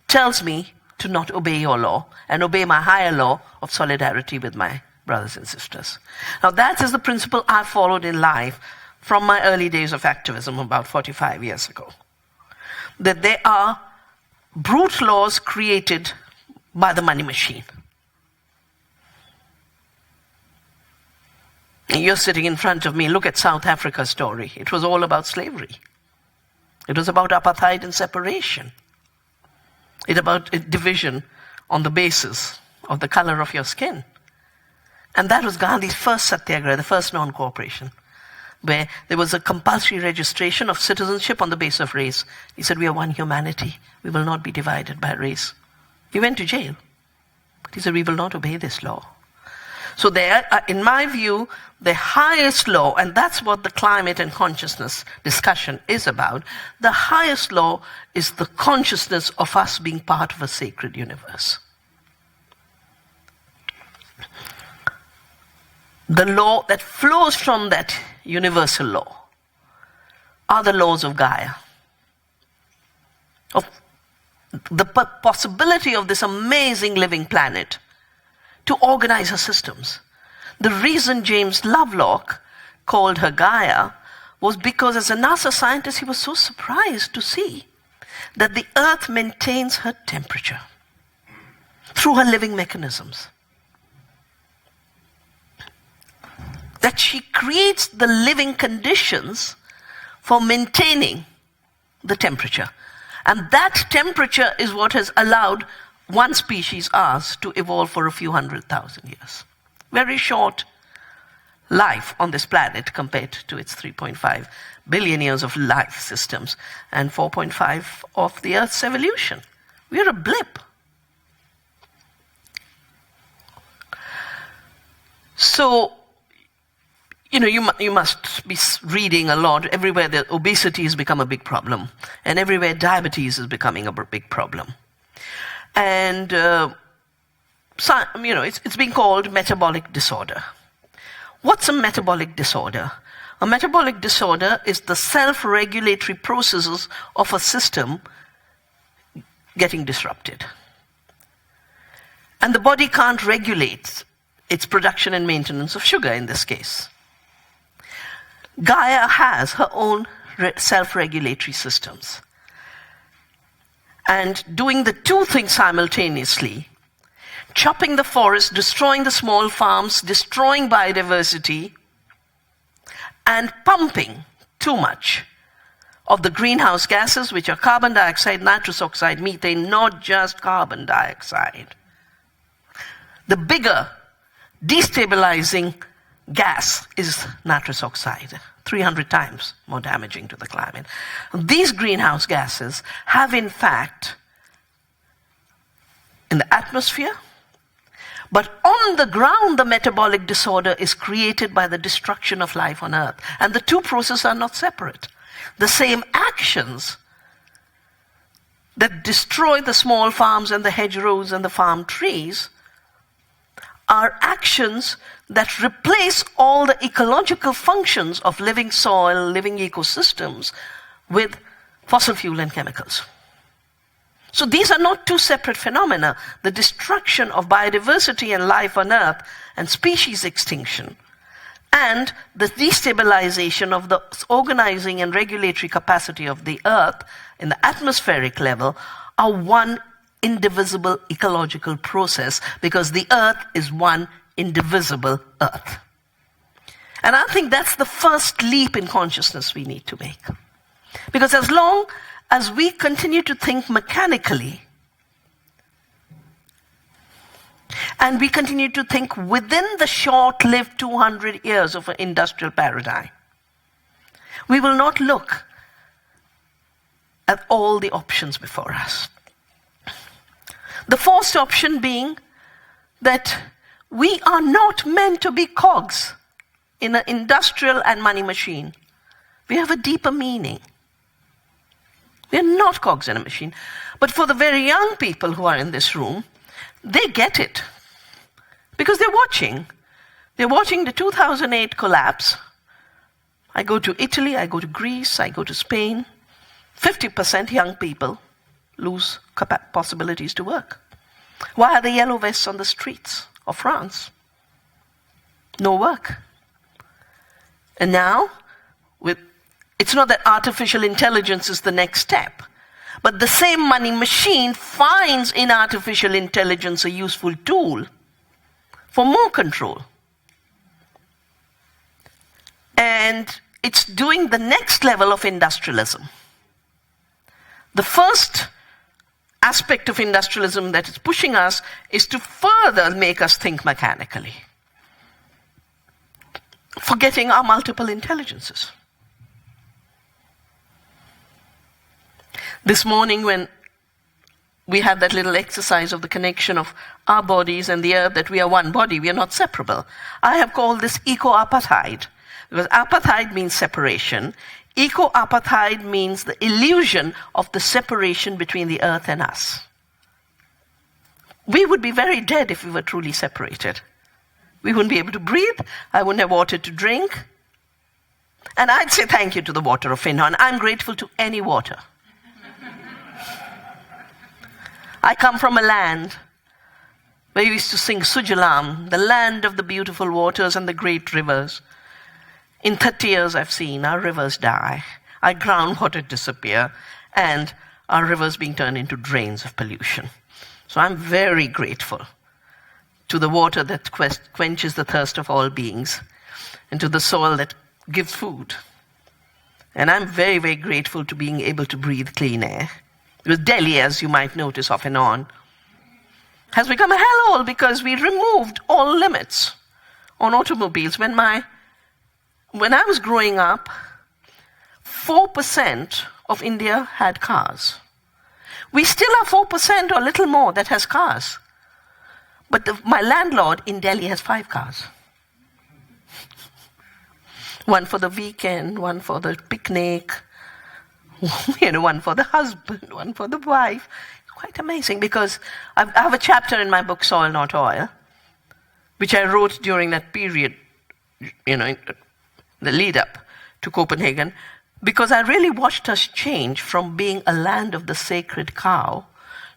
tells me to not obey your law and obey my higher law of solidarity with my brothers and sisters. Now that is the principle I followed in life from my early days of activism about 45 years ago. That there are brute laws created by the money machine. You're sitting in front of me, look at South Africa's story. It was all about slavery. It was about apartheid and separation. It about a division on the basis of the color of your skin. And that was Gandhi's first satyagraha, the first non-cooperation, where there was a compulsory registration of citizenship on the basis of race. He said, we are one humanity. We will not be divided by race. He went to jail. But he said, we will not obey this law. So there, in my view, the highest law, and that's what the climate and consciousness discussion is about, the highest law is the consciousness of us being part of a sacred universe. The law that flows from that universal law are the laws of Gaia. Of the possibility of this amazing living planet to organize her systems. The reason James Lovelock called her Gaia was because as a NASA scientist he was so surprised to see that the Earth maintains her temperature through her living mechanisms. That she creates the living conditions for maintaining the temperature. And that temperature is what has allowed one species, ours, to evolve for a few 100,000 years. Very short life on this planet compared to its 3.5 billion years of life systems and 4.5 of the Earth's evolution. We're a blip. So, you know, you must be reading a lot. Everywhere the obesity has become a big problem. And everywhere diabetes is becoming a big problem. And, it's being called metabolic disorder. What's a metabolic disorder? A metabolic disorder is the self-regulatory processes of a system getting disrupted. And the body can't regulate its production and maintenance of sugar in this case. Gaia has her own self-regulatory systems. And doing the two things simultaneously, chopping the forest, destroying the small farms, destroying biodiversity, and pumping too much of the greenhouse gases, which are carbon dioxide, nitrous oxide, methane, not just carbon dioxide. The bigger destabilizing gas is nitrous oxide, 300 times more damaging to the climate. These greenhouse gases have, in fact, in the atmosphere, but on the ground, the metabolic disorder is created by the destruction of life on Earth. And the two processes are not separate. The same actions that destroy the small farms and the hedgerows and the farm trees are actions that replace all the ecological functions of living soil, living ecosystems with fossil fuel and chemicals. So these are not two separate phenomena. The destruction of biodiversity and life on Earth and species extinction and the destabilization of the organizing and regulatory capacity of the Earth in the atmospheric level are one indivisible ecological process, because the Earth is one indivisible Earth. And I think that's the first leap in consciousness we need to make. Because as long as we continue to think mechanically, and we continue to think within the short-lived 200 years of an industrial paradigm, we will not look at all the options before us. The first option being that we are not meant to be cogs in an industrial and money machine. We have a deeper meaning. We are not cogs in a machine. But for the very young people who are in this room, they get it. Because they're watching. They're watching the 2008 collapse. I go to Italy, I go to Greece, I go to Spain. 50% young people lose possibilities to work. Why are the yellow vests on the streets of France? No work. And now, it's not that artificial intelligence is the next step, but the same money machine finds in artificial intelligence a useful tool for more control. And it's doing the next level of industrialism. The first aspect of industrialism that is pushing us is to further make us think mechanically, forgetting our multiple intelligences. This morning when we had that little exercise of the connection of our bodies and the earth, that we are one body, we are not separable. I have called this eco-apartheid, because apartheid means separation. Eco-apartheid means the illusion of the separation between the earth and us. We would be very dead if we were truly separated. We wouldn't be able to breathe. I wouldn't have water to drink. And I'd say thank you to the water of Finland. I'm grateful to any water. I come from a land where we used to sing Sujalam, the land of the beautiful waters and the great rivers. In 30 years I've seen our rivers die, our groundwater disappear, and our rivers being turned into drains of pollution. So I'm very grateful to the water that quenches the thirst of all beings, and to the soil that gives food. And I'm very, very grateful to being able to breathe clean air. Because Delhi, as you might notice off and on, has become a hellhole because we removed all limits on automobiles. When I was growing up, 4% of India had cars. We still have 4% or a little more that has cars. But my landlord in Delhi has 5 cars. One for the weekend, one for the picnic, one for the husband, one for the wife. It's quite amazing, because I have a chapter in my book, Soil Not Oil, which I wrote during that period, the lead up to Copenhagen, because I really watched us change from being a land of the sacred cow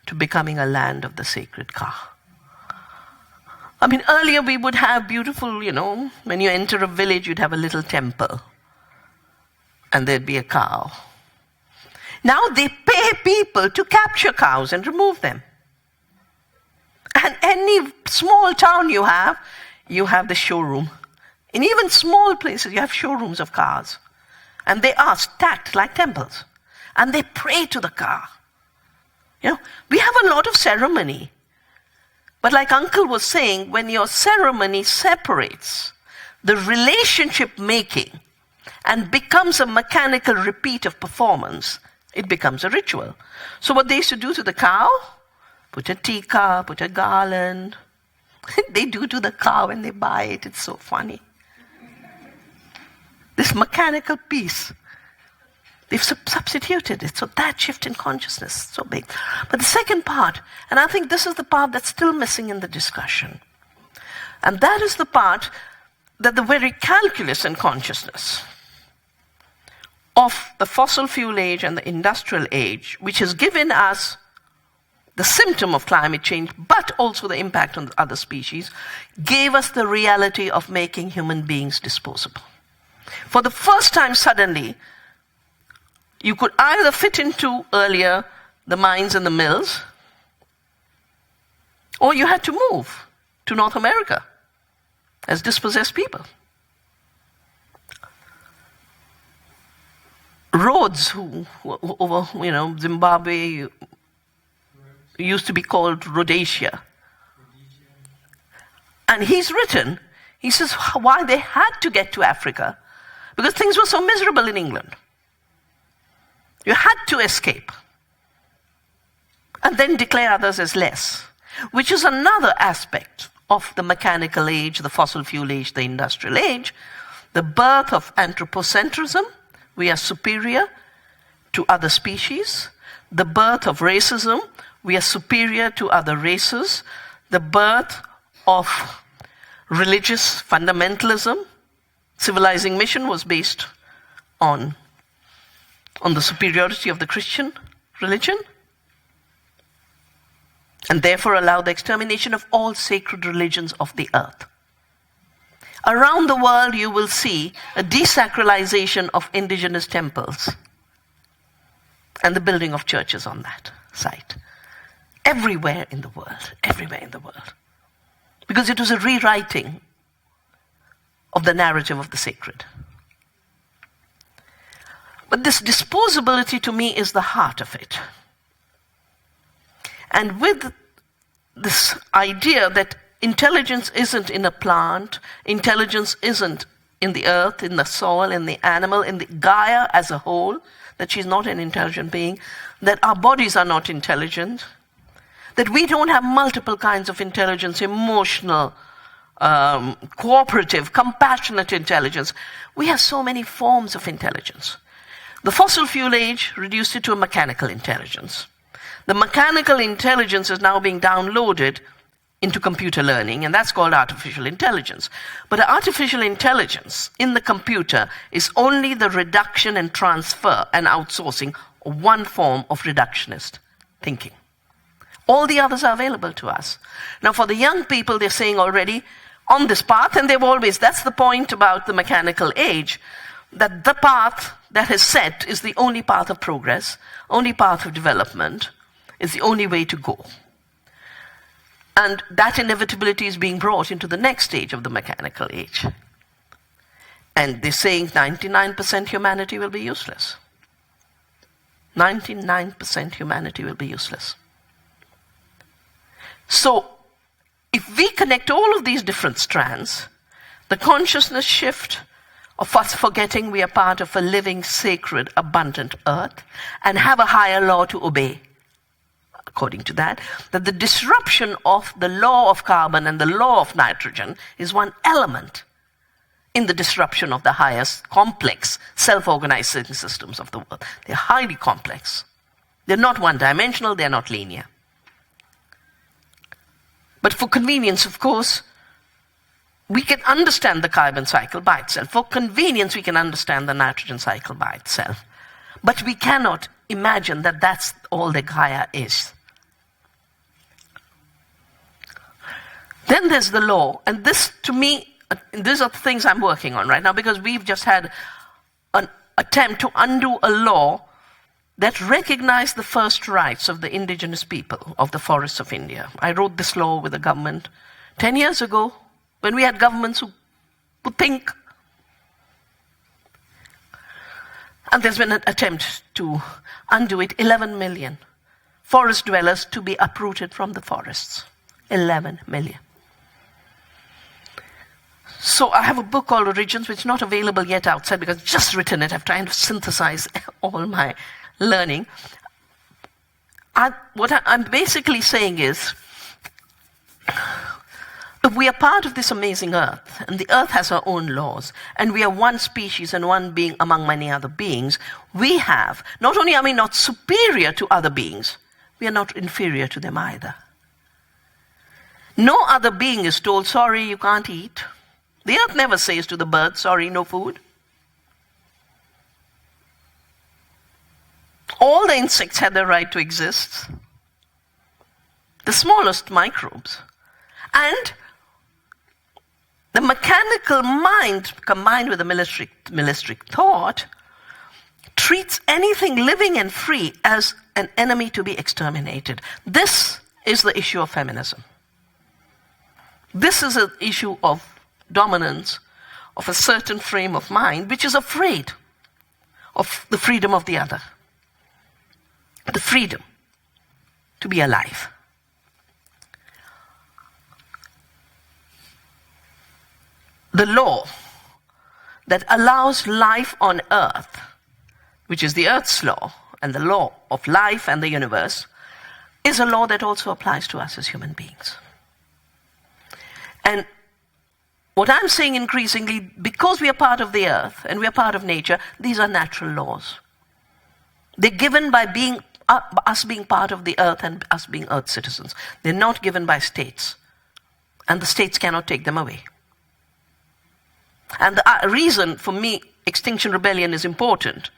to becoming a land of the sacred car. I mean, earlier we would have beautiful, when you enter a village, you'd have a little temple, and there'd be a cow. Now they pay people to capture cows and remove them. And any small town you have the showroom. In even small places, you have showrooms of cars. And they are stacked like temples. And they pray to the car. We have a lot of ceremony. But like Uncle was saying, when your ceremony separates the relationship making and becomes a mechanical repeat of performance, it becomes a ritual. So what they used to do to the cow, put a teacup, put a garland. They do to the cow when they buy it. It's so funny. This mechanical piece, they've substituted it. So that shift in consciousness is so big. But the second part, and I think this is the part that's still missing in the discussion, and that is the part that the very calculus in consciousness of the fossil fuel age and the industrial age, which has given us the symptom of climate change, but also the impact on other species, gave us the reality of making human beings disposable. For the first time, suddenly, you could either fit into earlier the mines and the mills, or you had to move to North America as dispossessed people. Rhodes, who over Zimbabwe used to be called Rhodesia. And he's written, he says why they had to get to Africa, because things were so miserable in England. You had to escape and then declare others as less, which is another aspect of the mechanical age, the fossil fuel age, the industrial age, the birth of anthropocentrism. We are superior to other species. The birth of racism. We are superior to other races. The birth of religious fundamentalism. Civilizing mission was based on the superiority of the Christian religion, and therefore allowed the extermination of all sacred religions of the earth. Around the world, you will see a desacralization of indigenous temples and the building of churches on that site. Everywhere in the world, everywhere in the world. Because it was a rewriting of the narrative of the sacred. But this disposability to me is the heart of it. And with this idea that intelligence isn't in a plant, intelligence isn't in the earth, in the soil, in the animal, in the Gaia as a whole, that she's not an intelligent being, that our bodies are not intelligent, that we don't have multiple kinds of intelligence, emotional, cooperative, compassionate intelligence. We have so many forms of intelligence. The fossil fuel age reduced it to a mechanical intelligence. The mechanical intelligence is now being downloaded into computer learning, and that's called artificial intelligence. But artificial intelligence in the computer is only the reduction and transfer and outsourcing of one form of reductionist thinking. All the others are available to us. Now, for the young people, they're saying already on this path, and they've always, that's the point about the mechanical age, that the path that is set is the only path of progress, only path of development, is the only way to go. And that inevitability is being brought into the next stage of the mechanical age. And they're saying 99% humanity will be useless. 99% humanity will be useless. So, if we connect all of these different strands, the consciousness shift of us forgetting we are part of a living, sacred, abundant earth, and have a higher law to obey, according to that the disruption of the law of carbon and the law of nitrogen is one element in the disruption of the highest complex self-organizing systems of the world. They're highly complex. They're not one-dimensional, they're not linear. But for convenience, of course, we can understand the carbon cycle by itself. For convenience, we can understand the nitrogen cycle by itself. But we cannot imagine that that's all the Gaia is. Then there's the law. And this, to me, these are the things I'm working on right now, because we've just had an attempt to undo a law that recognized the first rights of the indigenous people of the forests of India. I wrote this law with the government 10 years ago, when we had governments who would think. And there's been an attempt to undo it. 11 million forest dwellers to be uprooted from the forests. 11 million. So I have a book called Origins, which is not available yet outside because I've just written it. I've tried to synthesize all my learning. What I'm basically saying is, if we are part of this amazing earth, and the earth has her own laws, and we are one species and one being among many other beings, we have, not only are we not superior to other beings, we are not inferior to them either. No other being is told, sorry, you can't eat. The earth never says to the bird, sorry, no food. All the insects had the right to exist. the smallest microbes. And the mechanical mind, combined with the militaristic thought, treats anything living and free as an enemy to be exterminated. This is the issue of feminism. This is an issue of dominance of a certain frame of mind which is afraid of the freedom of the other. The freedom to be alive. The law that allows life on earth, which is the earth's law and the law of life and the universe, is a law that also applies to us as human beings. And what I'm saying increasingly, because we are part of the earth and we are part of nature, these are natural laws. They're given by us being part of the earth and us being earth citizens. They're not given by states. And the states cannot take them away. And the reason for me Extinction Rebellion is important,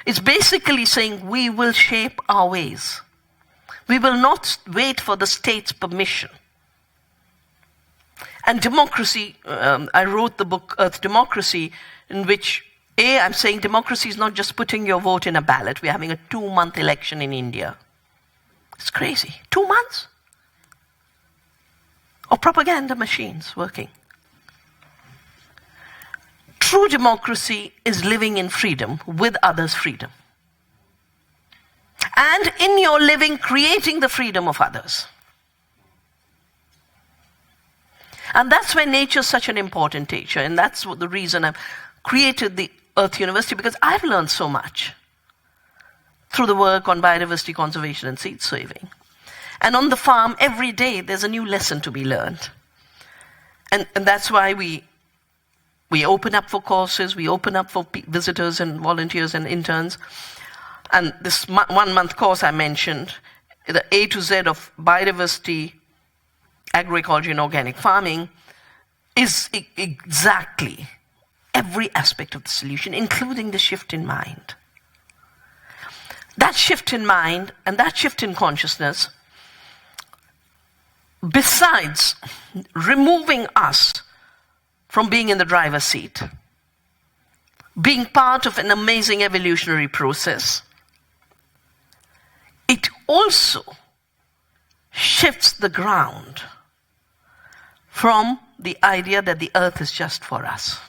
it's basically saying we will shape our ways. We will not wait for the state's permission. And democracy, I wrote the book Earth Democracy, in which, I'm saying democracy is not just putting your vote in a ballot. We're having a 2-month election in India. It's crazy. 2 months? Of propaganda machines working. True democracy is living in freedom with others' freedom. And in your living, creating the freedom of others. And that's why nature is such an important teacher. And that's the reason I've created the Earth University, because I've learned so much through the work on biodiversity conservation and seed saving. And on the farm, every day, there's a new lesson to be learned. And that's why we open up for courses, we open up for visitors and volunteers and interns. And this 1-month course I mentioned, the A to Z of biodiversity, agroecology and organic farming, is exactly every aspect of the solution, including the shift in mind. That shift in mind and that shift in consciousness, besides removing us from being in the driver's seat, being part of an amazing evolutionary process, it also shifts the ground from the idea that the earth is just for us.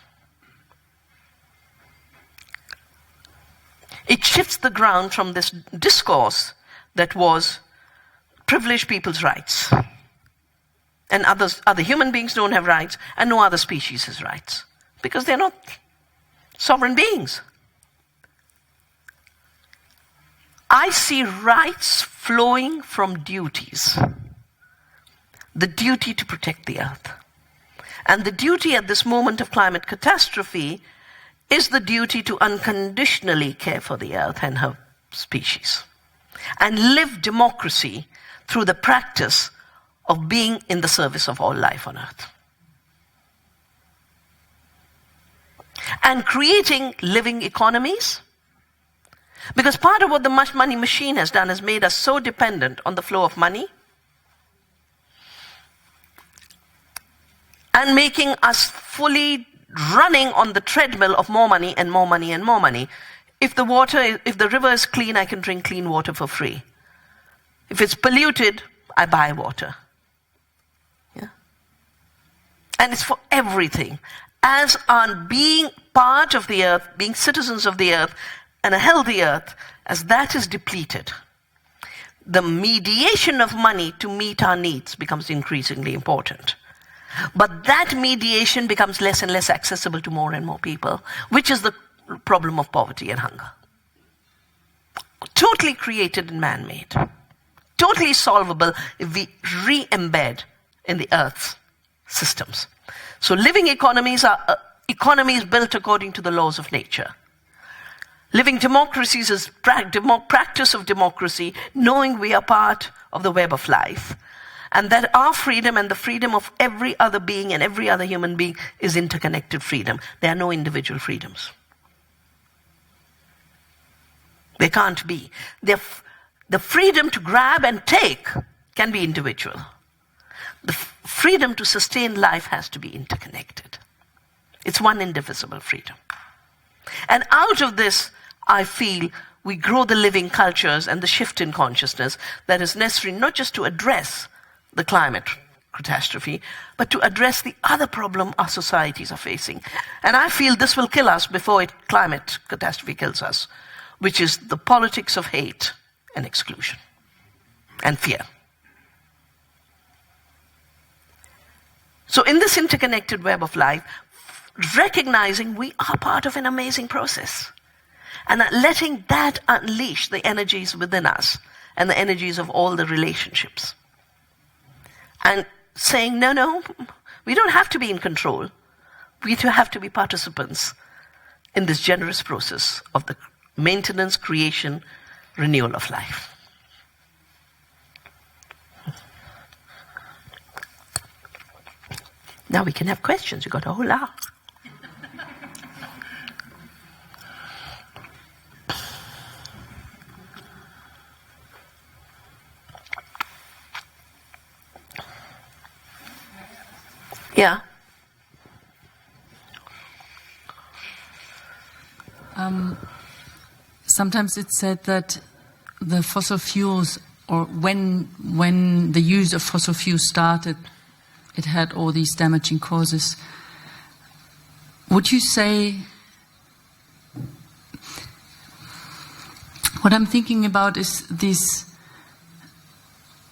It shifts the ground from this discourse that was privileged people's rights. And other human beings don't have rights, and no other species has rights. Because they're not sovereign beings. I see rights flowing from duties. The duty to protect the earth. And the duty at this moment of climate catastrophe is the duty to unconditionally care for the earth and her species. And live democracy through the practice of being in the service of all life on earth. And creating living economies. Because part of what the money machine has done has made us so dependent on the flow of money and making us fully running on the treadmill of more money and more money and more money. If the river is clean, I can drink clean water for free. If it's polluted, I buy water. Yeah? And it's for everything. As on being part of the earth, being citizens of the earth, and a healthy earth, as that is depleted, the mediation of money to meet our needs becomes increasingly important. But that mediation becomes less and less accessible to more and more people, which is the problem of poverty and hunger. Totally created and man-made. Totally solvable if we re-embed in the earth's systems. So living economies are economies built according to the laws of nature. Living democracies is practice of democracy, knowing we are part of the web of life. And that our freedom and the freedom of every other being and every other human being is interconnected freedom. There are no individual freedoms. They can't be. The freedom to grab and take can be individual. The freedom to sustain life has to be interconnected. It's one indivisible freedom. And out of this, I feel, we grow the living cultures and the shift in consciousness that is necessary not just to address the climate catastrophe, but to address the other problem our societies are facing. And I feel this will kill us before climate catastrophe kills us, which is the politics of hate and exclusion and fear. So in this interconnected web of life, recognizing we are part of an amazing process, and that letting that unleash the energies within us and the energies of all the relationships. And saying, no, we don't have to be in control. We have to be participants in this generous process of the maintenance, creation, renewal of life. Now we can have questions. You got a whole hour. Yeah. Sometimes it's said that the fossil fuels, or when the use of fossil fuels started, it had all these damaging causes. Would you say, what I'm thinking about is this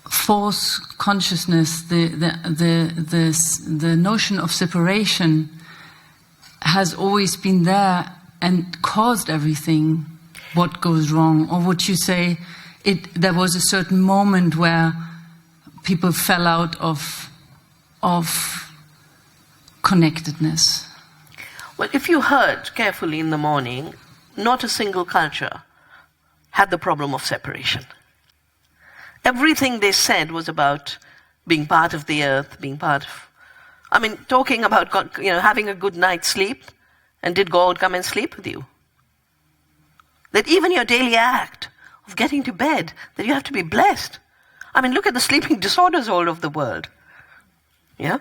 false consciousness, the notion of separation has always been there and caused everything what goes wrong? Or would you say there was a certain moment where people fell out of connectedness? Well, if you heard carefully in the morning, not a single culture had the problem of separation. Everything they said was about being part of the earth, being part of... talking about God, having a good night's sleep, and did God come and sleep with you? That even your daily act of getting to bed, that you have to be blessed. Look at the sleeping disorders all over the world. Yeah?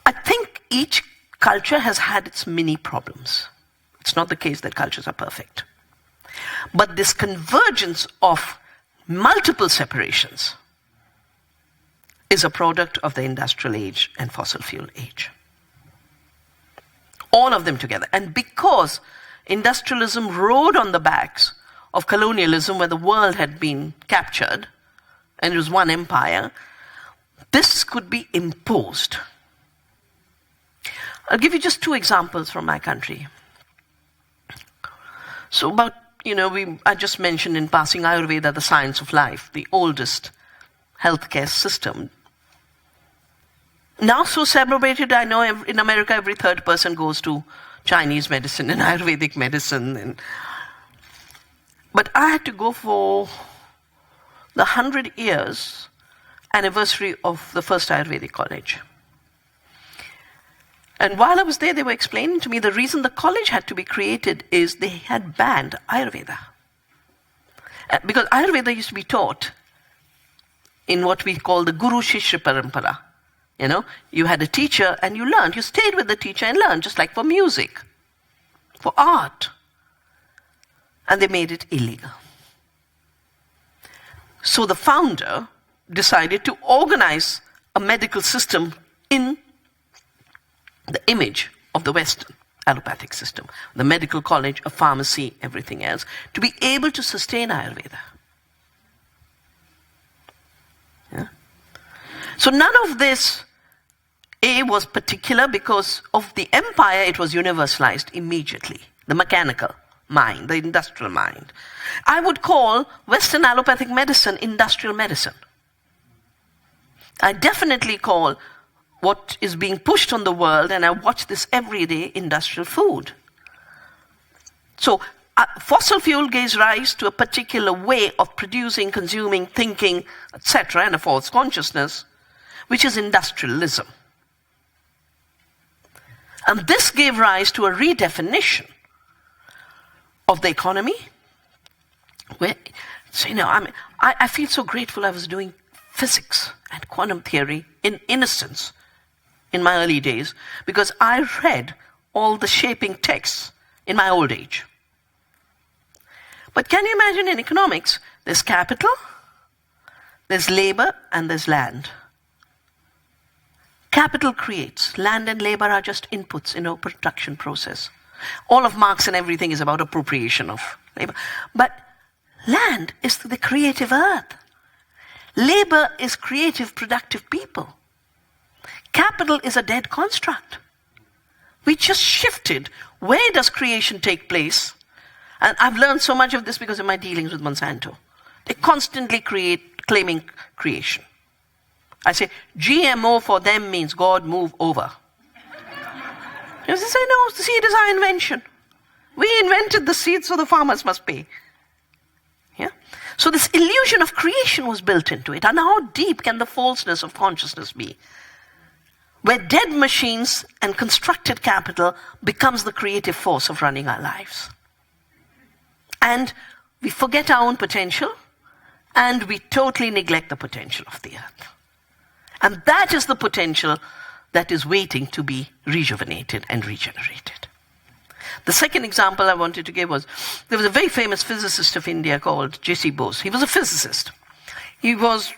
I think each culture has had its mini problems. It's not the case that cultures are perfect. But this convergence of multiple separations is a product of the industrial age and fossil fuel age. All of them together. And because industrialism rode on the backs of colonialism, where the world had been captured, and it was one empire, this could be imposed. I'll give you just 2 examples from my country. So about, I just mentioned in passing Ayurveda, the science of life, the oldest healthcare system. Now so celebrated, I know in America every 3rd person goes to Chinese medicine and Ayurvedic medicine. But I had to go for the 100 years anniversary of the first Ayurvedic college. And while I was there, they were explaining to me the reason the college had to be created is they had banned Ayurveda. Because Ayurveda used to be taught in what we call the Guru Shishya Parampara. You had a teacher and you learned. You stayed with the teacher and learned, just like for music, for art. And they made it illegal. So the founder decided to organize a medical system in the image of the Western allopathic system, the medical college, a pharmacy, everything else, to be able to sustain Ayurveda. Yeah? So none of this, was particular because of the empire. It was universalized immediately. The mechanical mind, the industrial mind. I would call Western allopathic medicine industrial medicine. I definitely call what is being pushed on the world, and I watch this every day, industrial food. So fossil fuel gives rise to a particular way of producing, consuming, thinking, etc., and a false consciousness, which is industrialism. And this gave rise to a redefinition of the economy, where So, I feel so grateful I was doing physics and quantum theory in innocence in my early days, because I read all the shaping texts in my old age. But can you imagine in economics, there's capital, there's labor, and there's land. Capital creates, land and labor are just inputs in a production process. All of Marx and everything is about appropriation of labor. But land is the creative earth. Labor is creative, productive people. Capital is a dead construct. We just shifted. Where does creation take place? And I've learned so much of this because of my dealings with Monsanto. They constantly claiming creation. I say, GMO for them means God move over. They say, no, the seed is our invention. We invented the seed, so the farmers must pay. Yeah? So this illusion of creation was built into it. And how deep can the falseness of consciousness be? Where dead machines and constructed capital becomes the creative force of running our lives. And we forget our own potential, and we totally neglect the potential of the earth. And that is the potential that is waiting to be rejuvenated and regenerated. The second example I wanted to give was, there was a very famous physicist of India called J.C. Bose. He was a physicist. He was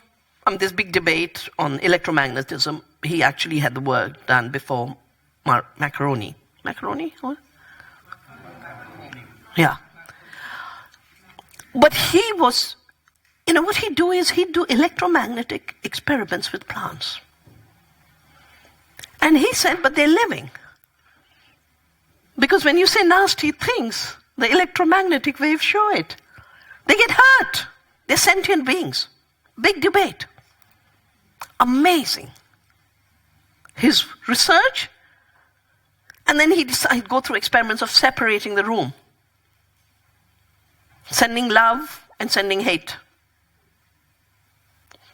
on this big debate on electromagnetism. He actually had the work done before Macaroni. Macaroni? What? Yeah. But he was, what he'd do is he'd do electromagnetic experiments with plants. And he said, but they're living. Because when you say nasty things, the electromagnetic waves show it. They get hurt. They're sentient beings. Big debate. Amazing. His research, and then he decided to go through experiments of separating the room. Sending love and sending hate.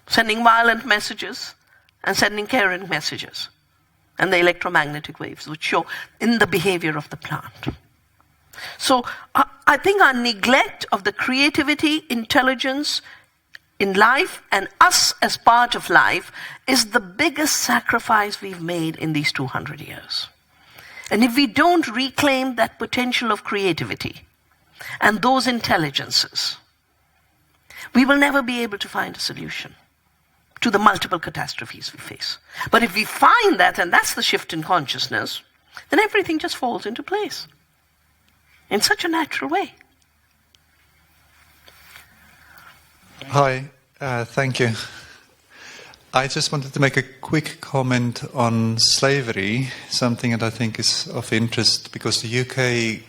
Sending violent messages and sending caring messages. And the electromagnetic waves would show in the behavior of the plant. So I think our neglect of the creativity, intelligence in life and us as part of life is the biggest sacrifice we've made in these 200 years. And if we don't reclaim that potential of creativity and those intelligences, we will never be able to find a solution to the multiple catastrophes we face. But if we find that, and that's the shift in consciousness, then everything just falls into place in such a natural way. Hi, thank you. I just wanted to make a quick comment on slavery, something that I think is of interest, because the UK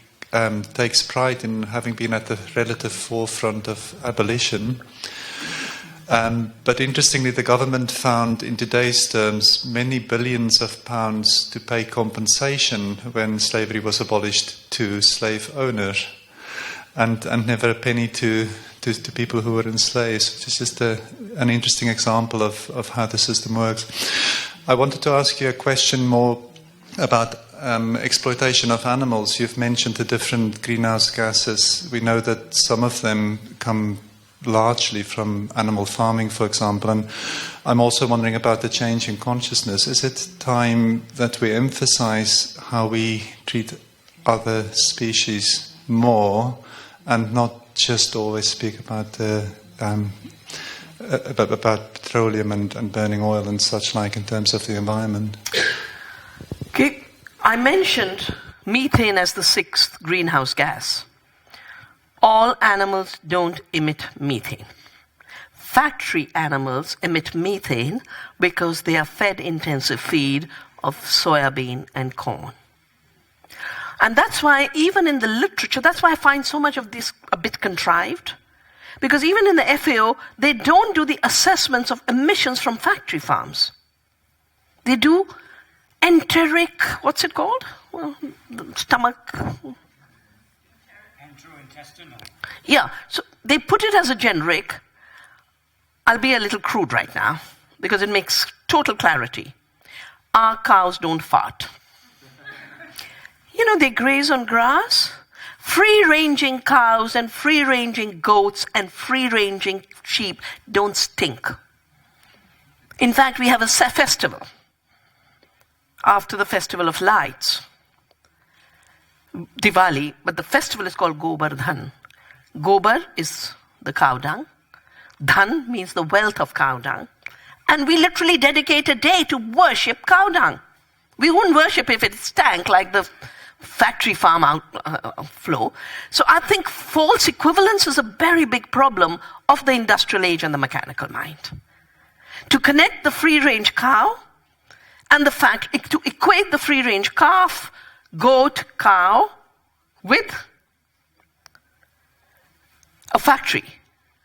takes pride in having been at the relative forefront of abolition. But interestingly, the government found in today's terms many billions of pounds to pay compensation when slavery was abolished to slave owners, and never a penny to people who were enslaved. It's just an interesting example of how the system works. I wanted to ask you a question more about exploitation of animals. You've mentioned the different greenhouse gases. We know that some of them come largely from animal farming, for example. And I'm also wondering about the change in consciousness. Is it time that we emphasize how we treat other species more and not just always speak about petroleum and burning oil and such like in terms of the environment? Okay, I mentioned methane as the 6th greenhouse gas. All animals don't emit methane. Factory animals emit methane because they are fed intensive feed of soybean and corn. And that's why even in the literature, that's why I find so much of this a bit contrived. Because even in the FAO, they don't do the assessments of emissions from factory farms. They do enteric, what's it called? Well, the stomach. Yeah, so they put it as a generic. I'll be a little crude right now because it makes total clarity. Our cows don't fart. They graze on grass. Free-ranging cows and free-ranging goats and free-ranging sheep don't stink. In fact, we have a festival after the Festival of Lights, Diwali, but the festival is called Gobardhan. Gobar is the cow dung. Dhan means the wealth of cow dung. And we literally dedicate a day to worship cow dung. We wouldn't worship if it stank like the factory farm outflow. So I think false equivalence is a very big problem of the industrial age and the mechanical mind. To connect the free-range cow and the fact, to equate the free-range calf, goat, cow with a factory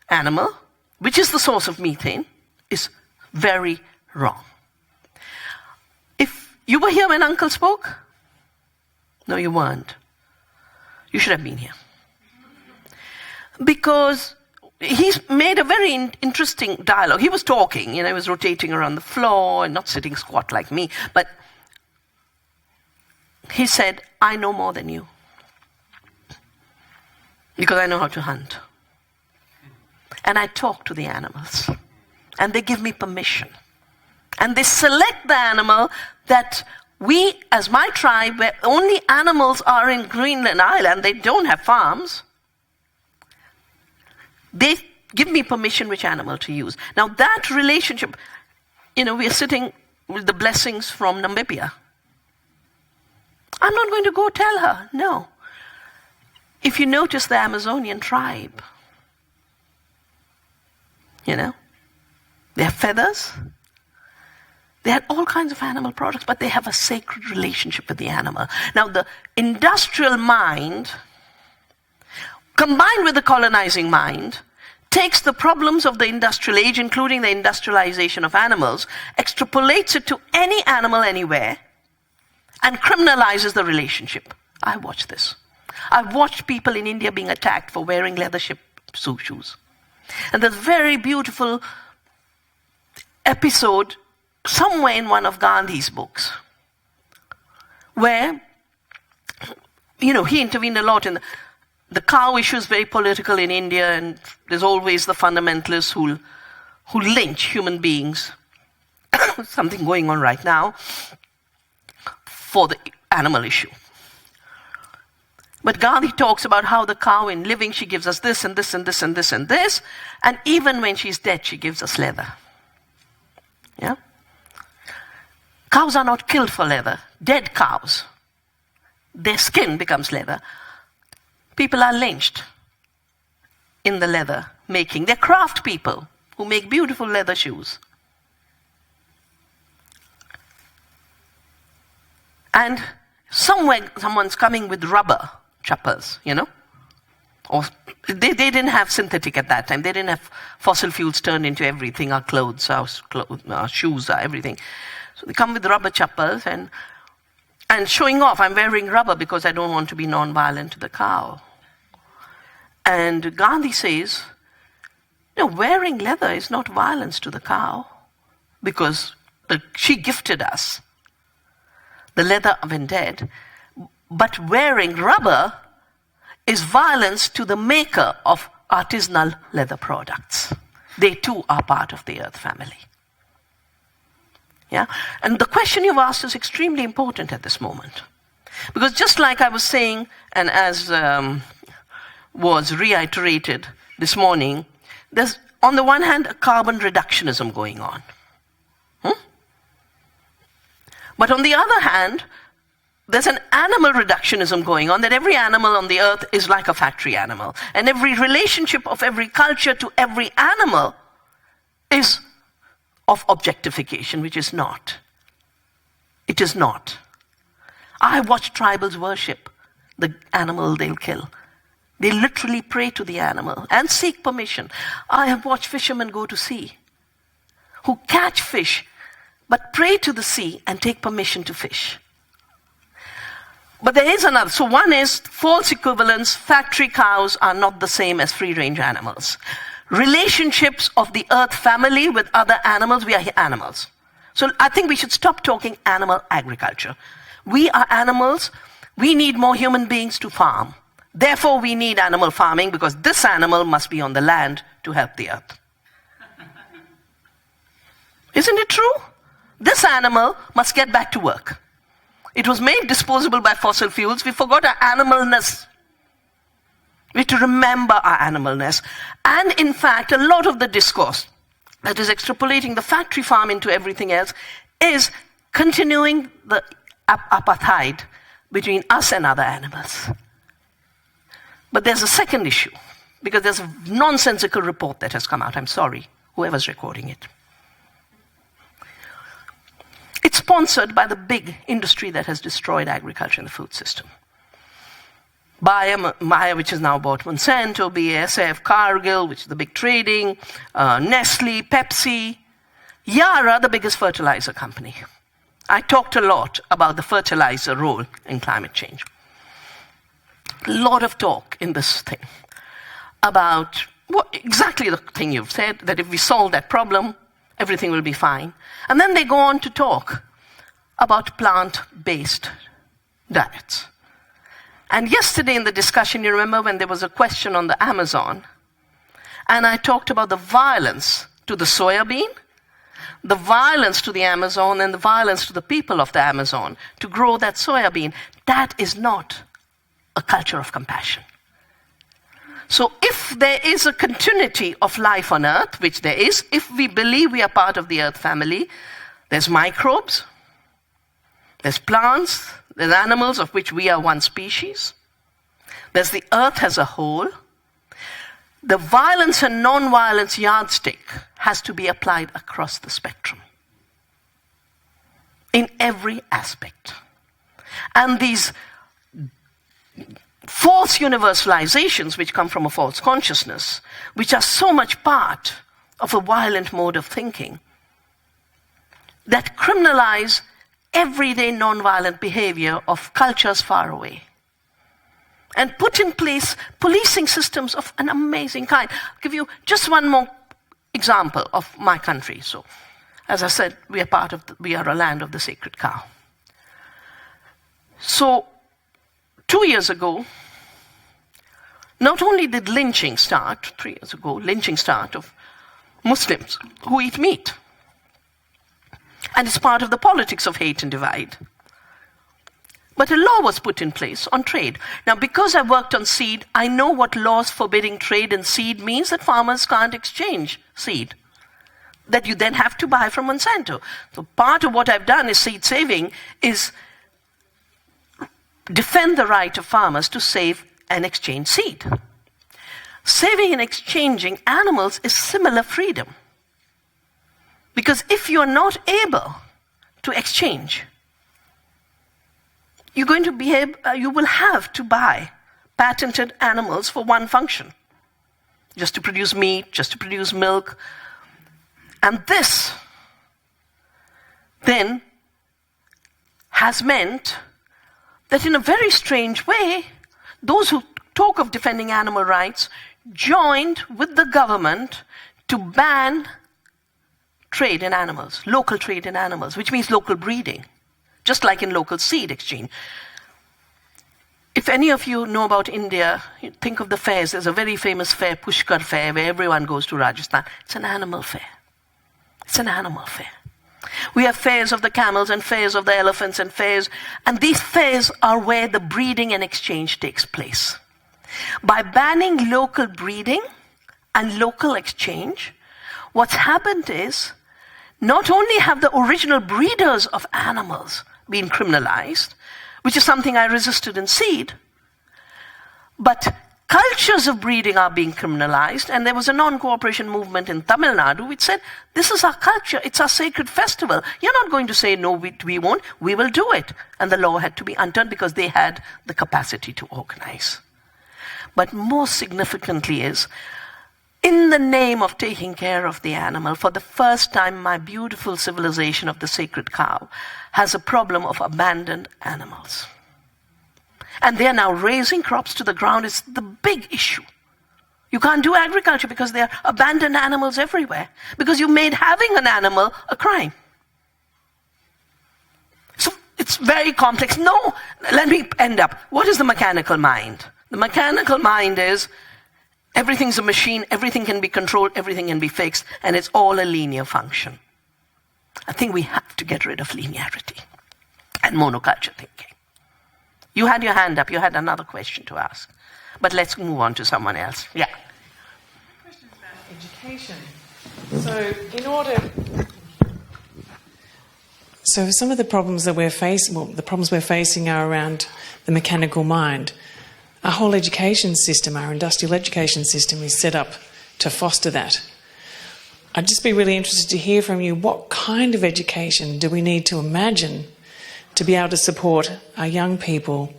animal, which is the source of methane, is very wrong. If you were here when Uncle spoke? No, you weren't. You should have been here. Because he's made a very interesting dialogue. He was talking, he was rotating around the floor and not sitting squat like me, but he said, I know more than you. Because I know how to hunt. And I talk to the animals. And they give me permission. And they select the animal that we, as my tribe, where only animals are in Greenland Island, they don't have farms, they give me permission which animal to use. Now that relationship, we are sitting with the blessings from Namibia. I'm not going to go tell her, no. If you notice the Amazonian tribe, they have feathers, they have all kinds of animal products, but they have a sacred relationship with the animal. Now the industrial mind, combined with the colonizing mind, takes the problems of the industrial age, including the industrialization of animals, extrapolates it to any animal anywhere, and criminalizes the relationship. I watch this. I've watched people in India being attacked for wearing leather shoes. And there's a very beautiful episode somewhere in one of Gandhi's books where, he intervened a lot in the cow issue is very political in India, and there's always the fundamentalists who lynch human beings. Something going on right now for the animal issue. But Gandhi talks about how the cow in living, she gives us this and this and this and this and this, and even when she's dead, she gives us leather. Yeah? Cows are not killed for leather. Dead cows, their skin becomes leather. People are lynched in the leather making. They're craft people who make beautiful leather shoes. And somewhere someone's coming with rubber chappers, Or they didn't have synthetic at that time. They didn't have fossil fuels turned into everything, our clothes, our shoes, everything. So they come with rubber chappers and showing off, I'm wearing rubber because I don't want to be non-violent to the cow. And Gandhi says, wearing leather is not violence to the cow because she gifted us the leather when dead, but wearing rubber is violence to the maker of artisanal leather products. They too are part of the earth family. Yeah? And the question you've asked is extremely important at this moment. Because just like I was saying, and as was reiterated this morning, there's on the one hand a carbon reductionism going on. But on the other hand, there's an animal reductionism going on, that every animal on the earth is like a factory animal. And every relationship of every culture to every animal is of objectification, which is not. It is not. I watch tribals worship the animal they'll kill. They literally pray to the animal and seek permission. I have watched fishermen go to sea who catch fish but pray to the sea and take permission to fish. But there is another. So one is false equivalence. Factory cows are not the same as free-range animals. Relationships of the earth family with other animals, we are animals. So I think we should stop talking animal agriculture. We are animals. We need more human beings to farm. Therefore, we need animal farming because this animal must be on the land to help the earth. Isn't it true? This animal must get back to work. It was made disposable by fossil fuels. We forgot our animalness. We have to remember our animalness. And in fact, a lot of the discourse that is extrapolating the factory farm into everything else is continuing the apartheid between us and other animals. But there's a second issue, because there's a nonsensical report that has come out. I'm sorry, whoever's recording it. It's sponsored by the big industry that has destroyed agriculture and the food system. Bayer, which has now bought Monsanto, BASF, Cargill, which is the big trading, Nestle, Pepsi, Yara, the biggest fertilizer company. I talked a lot about the fertilizer role in climate change. A lot of talk in this thing about exactly the thing you've said, that if we solve that problem, everything will be fine. And then they go on to talk about plant-based diets. And yesterday in the discussion, you remember when there was a question on the Amazon, and I talked about the violence to the soybean, the violence to the Amazon, and the violence to the people of the Amazon to grow that soybean. That is not a culture of compassion. So if there is a continuity of life on Earth, which there is, if we believe we are part of the Earth family, there's microbes, there's plants, there's animals of which we are one species, there's the Earth as a whole. The violence and non-violence yardstick has to be applied across the spectrum in every aspect. And these false universalizations which come from a false consciousness, which are so much part of a violent mode of thinking, that criminalize everyday non-violent behavior of cultures far away, and put in place policing systems of an amazing kind. I'll give you just one more example of my country. So, as I said, we are a land of the sacred cow. So, 2 years ago, not only did lynching start, 3 years ago, lynching start of Muslims who eat meat. And it's part of the politics of hate and divide. But a law was put in place on trade. Now, because I worked on seed, I know what laws forbidding trade in seed means, that farmers can't exchange seed that you then have to buy from Monsanto. So part of what I've done is seed saving, is defend the right of farmers to save and exchange seed. Saving and exchanging animals is similar freedom. Because if you're not able to exchange, you will have to buy patented animals for one function, just to produce meat, just to produce milk. And this then has meant that in a very strange way, those who talk of defending animal rights joined with the government to ban trade in animals, local trade in animals, which means local breeding, just like in local seed exchange. If any of you know about India, you think of the fairs. There's a very famous fair, Pushkar fair, where everyone goes to Rajasthan. It's an animal fair. It's an animal fair. We have fairs of the camels and fairs of the elephants and fairs, and these fairs are where the breeding and exchange takes place. By banning local breeding and local exchange, what's happened is not only have the original breeders of animals been criminalized, which is something I resisted in seed, but cultures of breeding are being criminalized. And there was a non-cooperation movement in Tamil Nadu which said, this is our culture, it's our sacred festival. You're not going to say, no, we won't, we will do it. And the law had to be undone because they had the capacity to organize. But more significantly is, in the name of taking care of the animal, for the first time, my beautiful civilization of the sacred cow has a problem of abandoned animals. And they are now raising crops to the ground. It's the big issue. You can't do agriculture because there are abandoned animals everywhere, because you made having an animal a crime. So it's very complex. No, let me end up. What is the mechanical mind? The mechanical mind is everything's a machine, everything can be controlled, everything can be fixed, and it's all a linear function. I think we have to get rid of linearity and monoculture thinking. You had your hand up, you had another question to ask. But let's move on to someone else. Yeah. Question about education. So some of the problems that we're facing, the problems we're facing are around the mechanical mind. Our whole education system, our industrial education system, is set up to foster that. I'd just be really interested to hear from you, what kind of education do we need to imagine to be able to support our young people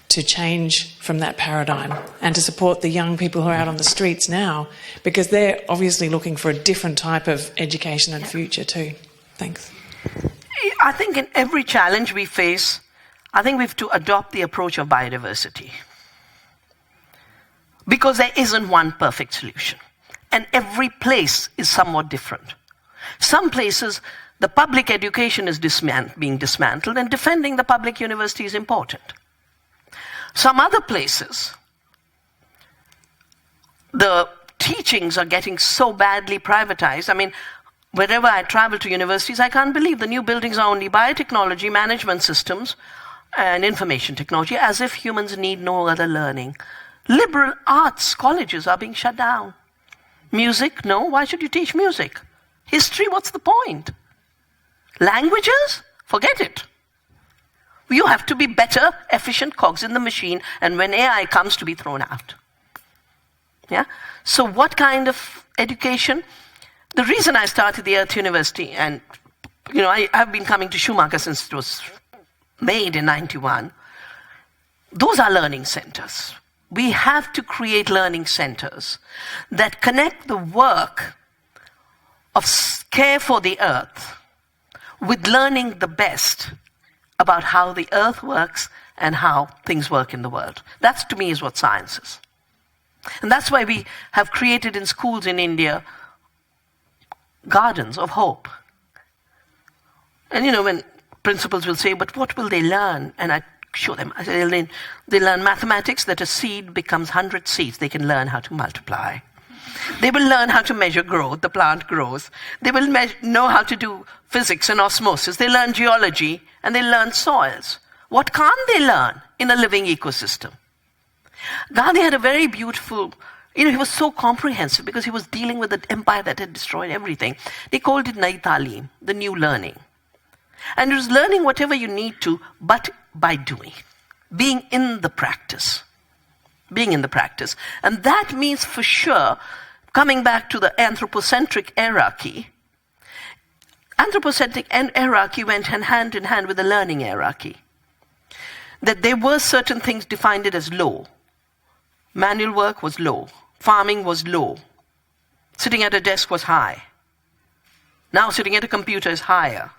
to change from that paradigm and to support the young people who are out on the streets now, because they're obviously looking for a different type of education and future too. Thanks. I think in every challenge we face, I think we have to adopt the approach of biodiversity. Because there isn't one perfect solution. And every place is somewhat different. Some places, the public education is being dismantled, and defending the public university is important. Some other places, the teachings are getting so badly privatized. I mean, wherever I travel to universities, I can't believe the new buildings are only biotechnology, management systems, and information technology, as if humans need no other learning. Liberal arts colleges are being shut down. Music, no, why should you teach music? History, what's the point? Languages, forget it. You have to be better, efficient cogs in the machine, and when AI comes, to be thrown out. Yeah? So what kind of education? The reason I started the Earth University, and I've been coming to Schumacher since it was made in 91, those are learning centers. We have to create learning centers that connect the work of care for the earth with learning the best about how the earth works and how things work in the world. That, to me, is what science is. And that's why we have created in schools in India gardens of hope. And when principals will say, but what will they learn? And I show them. I say, they learn mathematics, that a seed becomes 100 seeds. They can learn how to multiply. They will learn how to measure growth, the plant grows. They will know how to do physics and osmosis. They learn geology and they learn soils. What can't they learn in a living ecosystem? Gandhi had a very beautiful, he was so comprehensive because he was dealing with an empire that had destroyed everything. They called it Nai Talim, the new learning. And it was learning whatever you need to, but by doing, being in the practice. Being in the practice. And that means for sure, coming back to the anthropocentric hierarchy, anthropocentric hierarchy went hand in hand with the learning hierarchy. That there were certain things defined it as low. Manual work was low. Farming was low. Sitting at a desk was high. Now sitting at a computer is higher.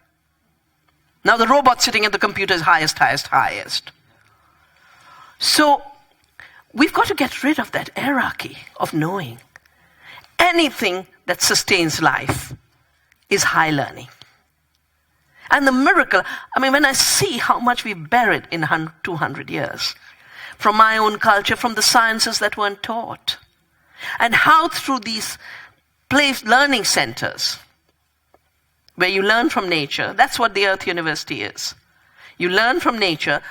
Now the robot sitting at the computer is highest. So we've got to get rid of that hierarchy of knowing. Anything that sustains life is high learning. And the miracle, when I see how much we've buried in 200 years, from my own culture, from the sciences that weren't taught, and how through these learning centers, where you learn from nature, that's what the Earth University is. You learn from nature.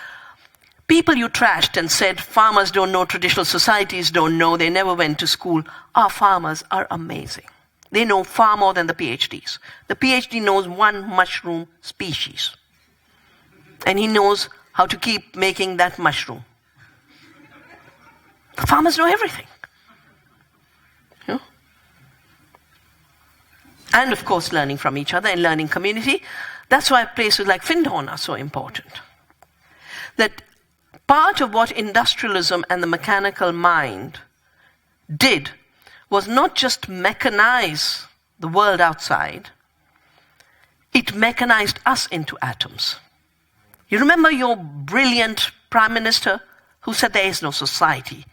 People you trashed and said, farmers don't know, traditional societies don't know, they never went to school. Our farmers are amazing. They know far more than the PhDs. The PhD knows one mushroom species. And he knows how to keep making that mushroom. The farmers know everything. And of course, learning from each other and learning community. That's why places like Findhorn are so important. That part of what industrialism and the mechanical mind did was not just mechanize the world outside, it mechanized us into atoms. You remember your brilliant prime minister who said there is no society,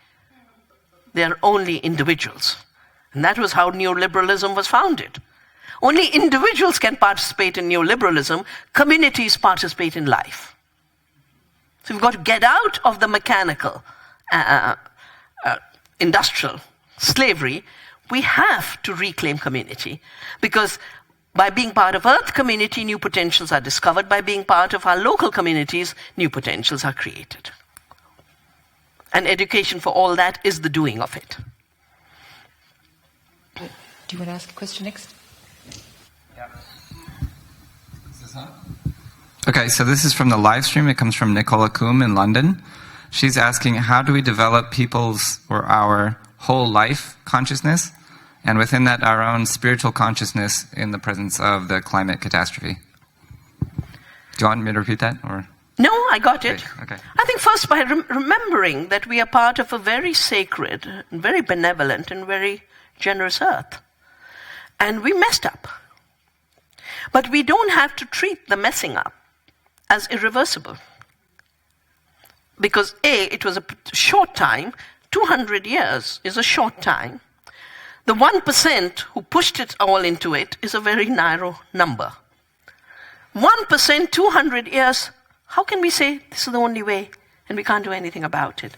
there are only individuals. And that was how neoliberalism was founded. Only individuals can participate in neoliberalism, communities participate in life. So we've got to get out of the mechanical industrial slavery, we have to reclaim community, because by being part of Earth community, new potentials are discovered. By being part of our local communities, new potentials are created. And education for all that is the doing of it. Do you want to ask a question next? Okay, so this is from the live stream. It comes from Nicola Coombe in London. She's asking, how do we develop people's or our whole life consciousness, and within that our own spiritual consciousness in the presence of the climate catastrophe? Do you want me to repeat that? Or? No, I got it. Okay. I think first by remembering that we are part of a very sacred, very benevolent and very generous Earth. And we messed up. But we don't have to treat the messing up as irreversible. Because A, it was a short time. 200 years is a short time. The 1% who pushed it all into it is a very narrow number. 1%, 200 years, how can we say this is the only way and we can't do anything about it?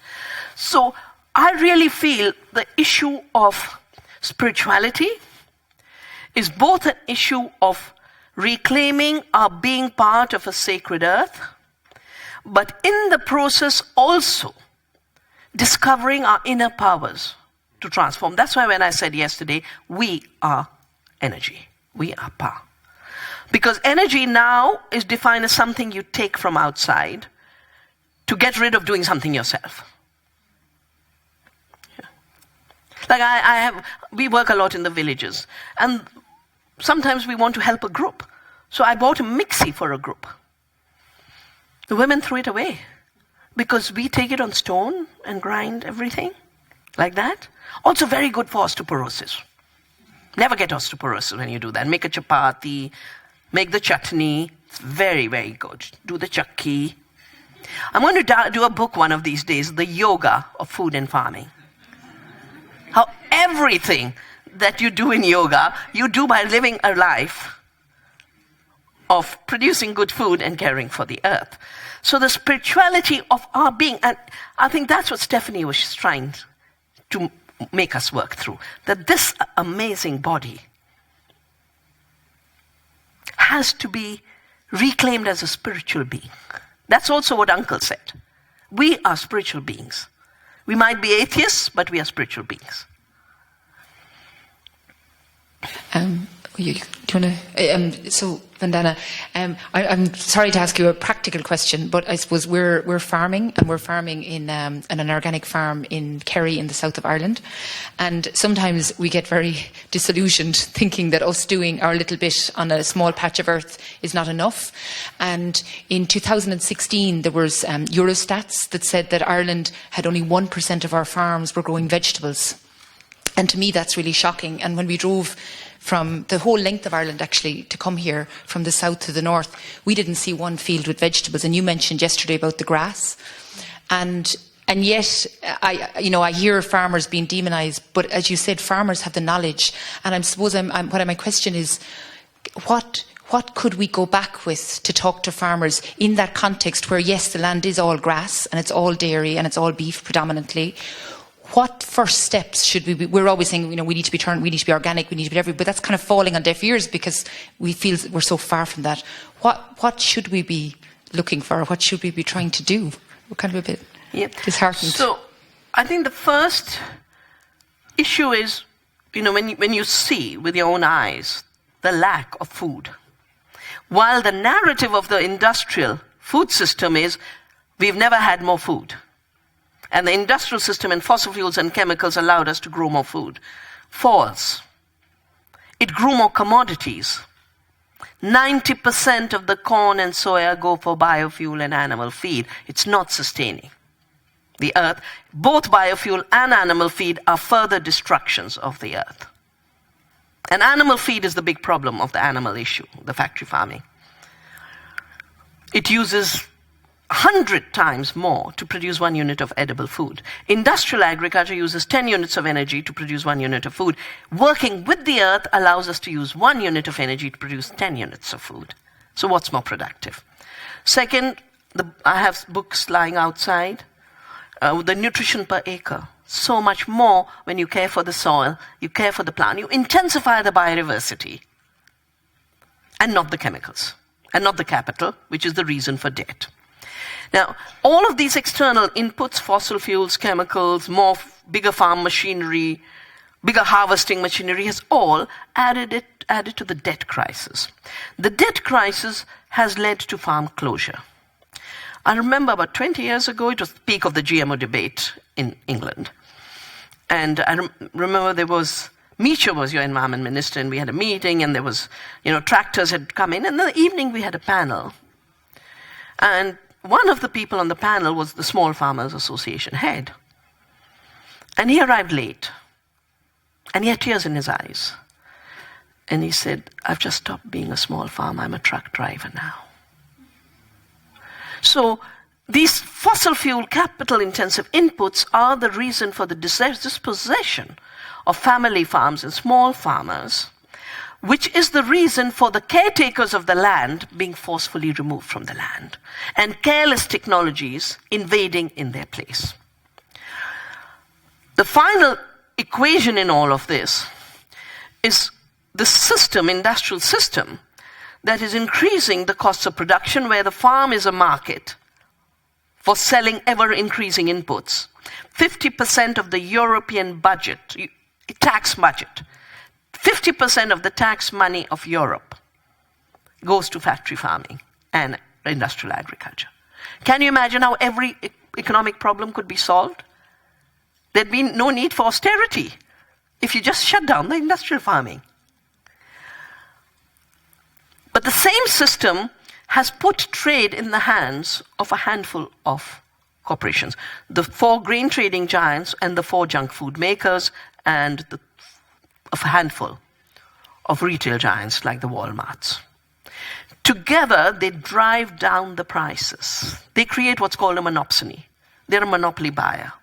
So I really feel the issue of spirituality is both an issue of reclaiming our being part of a sacred earth, but in the process also discovering our inner powers to transform. That's why when I said yesterday, we are energy. We are power. Because energy now is defined as something you take from outside to get rid of doing something yourself. Yeah. Like we work a lot in the villages, and sometimes we want to help a group. So I bought a mixie for a group. The women threw it away because we take it on stone and grind everything like that. Also very good for osteoporosis. Never get osteoporosis when you do that. Make a chapati, make the chutney. It's very, very good. Do the chakki. I'm going to do a book one of these days, The Yoga of Food and Farming. How everything that you do in yoga, you do by living a life of producing good food and caring for the earth. So the spirituality of our being, and I think that's what Stephanie was trying to make us work through, that this amazing body has to be reclaimed as a spiritual being. That's also what Uncle said. We are spiritual beings. We might be atheists, but we are spiritual beings. Do you want to? So, Vandana, I'm sorry to ask you a practical question, but I suppose we're farming, and we're farming in an organic farm in Kerry in the south of Ireland, and sometimes we get very disillusioned, thinking that us doing our little bit on a small patch of earth is not enough. And in 2016, there was Eurostats that said that Ireland had only 1% of our farms were growing vegetables, and to me that's really shocking. And when we drove from the whole length of Ireland, actually, to come here from the south to the north, we didn't see one field with vegetables. And you mentioned yesterday about the grass, and yet I hear farmers being demonised. But as you said, farmers have the knowledge. And I suppose my question is, what could we go back with to talk to farmers in that context where, yes, the land is all grass and it's all dairy and it's all beef predominantly? What first steps should we be? We're always saying, we need to be we need to be organic, we need to be everything, but that's kind of falling on deaf ears because we feel we're so far from that. What should we be looking for? What should we be trying to do? We're kind of a bit disheartened. So, I think the first issue is, when you see with your own eyes the lack of food, while the narrative of the industrial food system is, we've never had more food. And the industrial system and fossil fuels and chemicals allowed us to grow more food. False. It grew more commodities. 90% of the corn and soya go for biofuel and animal feed. It's not sustaining the earth. Both biofuel and animal feed are further destructions of the earth. And animal feed is the big problem of the animal issue, the factory farming. It uses 100 times more to produce 1 unit of edible food. Industrial agriculture uses 10 units of energy to produce 1 unit of food. Working with the earth allows us to use 1 unit of energy to produce 10 units of food. So what's more productive? Second, I have books lying outside. The nutrition per acre. so much more when you care for the soil, you care for the plant, you intensify the biodiversity, and not the chemicals, and not the capital, which is the reason for debt. Now, all of these external inputs, fossil fuels, chemicals, bigger farm machinery, bigger harvesting machinery, has all added to the debt crisis. The debt crisis has led to farm closure. I remember about 20 years ago, it was the peak of the GMO debate in England. And I remember Meacher was your environment minister, and we had a meeting, and there was, tractors had come in, and in the evening we had a panel. And one of the people on the panel was the Small Farmers Association head. And he arrived late. And he had tears in his eyes. And he said, I've just stopped being a small farmer, I'm a truck driver now. So these fossil fuel capital-intensive inputs are the reason for the dispossession of family farms and small farmers, which is the reason for the caretakers of the land being forcefully removed from the land and careless technologies invading in their place. The final equation in all of this is the industrial system, that is increasing the costs of production, where the farm is a market for selling ever-increasing inputs. 50% of the European budget, tax budget, 50% of the tax money of Europe goes to factory farming and industrial agriculture. Can you imagine how every economic problem could be solved? There'd be no need for austerity if you just shut down the industrial farming. But the same system has put trade in the hands of a handful of corporations. The 4 grain trading giants and the 4 junk food makers, and a handful of retail giants like the Walmarts. Together, they drive down the prices. They create what's called a monopsony. They're a monopoly buyer.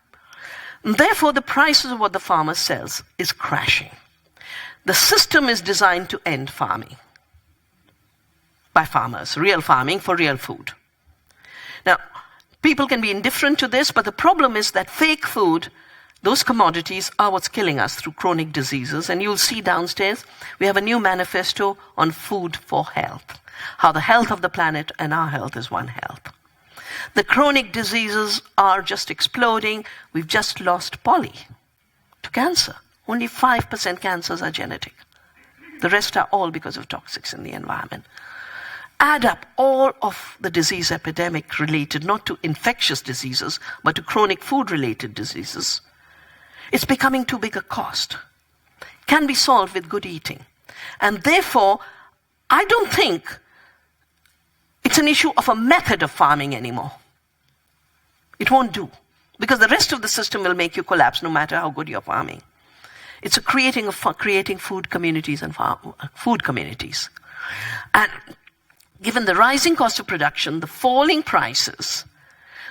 And therefore, the prices of what the farmer sells is crashing. The system is designed to end farming by farmers, real farming for real food. Now, people can be indifferent to this, but the problem is that fake food, those commodities, are what's killing us through chronic diseases. And you'll see downstairs, we have a new manifesto on food for health, how the health of the planet and our health is one health. The chronic diseases are just exploding. We've just lost poly to cancer. Only 5% cancers are genetic. The rest are all because of toxics in the environment. Add up all of the disease epidemic related not to infectious diseases, but to chronic food-related diseases. It's becoming too big a cost. Can be solved with good eating. And therefore, I don't think it's an issue of a method of farming anymore. It won't do, because the rest of the system will make you collapse no matter how good you're farming. It's a creating food communities and food communities. And given the rising cost of production, the falling prices,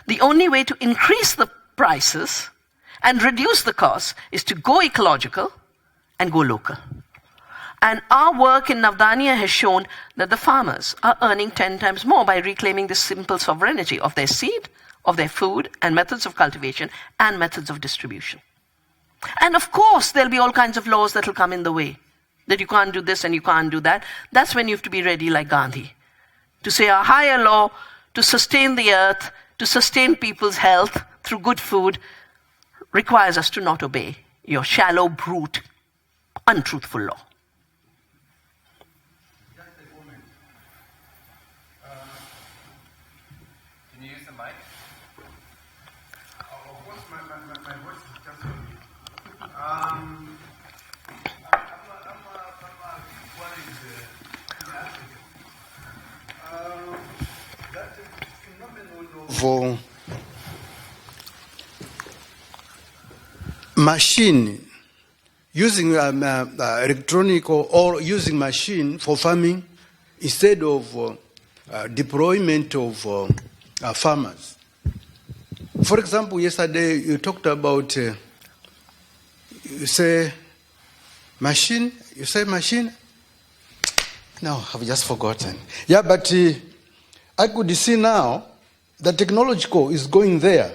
the only way to increase the prices and reduce the costs is to go ecological and go local. And our work in Navdanya has shown that the farmers are earning 10 times more by reclaiming this simple sovereignty of their seed, of their food, and methods of cultivation, and methods of distribution. And of course, there'll be all kinds of laws that will come in the way, that you can't do this and you can't do that. That's when you have to be ready like Gandhi, to say a higher law to sustain the earth, to sustain people's health through good food, requires us to not obey your shallow, brute, untruthful law. Can you use the mic? Of course, my voice is just for machine, using electronic or using machine for farming instead of deployment of farmers. For example, yesterday you talked about, you say machine? No, I've just forgotten. Yeah, but I could see now the technological is going there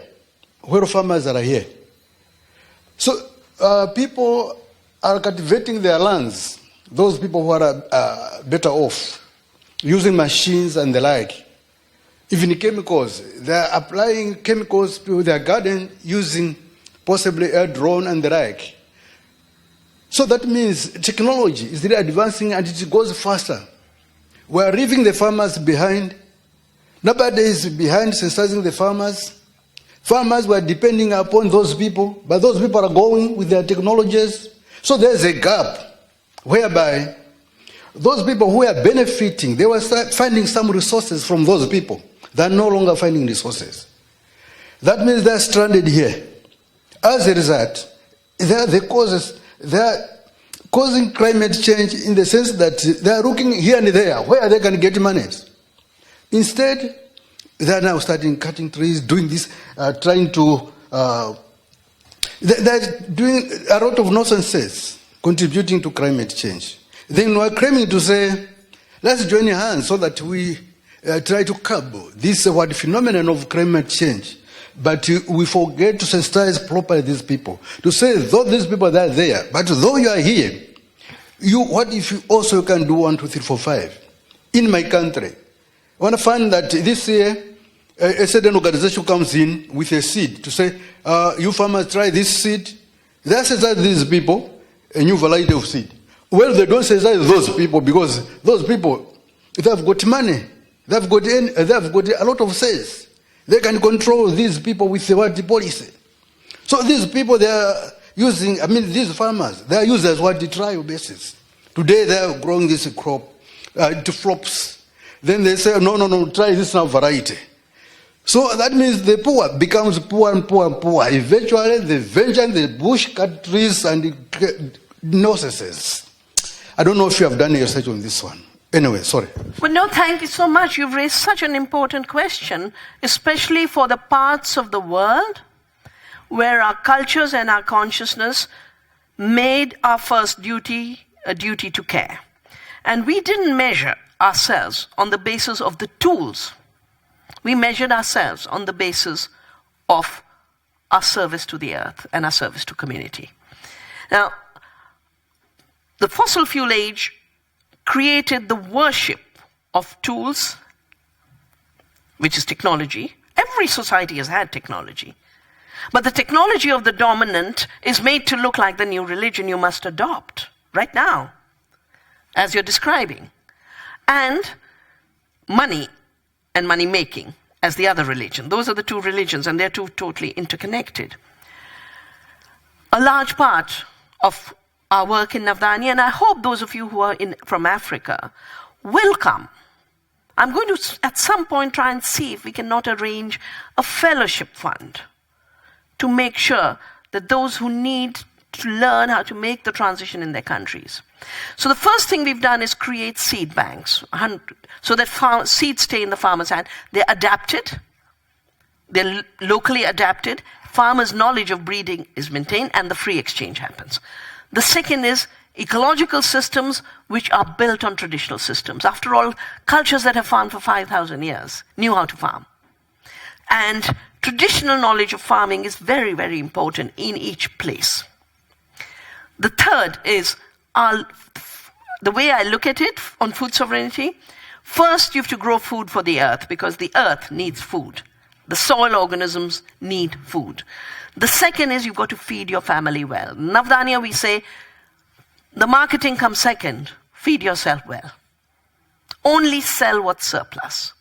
where farmers are here. So people are cultivating their lands, those people who are better off, using machines and the like. Even chemicals, they are applying chemicals to their garden using possibly a drone and the like. So that means technology is really advancing and it goes faster. We are leaving the farmers behind. Nobody is behind sensitizing the farmers. Farmers were depending upon those people, but those people are going with their technologies. So there's a gap whereby those people who are benefiting, they were finding some resources from those people. They're no longer finding resources. That means they're stranded here. As a result, they're causing climate change in the sense that they're looking here and there where they can get money. Instead, they're now starting cutting trees, doing this, trying to... they're doing a lot of nonsense, contributing to climate change. Then we're claiming to say, let's join hands so that we try to curb this phenomenon of climate change. But we forget to sensitize properly these people. To say, though these people are there, but though you are here, what if you also can do 1, 2, 3, 4, 5? In my country, I want to find that this year, a certain organization comes in with a seed to say, you farmers try this seed. They sensitize these people a new variety of seed. Well, they don't sensitize those people because those people, they've got money. They've got a lot of sales. They can control these people with the word policy. So these people, they are using, these farmers, they are used as what the trial basis. Today they are growing this crop, it flops. Then they say, no, try this now variety. So that means the poor becomes poor and poor and poor. Eventually they venture in the bush, cut trees and nonsense. I don't know if you have done research on this one. Anyway, sorry. Well, no, thank you so much. You've raised such an important question, especially for the parts of the world where our cultures and our consciousness made our first duty a duty to care. And we didn't measure ourselves on the basis of the tools. We measured ourselves on the basis of our service to the earth and our service to community. Now, the fossil fuel age created the worship of tools, which is technology. Every society has had technology. But the technology of the dominant is made to look like the new religion you must adopt right now, as you're describing. And money and money making as the other religion. Those are the two religions, and they're two totally interconnected. A large part of our work in Navdanya, and I hope those of you who are from Africa will come. I'm going to, at some point, try and see if we cannot arrange a fellowship fund to make sure that those who need to learn how to make the transition in their countries. So the first thing we've done is create seed banks, so that seeds stay in the farmer's hand. They're adapted, they're locally adapted, farmers' knowledge of breeding is maintained, and the free exchange happens. The second is ecological systems which are built on traditional systems. After all, cultures that have farmed for 5,000 years knew how to farm. And traditional knowledge of farming is very, very important in each place. The third is the way I look at it on food sovereignty. First, you have to grow food for the earth because the earth needs food. The soil organisms need food. The second is you've got to feed your family well. In Navdanya, we say, the marketing comes second, feed yourself well. Only sell what's surplus.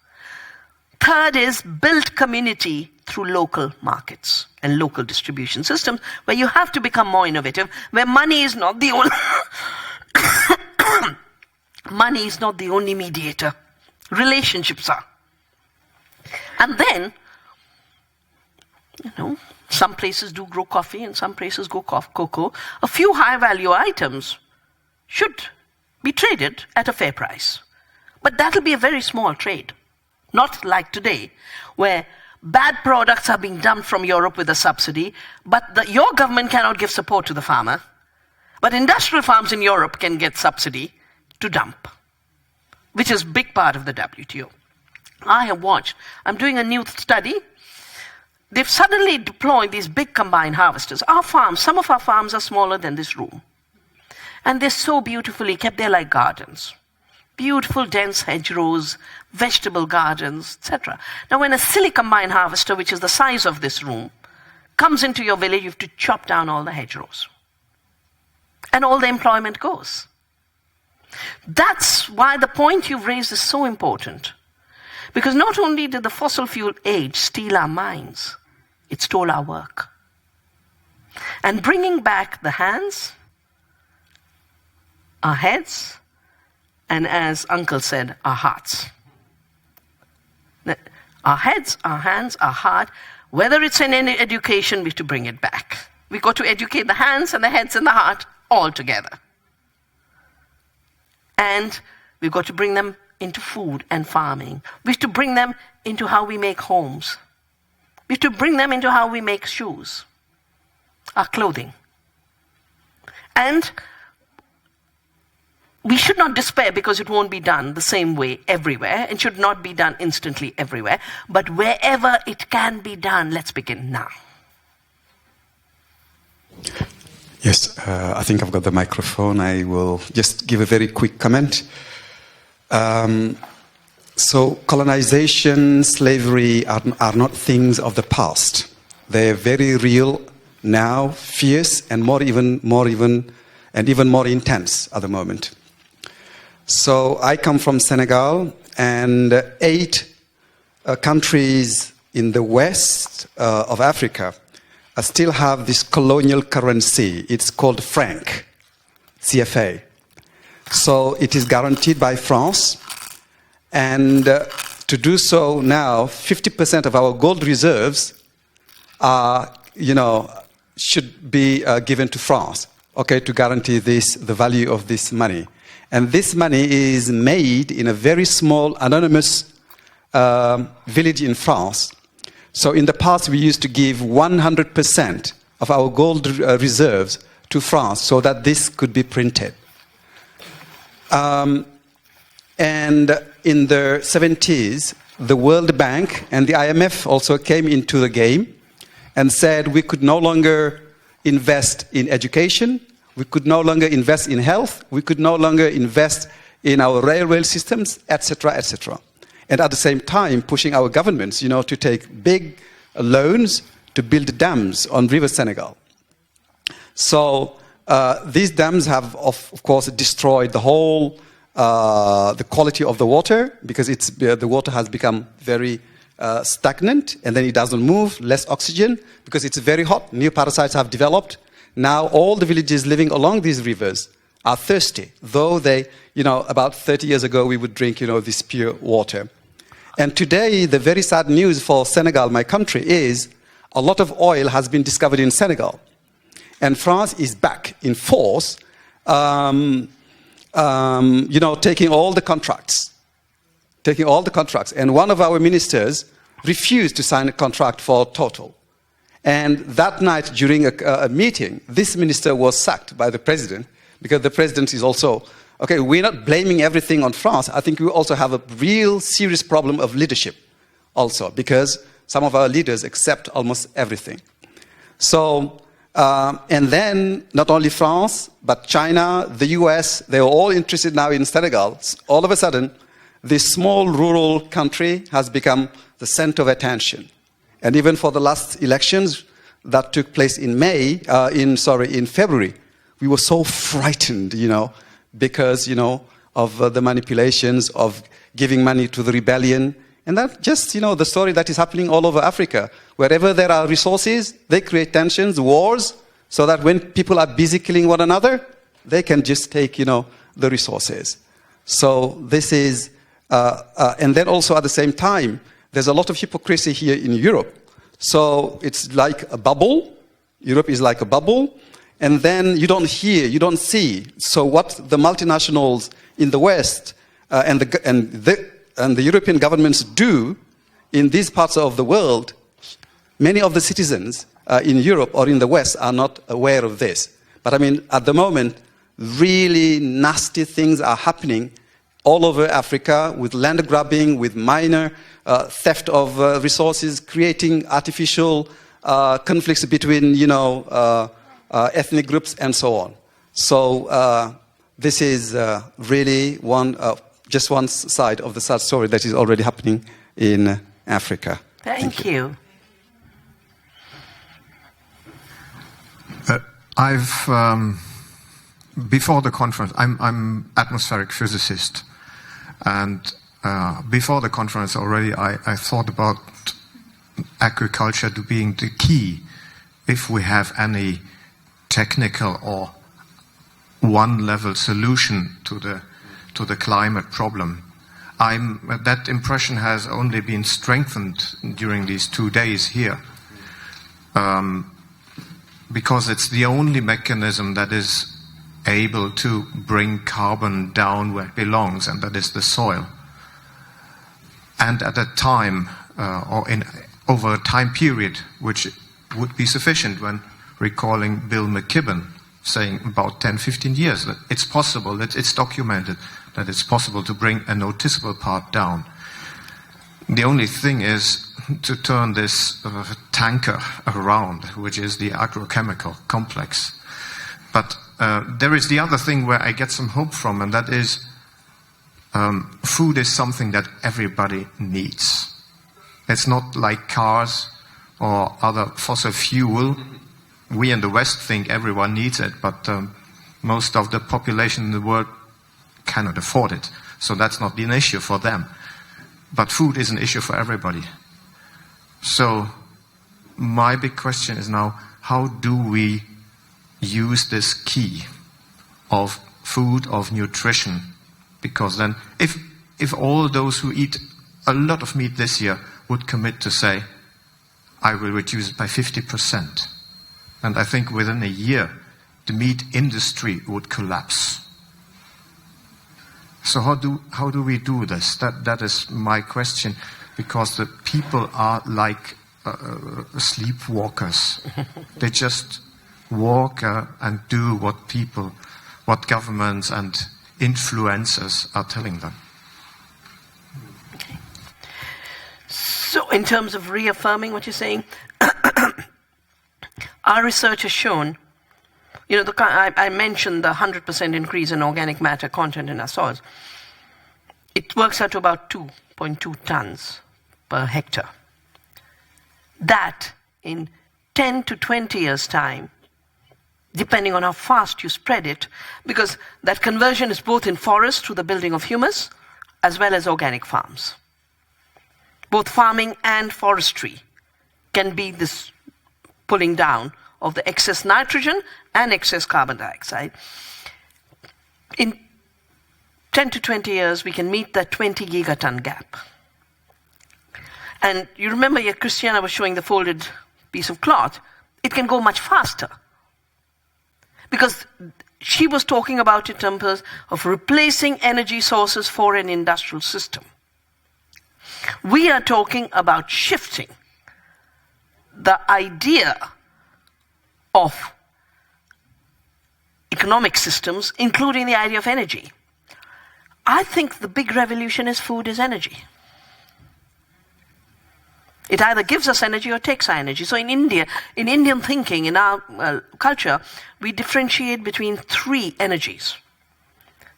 Third is build community through local markets and local distribution systems where you have to become more innovative, where money is not the only money is not the only mediator. Relationships are. And then, some places do grow coffee and some places grow cocoa. A few high-value items should be traded at a fair price. But that'll be a very small trade. Not like today, where bad products are being dumped from Europe with a subsidy, but your government cannot give support to the farmer. But industrial farms in Europe can get subsidy to dump, which is a big part of the WTO. I have watched. I'm doing a new study they've suddenly deployed these big combined harvesters. Our farms, some of our farms are smaller than this room. And they're so beautifully kept, they're like gardens. Beautiful, dense hedgerows, vegetable gardens, etc. Now, when a silly combined harvester, which is the size of this room, comes into your village, you have to chop down all the hedgerows. And all the employment goes. That's why the point you've raised is so important. Because not only did the fossil fuel age steal our minds, it stole our work. And bringing back the hands, our heads, and as Uncle said, our hearts. Our heads, our hands, our heart, whether it's in any education, we have to bring it back. We've got to educate the hands and the heads and the heart all together. And we've got to bring them into food and farming. We have to bring them into how we make homes. We have to bring them into how we make shoes, our clothing. And we should not despair because it won't be done the same way everywhere. It should not be done instantly everywhere. But wherever it can be done, let's begin now. Yes, I think I've got the microphone. I will just give a very quick comment. So colonization, slavery are not things of the past. They're very real now, fierce, and even more intense at the moment. So I come from Senegal, and 8 countries in the west of Africa still have this colonial currency. It's called franc, CFA. So it is guaranteed by France. And to do so now, 50% of our gold reserves are, should be given to France, okay, to guarantee the value of this money. And this money is made in a very small, anonymous village in France. So in the past, we used to give 100% of our gold reserves to France so that this could be printed. And in the 70s, the World Bank and the IMF also came into the game and said we could no longer invest in education, we could no longer invest in health, we could no longer invest in our railway systems, etc., etc. And at the same time, pushing our governments, to take big loans to build dams on River Senegal. So these dams have, of course, destroyed the whole, the quality of the water, because the water has become very stagnant, and then it doesn't move, less oxygen, because it's very hot. New parasites have developed. Now all the villages living along these rivers are thirsty, though they, about 30 years ago we would drink, this pure water. And today, the very sad news for Senegal, my country, is a lot of oil has been discovered in Senegal. And France is back in force, taking all the contracts. And one of our ministers refused to sign a contract for Total. And that night, during a meeting, this minister was sacked by the president, because the president is also, okay, we're not blaming everything on France. I think we also have a real serious problem of leadership also, because some of our leaders accept almost everything. So, and then not only France, but China, the US, they are all interested now in Senegal. All of a sudden, this small rural country has become the center of attention. And even for the last elections that took place in in February, we were so frightened, because, of the manipulations of giving money to the rebellion. And that just, the story that is happening all over Africa. Wherever there are resources, they create tensions, wars, so that when people are busy killing one another, they can just take, the resources. So this is, and then also at the same time, there's a lot of hypocrisy here in Europe. So it's like a bubble. Europe is like a bubble. And then you don't hear, you don't see. So what the multinationals in the West and the European governments do in these parts of the world, many of the citizens in Europe or in the West are not aware of this. But I mean, at the moment, really nasty things are happening all over Africa with land grabbing, with minor theft of resources, creating artificial conflicts between, ethnic groups and so on. So this is really just one side of the sad story that is already happening in Africa. Thank you. Before the conference, I'm atmospheric physicist, and before the conference already, I thought about agriculture to being the key if we have any technical or one-level solution to the climate problem. That impression has only been strengthened during these 2 days here, because it's the only mechanism that is able to bring carbon down where it belongs, and that is the soil. And at a time, over a time period, which would be sufficient when recalling Bill McKibben saying about 10, 15 years, that it's possible, that it's documented, that it's possible to bring a noticeable part down. The only thing is to turn this tanker around, which is the agrochemical complex. But there is the other thing where I get some hope from, and that is food is something that everybody needs. It's not like cars or other fossil fuel. We in the West think everyone needs it, but most of the population in the world cannot afford it. So that's not an issue for them. But food is an issue for everybody. So my big question is now, how do we use this key of food, of nutrition? Because then if all those who eat a lot of meat this year would commit to say, I will reduce it by 50%, and I think within a year the meat industry would collapse. So how do we do this? That is my question, because the people are like sleepwalkers. They just walk and do what governments and influencers are telling them. Okay. So in terms of reaffirming what you're saying, our research has shown, I mentioned the 100% increase in organic matter content in our soils. It works out to about 2.2 tons per hectare. That in 10 to 20 years' time, depending on how fast you spread it, because that conversion is both in forests through the building of humus, as well as organic farms. Both farming and forestry can be this pulling down of the excess nitrogen and excess carbon dioxide. In 10 to 20 years, we can meet that 20 gigaton gap. And you remember, Christiana was showing the folded piece of cloth. It can go much faster. Because she was talking about it in terms of replacing energy sources for an industrial system. We are talking about shifting the idea of economic systems, including the idea of energy. I think the big revolution is food is energy. It either gives us energy or takes our energy. So in India, in Indian thinking, in our culture, we differentiate between 3 energies.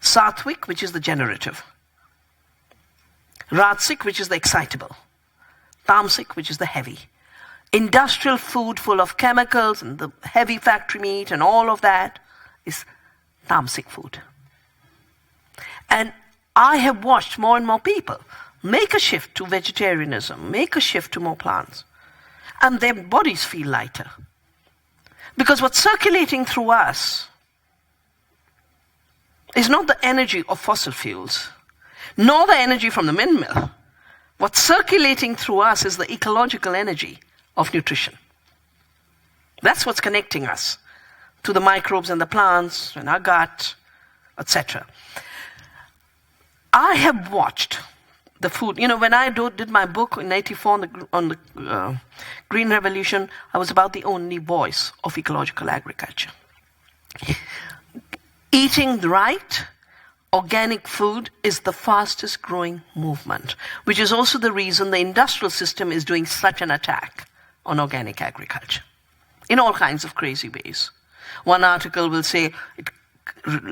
Sattvic, which is the generative. Rajasic, which is the excitable. Tamasic, which is the heavy. Industrial food full of chemicals and the heavy factory meat and all of that is tamasic food. And I have watched more and more people make a shift to vegetarianism, make a shift to more plants, and their bodies feel lighter. Because what's circulating through us is not the energy of fossil fuels, nor the energy from the windmill. What's circulating through us is the ecological energy of nutrition. That's what's connecting us to the microbes and the plants and our gut, etc. I have watched the food. When I did my book in '84 on the Green Revolution, I was about the only voice of ecological agriculture. Eating right organic food is the fastest growing movement, which is also the reason the industrial system is doing such an attack on organic agriculture in all kinds of crazy ways. One article will say it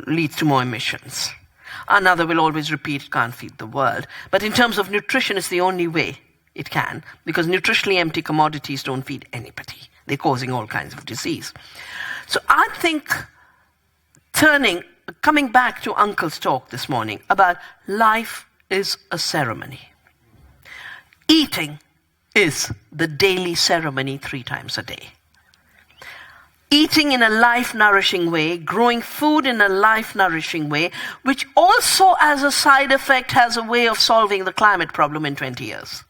leads to more emissions. Another will always repeat it can't feed the world. But in terms of nutrition, it's the only way it can, because nutritionally empty commodities don't feed anybody. They're causing all kinds of disease. So I think coming back to Uncle's talk this morning about life is a ceremony. Eating is the daily ceremony 3 times a day. Eating in a life-nourishing way, growing food in a life-nourishing way, which also as a side effect has a way of solving the climate problem in 20 years,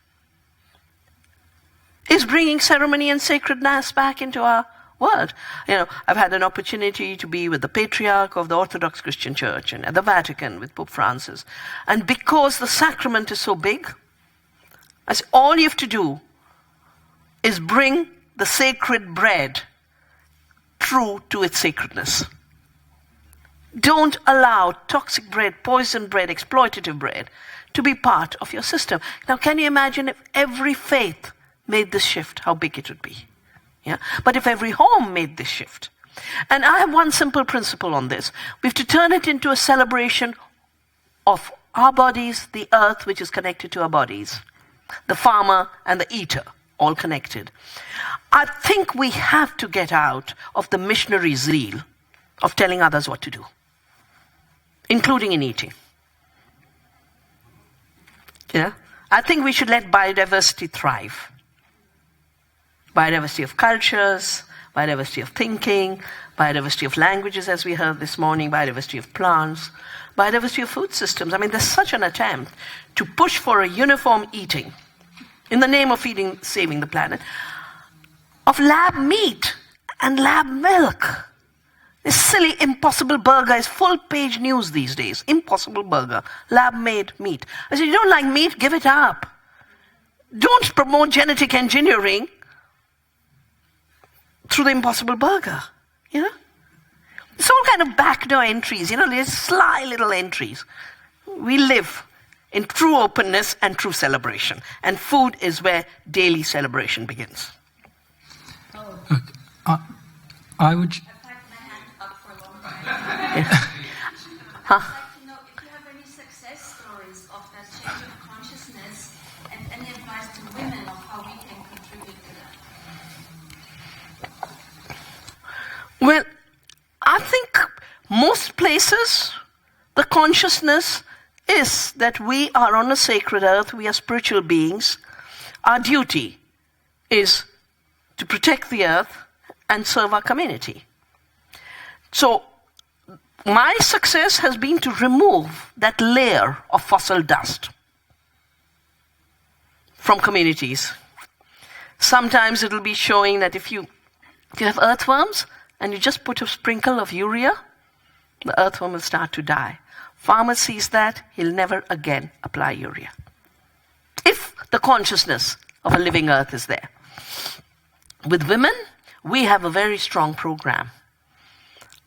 is bringing ceremony and sacredness back into our world. I've had an opportunity to be with the Patriarch of the Orthodox Christian Church and at the Vatican with Pope Francis. And because the sacrament is so big, I say all you have to do is bring the sacred bread true to its sacredness. Don't allow toxic bread, poison bread, exploitative bread to be part of your system. Now, can you imagine if every faith made this shift, how big it would be? Yeah? But if every home made this shift, and I have one simple principle on this, we have to turn it into a celebration of our bodies, the earth which is connected to our bodies, the farmer and the eater, all connected. I think we have to get out of the missionary zeal of telling others what to do, including in eating. Yeah? I think we should let biodiversity thrive. Biodiversity of cultures, biodiversity of thinking, biodiversity of languages, as we heard this morning, biodiversity of plants, biodiversity of food systems. I mean, there's such an attempt to push for a uniform eating in the name of saving the planet, of lab meat and lab milk. This silly Impossible Burger is full-page news these days. Impossible Burger, lab-made meat. I said, you don't like meat? Give it up. Don't promote genetic engineering through the Impossible Burger. It's all kind of backdoor entries. There's sly little entries. We live in true openness and true celebration. And food is where daily celebration begins. I would... I'd like to know if you have any success stories of that change of consciousness and any advice to women of how we can contribute to that. Well, I think most places the consciousness is that we are on a sacred earth, we are spiritual beings. Our duty is to protect the earth and serve our community. So my success has been to remove that layer of fossil dust from communities. Sometimes it'll be showing that if you have earthworms and you just put a sprinkle of urea, the earthworm will start to die. Farmer sees that, he'll never again apply urea. If the consciousness of a living earth is there. With women, we have a very strong program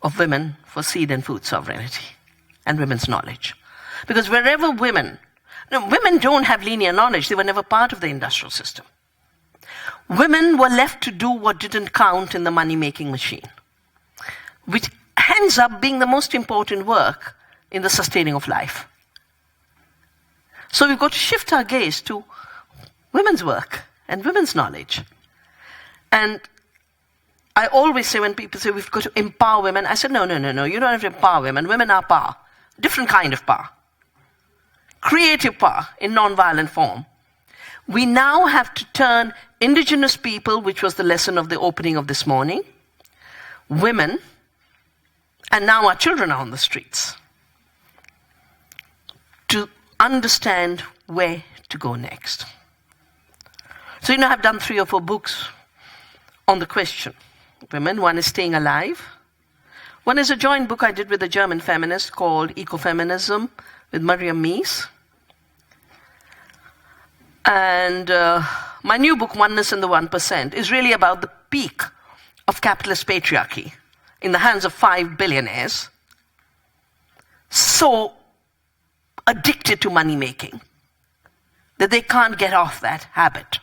of women for seed and food sovereignty and women's knowledge. Because wherever women don't have linear knowledge, they were never part of the industrial system. Women were left to do what didn't count in the money-making machine, which ends up being the most important work in the sustaining of life. So we've got to shift our gaze to women's work and women's knowledge. And I always say when people say we've got to empower women, I said, no, you don't have to empower women. Women are power. Different kind of power. Creative power in non-violent form. We now have to turn indigenous people, which was the lesson of the opening of this morning, women, and now our children are on the streets, to understand where to go next. So, I've done 3 or 4 books on the question. Women, one is Staying Alive. One is a joint book I did with a German feminist called Ecofeminism with Mariam Mies. And my new book, Oneness in the 1%, is really about the peak of capitalist patriarchy in the hands of 5 billionaires. So addicted to money making that they can't get off that habit.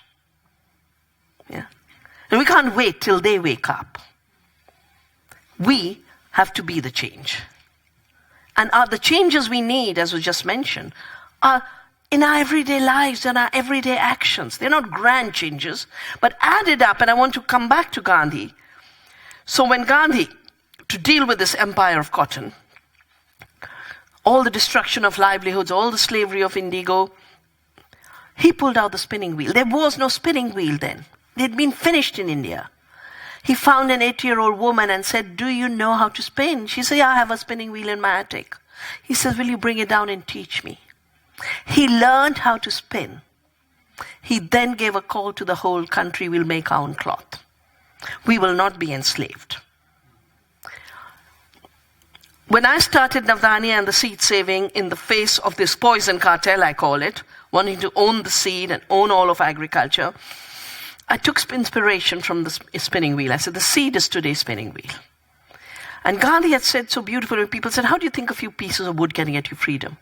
Yeah? And we can't wait till they wake up. We have to be the change. And the changes we need, as was just mentioned, are in our everyday lives and our everyday actions. They're not grand changes, but added up, and I want to come back to Gandhi. So when Gandhi, to deal with this empire of cotton, all the destruction of livelihoods, all the slavery of indigo, he pulled out the spinning wheel. There was no spinning wheel then. It had been finished in India. He found an 80-year-old woman and said, "Do you know how to spin?" She said, "Yeah, I have a spinning wheel in my attic." He says, "Will you bring it down and teach me?" He learned how to spin. He then gave a call to the whole country, "We'll make our own cloth. We will not be enslaved." When I started Navdanya and the seed saving in the face of this poison cartel, I call it, wanting to own the seed and own all of agriculture, I took inspiration from the spinning wheel. I said, the seed is today's spinning wheel. And Gandhi had said so beautifully, when people said, "How do you think a few pieces of wood can get you freedom?"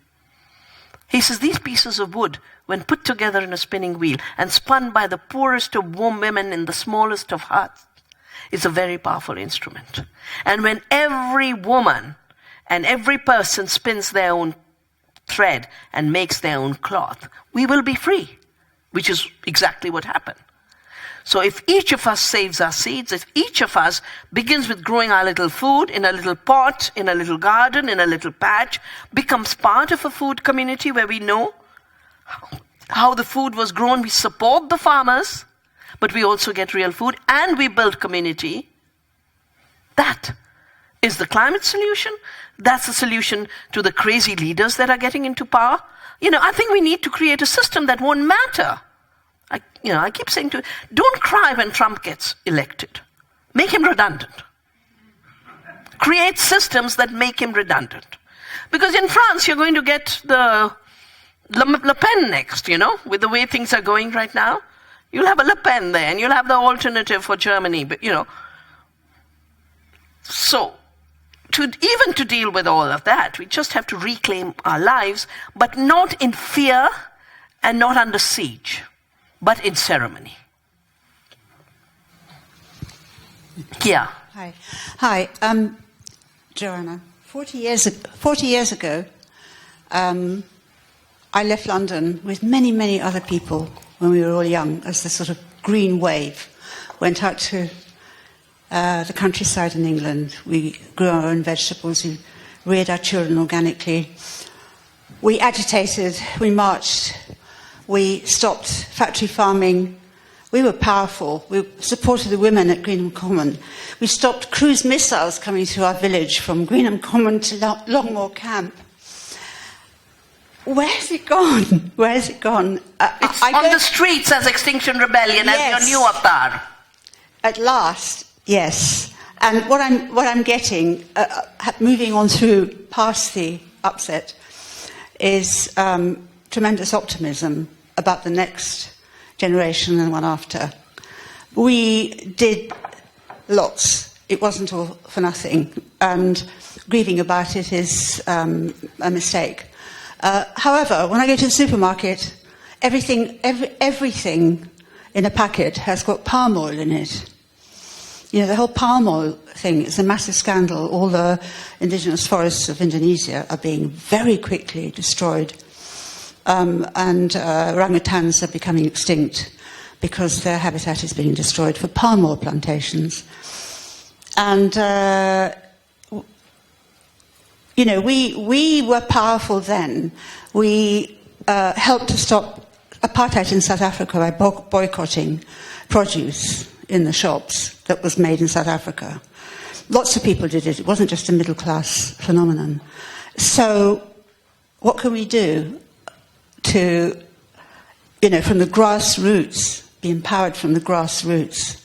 He says, these pieces of wood, when put together in a spinning wheel and spun by the poorest of women in the smallest of hearts, is a very powerful instrument. And when every woman and every person spins their own thread and makes their own cloth, we will be free, which is exactly what happened. So if each of us saves our seeds, if each of us begins with growing our little food in a little pot, in a little garden, in a little patch, becomes part of a food community where we know how the food was grown, we support the farmers, but we also get real food, and we build community, that is the climate solution. That's the solution to the crazy leaders that are getting into power. I think we need to create a system that won't matter. I keep saying to you, don't cry when Trump gets elected. Make him redundant. Create systems that make him redundant. Because in France, you're going to get the Le Pen next, with the way things are going right now. You'll have a Le Pen there, and you'll have the alternative for Germany, but So, even to deal with all of that, we just have to reclaim our lives, but not in fear and not under siege, but in ceremony. Yeah. Hi. Joanna. 40 years ago, I left London with many, many other people when we were all young, as the sort of green wave went out to the countryside in England. We grew our own vegetables, we reared our children organically. We agitated, we marched, we stopped factory farming. We were powerful. We supported the women at Greenham Common. We stopped cruise missiles coming to our village from Greenham Common to Longmoor Camp. Where has it gone? Where has it gone? It's on the streets as Extinction Rebellion, as your new avatar. At last, yes. And what I'm getting, moving on through past the upset, is tremendous optimism about the next generation and one after. We did lots. It wasn't all for nothing. And grieving about it is a mistake. However, when I go to the supermarket, everything in a packet has got palm oil in it. The whole palm oil thing is a massive scandal. All the indigenous forests of Indonesia are being very quickly destroyed. And orangutans are becoming extinct because their habitat is being destroyed for palm oil plantations. And, we were powerful then. We helped to stop apartheid in South Africa by boycotting produce in the shops that was made in South Africa. Lots of people did it. It wasn't just a middle-class phenomenon. So what can we do to, from the grassroots, be empowered from the grassroots?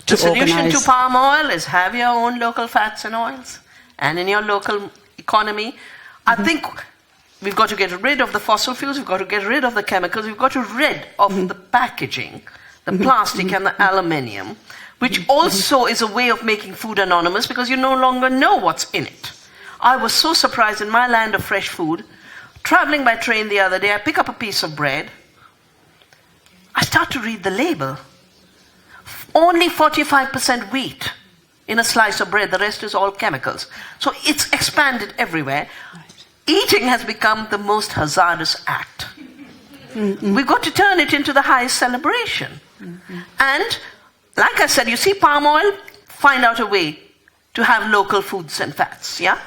The solution to palm oil is have your own local fats and oils, and in your local economy. I think we've got to get rid of the fossil fuels, we've got to get rid of the chemicals, we've got to get rid of the packaging, the plastic and the aluminium, which also is a way of making food anonymous because you no longer know what's in it. I was so surprised in my land of fresh food Traveling by train the other day, I pick up a piece of bread. I start to read the label. Only 45% wheat in a slice of bread. The rest is all chemicals. So it's expanded everywhere. Eating has become the most hazardous act. We've got to turn it into the highest celebration. And, like I said, you see palm oil, find out a way to have local foods and fats, yeah?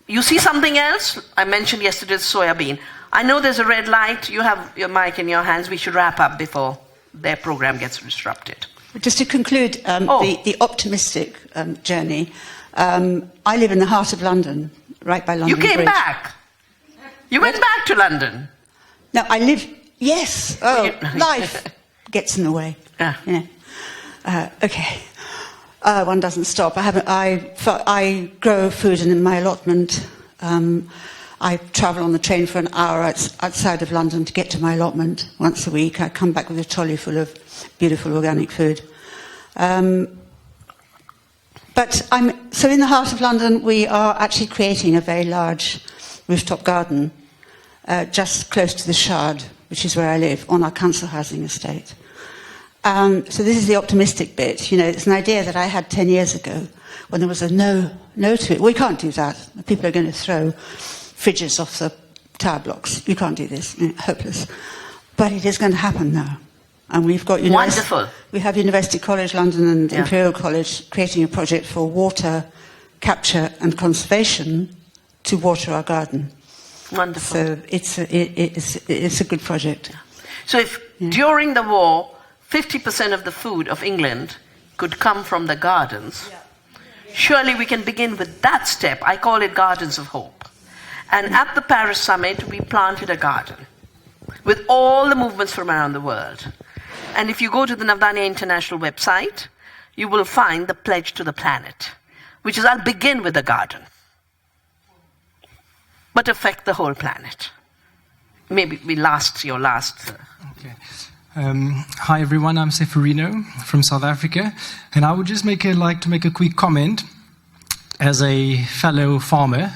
You see something else? I mentioned yesterday the soya bean. I know there's a red light. You have your mic in your hands. We should wrap up before their program gets disrupted. Just to conclude the optimistic journey, I live in the heart of London, right by London You came Bridge. back. You went back to London. No, I live, yes. Oh, life gets in the way. Yeah. Okay. One doesn't stop. I grow food in my allotment. I travel on the train for an hour outside of London to get to my allotment once a week. I come back with a trolley full of beautiful organic food. So in the heart of London, we are actually creating a very large rooftop garden just close to the Shard, which is where I live, on our council housing estate. So this is the optimistic bit. You know, it's an idea that I had 10 years ago when there was a no to it. We can't do that. People are going to throw fridges off the tower blocks. You can't do this. Hopeless. But it is going to happen now. And we've got Wonderful. We have University College London and Imperial College creating a project for water capture and conservation to water our garden. Wonderful. So it's a good project. So if during the war, 50% of the food of England could come from the gardens, surely we can begin with that step. I call it Gardens of Hope. And at the Paris summit, we planted a garden with all the movements from around the world. And if you go to the Navdanya International website, you will find the pledge to the planet, which is I'll begin with a garden, but affect the whole planet. Maybe your last. Okay. Hi everyone, I'm Seferino from South Africa, and I would just like to make a quick comment as a fellow farmer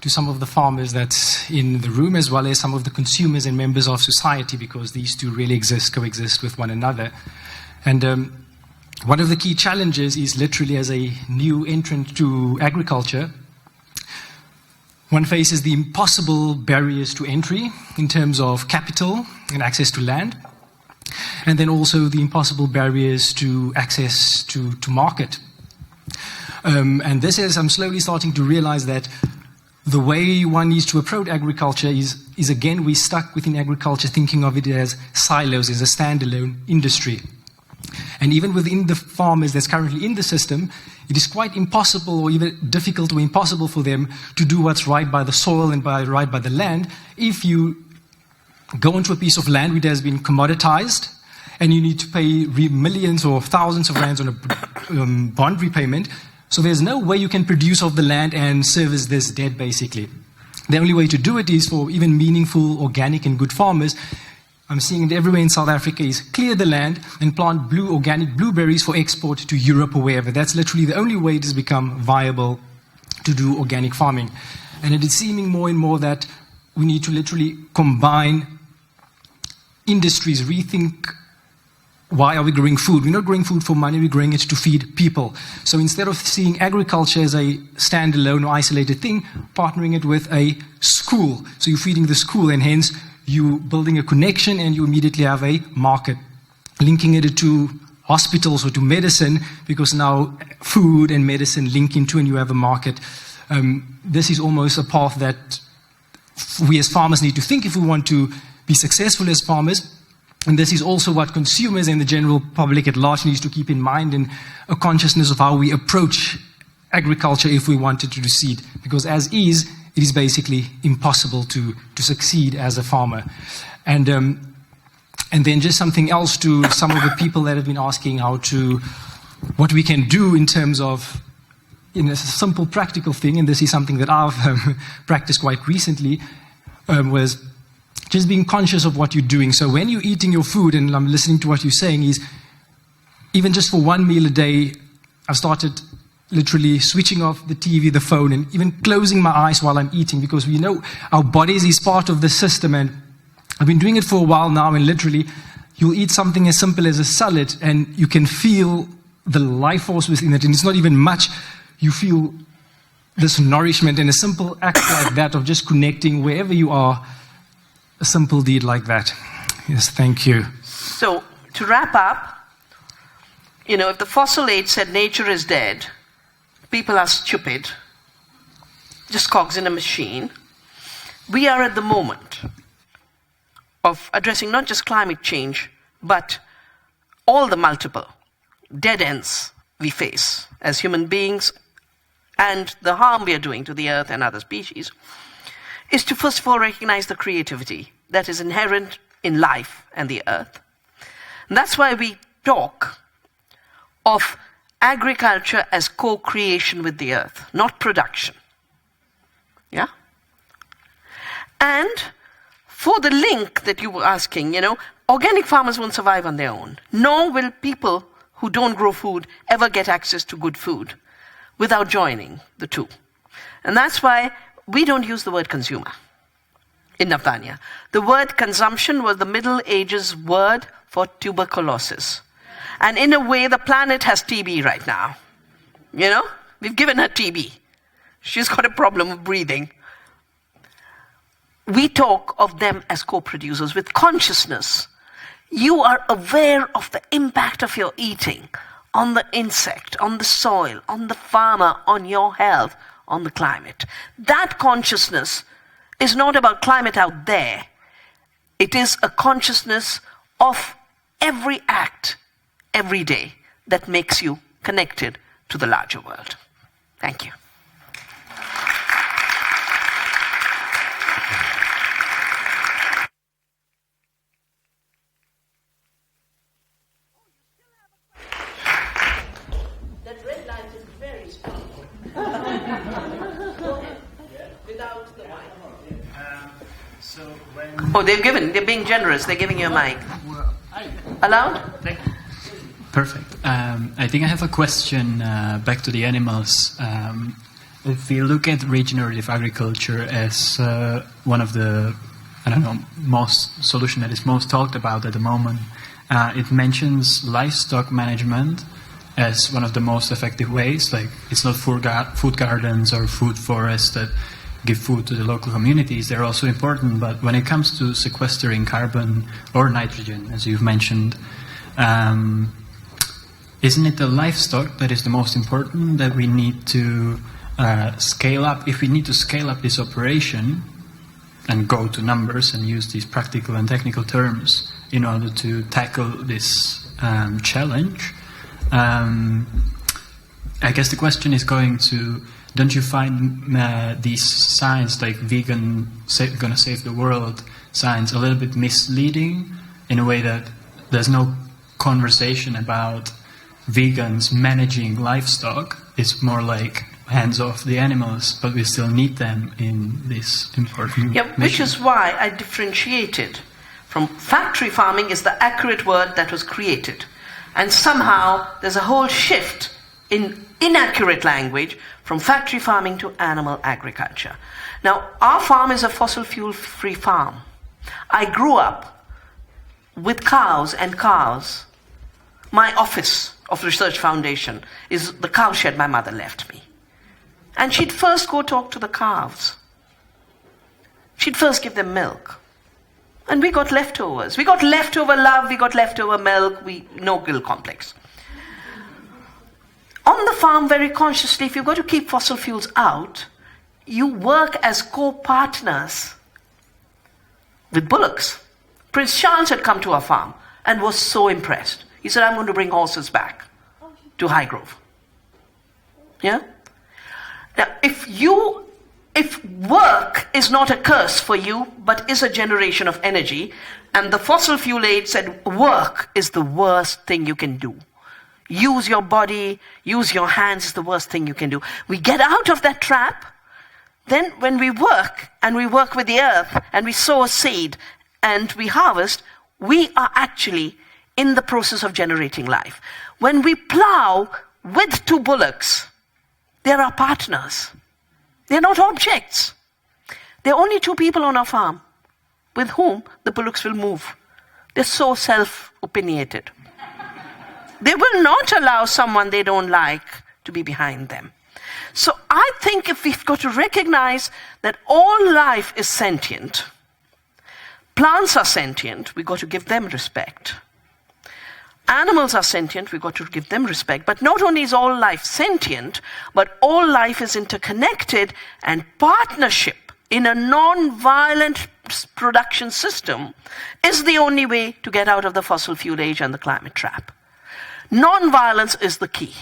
to some of the farmers that's in the room, as well as some of the consumers and members of society, because these two really coexist with one another. And one of the key challenges is literally as a new entrant to agriculture, one faces the impossible barriers to entry in terms of capital and access to land, and then also the impossible barriers to access to market. And this is, I'm slowly starting to realize that the way one needs to approach agriculture is again, we're stuck within agriculture thinking of it as silos, as a standalone industry. And even within the farmers that's currently in the system, it is quite impossible or even difficult or impossible for them to do what's right by the soil and right by the land if you go onto a piece of land which has been commoditized and you need to pay millions or thousands of rands on a bond repayment. So there's no way you can produce off the land and service this debt, basically. The only way to do it is for even meaningful, organic and good farmers. I'm seeing it everywhere in South Africa is clear the land and plant organic blueberries for export to Europe or wherever. That's literally the only way it has become viable to do organic farming. And it is seeming more and more that we need to literally combine industries, rethink why are we growing food? We're not growing food for money, we're growing it to feed people. So instead of seeing agriculture as a standalone or isolated thing, partnering it with a school. So you're feeding the school and hence you building a connection and you immediately have a market. Linking it to hospitals or to medicine, because now food and medicine link into and you have a market. This is almost a path that we as farmers need to think if we want to be successful as farmers. And this is also what consumers and the general public at large needs to keep in mind, in a consciousness of how we approach agriculture if we wanted to succeed. Because as is, it is basically impossible to succeed as a farmer. And then just something else to some of the people that have been asking what we can do in terms of, a simple practical thing, and this is something that I've practiced quite recently, was just being conscious of what you're doing. So when you're eating your food, and I'm listening to what you're saying, is even just for one meal a day, I've started literally switching off the TV, the phone, and even closing my eyes while I'm eating, because we know our bodies is part of the system. And I've been doing it for a while now, and literally you'll eat something as simple as a salad and you can feel the life force within it, and it's not even much. You feel this nourishment, and a simple act like that of just connecting wherever you are, a simple deed like that. Yes, thank you. So, to wrap up, if the fossil age said nature is dead, people are stupid, just cogs in a machine, we are at the moment of addressing not just climate change, but all the multiple dead ends we face as human beings, and the harm we are doing to the earth and other species, is to first of all recognize the creativity that is inherent in life and the earth. And that's why we talk of agriculture as co-creation with the earth, not production. Yeah? And for the link that you were asking, organic farmers won't survive on their own, nor will people who don't grow food ever get access to good food without joining the two. And that's why we don't use the word consumer in Navdanya. The word consumption was the Middle Ages word for tuberculosis. And in a way, the planet has TB right now. We've given her TB. She's got a problem of breathing. We talk of them as co-producers with consciousness. You are aware of the impact of your eating on the insect, on the soil, on the farmer, on your health, on the climate. That consciousness is not about climate out there. It is a consciousness of every act, every day, that makes you connected to the larger world. Thank you. That red light is very strong. Without the mic. They're being generous. They're giving you a mic. Allowed? Perfect. I think I have a question back to the animals. If we look at regenerative agriculture as one of the, most solution that is most talked about at the moment, it mentions livestock management as one of the most effective ways. Like, it's not food gardens or food forests that give food to the local communities. They're also important, but when it comes to sequestering carbon or nitrogen, as you've mentioned, isn't it the livestock that is the most important, that we need to scale up? If we need to scale up this operation and go to numbers and use these practical and technical terms in order to tackle this challenge, I guess the question is going to, don't you find these signs like vegan, gonna save the world signs a little bit misleading, in a way that there's no conversation about vegans managing livestock? It's more like hands off the animals, but we still need them in this important which mission. is why I differentiated from factory farming is the accurate word that was created. And somehow there's a whole shift in inaccurate language from factory farming to animal agriculture. Now, our farm is a fossil fuel-free farm. I grew up with cows and calves. My office of Research Foundation is the cow shed my mother left me. And she'd first go talk to the calves. She'd first give them milk. And we got leftovers. We got leftover love, we got leftover milk, no guilt complex. On the farm, very consciously, if you've got to keep fossil fuels out, you work as co-partners with bullocks. Prince Charles had come to our farm and was so impressed. He said, I'm going to bring horses back to Highgrove. Yeah? Now, if work is not a curse for you, but is a generation of energy, and the fossil fuel age said work is the worst thing you can do. Use your body, use your hands is the worst thing you can do. We get out of that trap, then when we work, and we work with the earth, and we sow a seed, and we harvest, we are actually in the process of generating life. When we plow with 2 bullocks, They're our partners. They're not objects. There are only two people on our farm with whom the bullocks will move. They're so self-opinionated. They will not allow someone they don't like to be behind them. So I think if we've got to recognize that all life is sentient, plants are sentient, we've got to give them respect. Animals are sentient, we've got to give them respect. But not only is all life sentient, but all life is interconnected, and partnership in a non-violent production system is the only way to get out of the fossil fuel age and the climate trap. Non-violence is the key.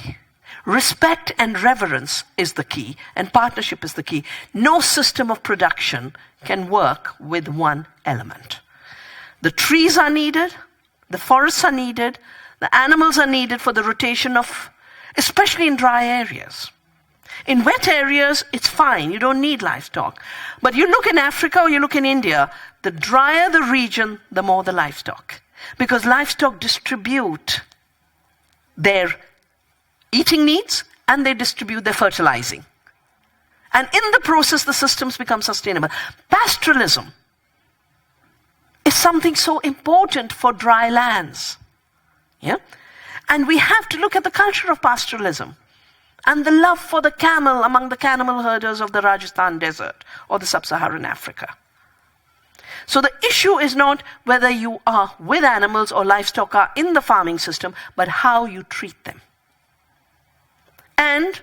Respect and reverence is the key, and partnership is the key. No system of production can work with one element. The trees are needed, the forests are needed, the animals are needed for the rotation of, especially in dry areas. In wet areas, it's fine, you don't need livestock. But you look in Africa or you look in India, the drier the region, the more the livestock. Because livestock distribute their eating needs and they distribute their fertilizing. And in the process, the systems become sustainable. Pastoralism is something so important for dry lands. Yeah? And we have to look at the culture of pastoralism and the love for the camel among the camel herders of the Rajasthan desert or the sub-Saharan Africa. So the issue is not whether you are with animals or livestock are in the farming system, but how you treat them. And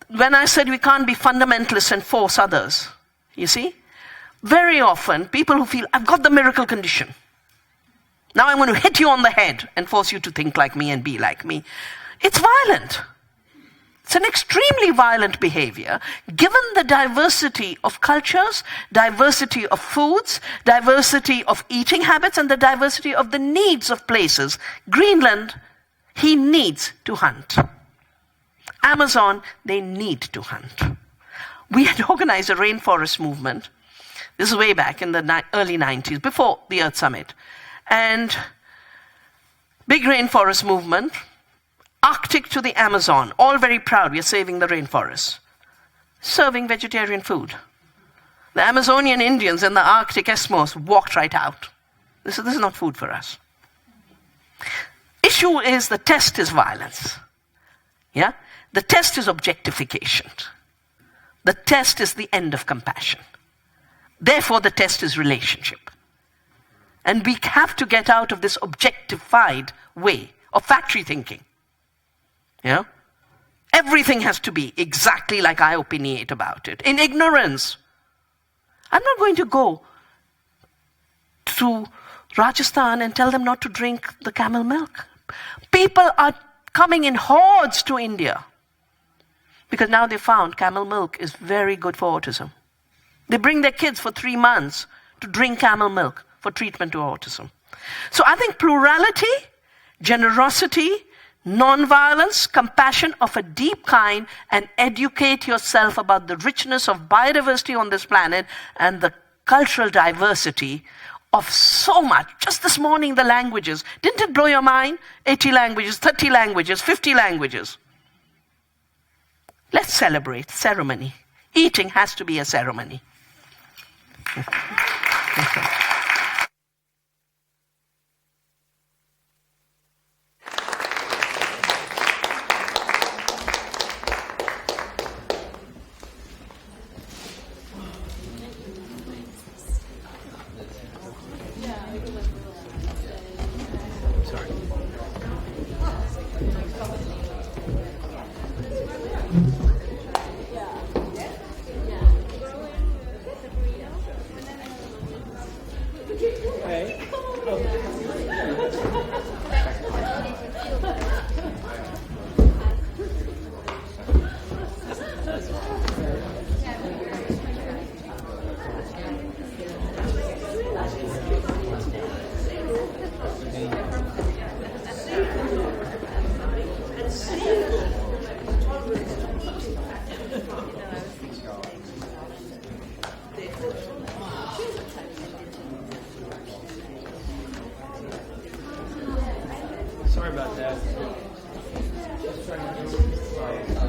when I said we can't be fundamentalists and force others, you see, very often people who feel, I've got the miracle condition. Now I'm going to hit you on the head and force you to think like me and be like me. It's violent. It's an extremely violent behavior, given the diversity of cultures, diversity of foods, diversity of eating habits, and the diversity of the needs of places. Greenland, he needs to hunt. Amazon, they need to hunt. We had organized a rainforest movement. This is way back in the early 90s, before the Earth Summit. And big rainforest movement, Arctic to the Amazon, all very proud, we are saving the rainforest. Serving vegetarian food. The Amazonian Indians and the Arctic Eskimos walked right out. This is not food for us. Issue is the test is violence. Yeah? The test is objectification. The test is the end of compassion. Therefore, the test is relationship. And we have to get out of this objectified way of factory thinking. Yeah? Everything has to be exactly like I opinionate about it. In ignorance. I'm not going to go to Rajasthan and tell them not to drink the camel milk. People are coming in hordes to India because now they found camel milk is very good for autism. They bring their kids for 3 months to drink camel milk for treatment to autism. So I think plurality, generosity, non-violence, compassion of a deep kind, and educate yourself about the richness of biodiversity on this planet and the cultural diversity of so much. Just this morning, the languages. Didn't it blow your mind? 80 languages, 30 languages, 50 languages. Let's celebrate ceremony. Eating has to be a ceremony. Sorry about that. Just trying to